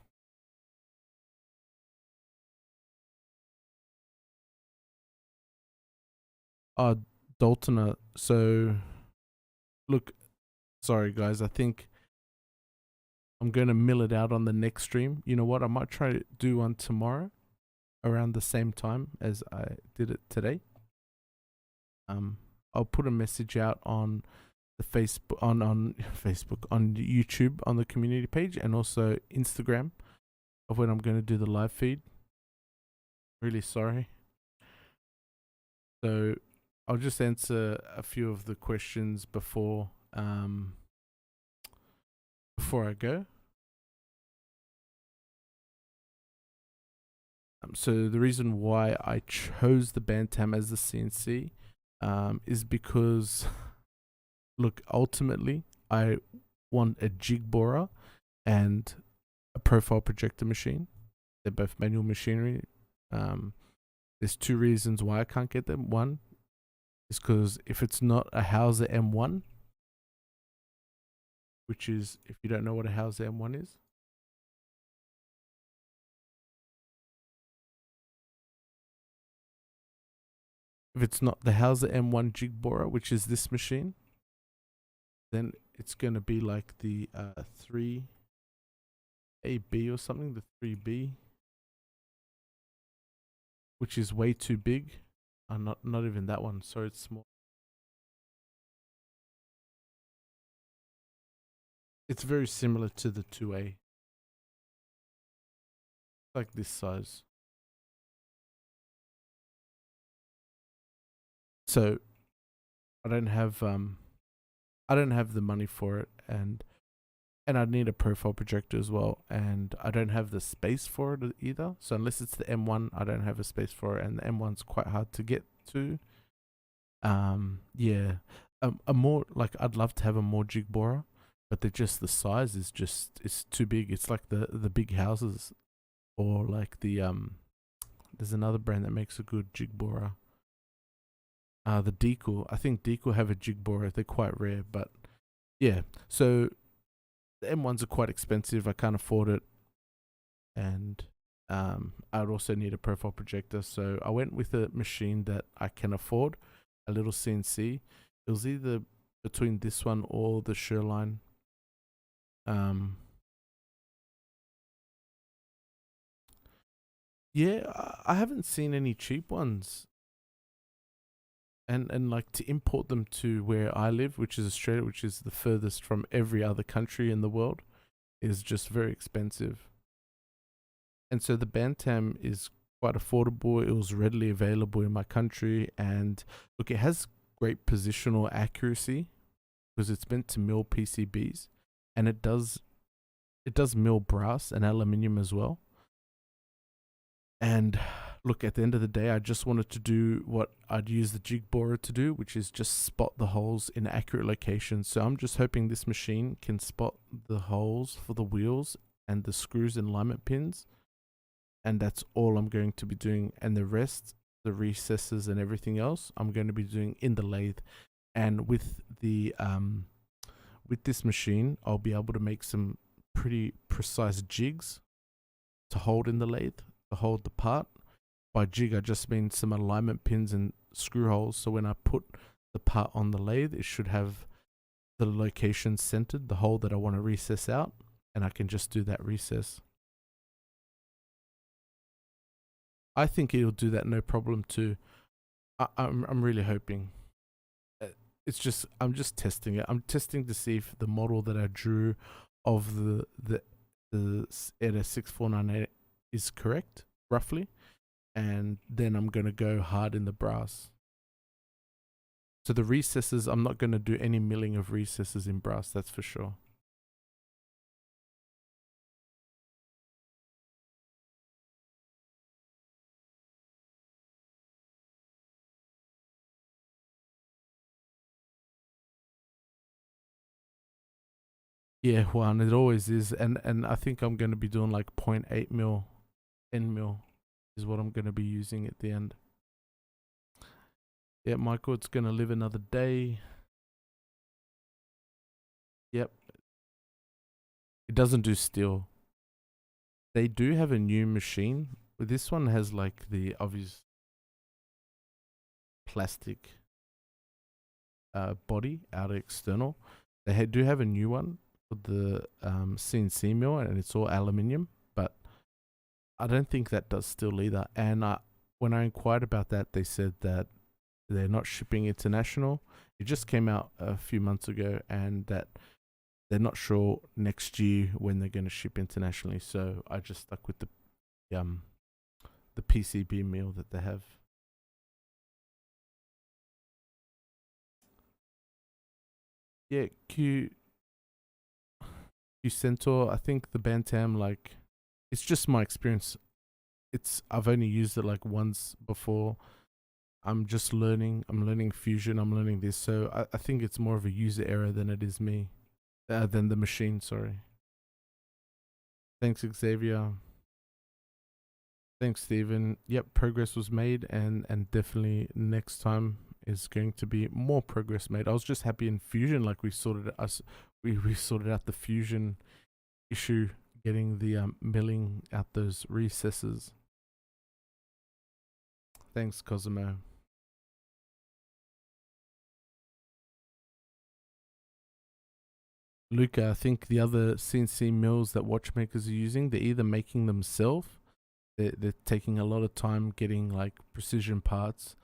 [SPEAKER 1] Daltoner. So, look, sorry guys. I think I'm gonna mill it out on the next stream. You know what? I might try to do one tomorrow, around the same time as I did it today. I'll put a message out on the Facebook on Facebook on YouTube on the community page and also Instagram of when I'm gonna do the live feed. Really sorry. So I'll just answer a few of the questions before I go. So the reason why I chose the Bantam as the CNC is because, look, ultimately I want a jig borer and a profile projector machine. They're both manual machinery. There's two reasons why I can't get them. One is because if it's not a Hauser M1, which is, if you don't know what a Hauser M1 is, if it's not the Hauser M1 jig borer, which is this machine, then it's going to be like the 3AB or something, the 3B, which is way too big. Not even that one. Sorry, it's small. It's very similar to the 2A, like this size. So I don't have the money for it, and I need a profile projector as well, and I don't have the space for it either. So unless it's the M1, I don't have a space for it, and the M1's quite hard to get to. Yeah, a more like, I'd love to have a more jig borer, but they're just, the size is just, it's too big. It's like the big houses, or like the there's another brand that makes a good jig borer. The Deco. I think Deco have a jig borer. They're quite rare, but yeah. So the M1s are quite expensive. I can't afford it, and I'd also need a profile projector. So I went with a machine that I can afford, a little CNC. It was either between this one or the Shoreline. Yeah, I haven't seen any cheap ones. And like, to import them to where I live, which is Australia, which is the furthest from every other country in the world, is just very expensive. And so the Bantam is quite affordable. It was readily available in my country, and look, it has great positional accuracy because it's meant to mill PCBs, and it does mill brass and aluminium as well. And look, at the end of the day, I just wanted to do what I'd use the jig borer to do, which is just spot the holes in accurate locations. So I'm just hoping this machine can spot the holes for the wheels and the screws and alignment pins. And that's all I'm going to be doing. And the rest, the recesses and everything else, I'm going to be doing in the lathe. And with this machine, I'll be able to make some pretty precise jigs to hold in the lathe, to hold the part. By jig, I just mean some alignment pins and screw holes. So when I put the part on the lathe, it should have the location centered, the hole that I want to recess out, and I can just do that recess. I think it'll do that no problem too. I'm really hoping. It's just, I'm just testing it. I'm testing to see if the model that I drew of the ETA 6498 is correct, roughly. And then I'm going to go hard in the brass. So the recesses, I'm not going to do any milling of recesses in brass, that's for sure. Yeah, Juan, it always is. And I think I'm going to be doing like 0.8 mil, end mil is what I'm going to be using at the end. Yeah, Michael, it's going to live another day. Yep. It doesn't do steel. They do have a new machine. This one has like the obvious plastic body, outer external. They do have a new one for the CNC mill, and it's all aluminium, but I don't think that does steel either. And when I inquired about that, they said that they're not shipping international. It just came out a few months ago, and that they're not sure next year when they're going to ship internationally. So I just stuck with the PCB mill that they have. Yeah, Q Centaur. I think the Bantam, like, it's just my experience. I've only used it like once before. I'm just learning. I'm learning Fusion. I'm learning this. So I think it's more of a user error than it is me. Than the machine, sorry. Thanks, Xavier. Thanks, Stephen. Yep, progress was made, and definitely next time is going to be more progress made. I was just happy in Fusion, like we sorted out the Fusion issue, getting the milling out those recesses. Thanks, Cosimo. Luca, I think the other CNC mills that watchmakers are using, they're either making themselves, they're taking a lot of time getting like precision parts,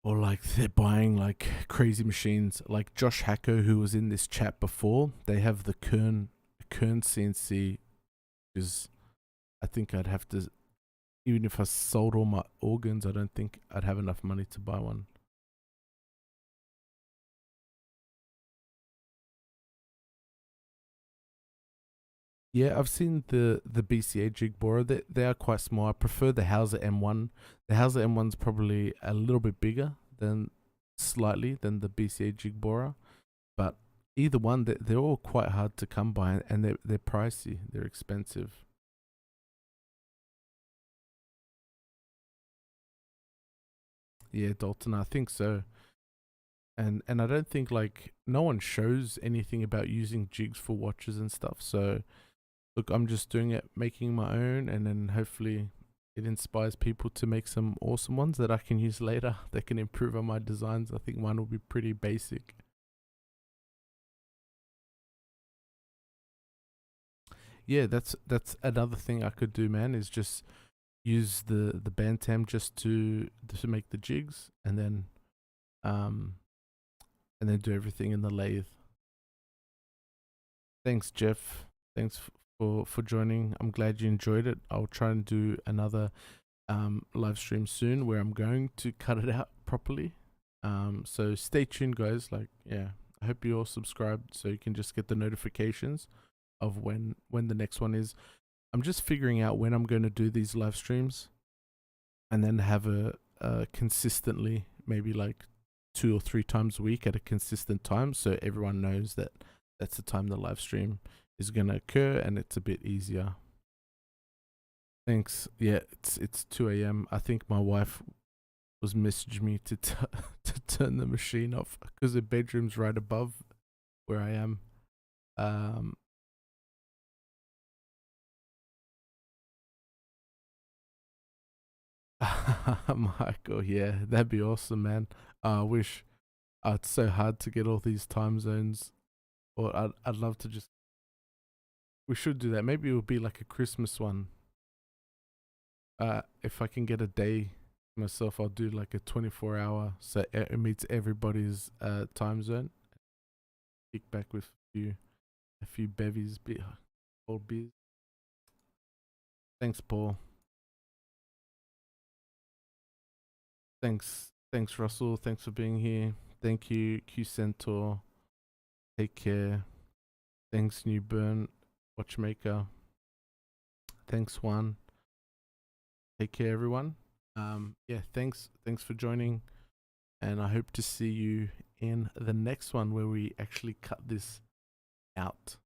[SPEAKER 1] or like they're buying like crazy machines. Like Josh Hacker, who was in this chat before, they have the Kern CNC, because I think I'd have to, even if I sold all my organs, I don't think I'd have enough money to buy one. Yeah, I've seen the BCA jig borer. They are quite small. I prefer the Hauser M1. The Hauser M1's probably a little bit bigger than the BCA jig borer, but either one, they're all quite hard to come by, and they're pricey. They're expensive. Yeah, Dalton, I think so. And I don't think, like, no one shows anything about using jigs for watches and stuff. So look, I'm just doing it, making my own, and then hopefully it inspires people to make some awesome ones that I can use later. They can improve on my designs. I think mine will be pretty basic. Yeah, that's another thing I could do, man, is just use the Bantam just to make the jigs, and then do everything in the lathe. Thanks, Jeff. Thanks for joining. I'm glad you enjoyed it. I'll try and do another live stream soon where I'm going to cut it out properly. So stay tuned, guys. Like, yeah, I hope you all subscribed so you can just get the notifications of when the next one is. I'm just figuring out when I'm going to do these live streams. and then have a consistently, maybe like 2 or 3 times a week at a consistent time, so everyone knows that that's the time the live stream is going to occur, and it's a bit easier. Thanks. Yeah, it's 2 a.m. I think my wife was messaging me to to turn the machine off because the bedroom's right above where I am. Michael, yeah, that'd be awesome, man. I wish. It's so hard to get all these time zones, or I'd love to just. We should do that. Maybe it would be like a Christmas one. If I can get a day myself, I'll do like a 24-hour, so it meets everybody's time zone. Kick back with a few bevies, old beers. Thanks, Paul. Thanks, Russell. Thanks for being here. Thank you, Q Centaur. Take care. Thanks, Newburn Watchmaker. Thanks, Juan. Take care, everyone. Yeah, thanks for joining, and I hope to see you in the next one where we actually cut this out.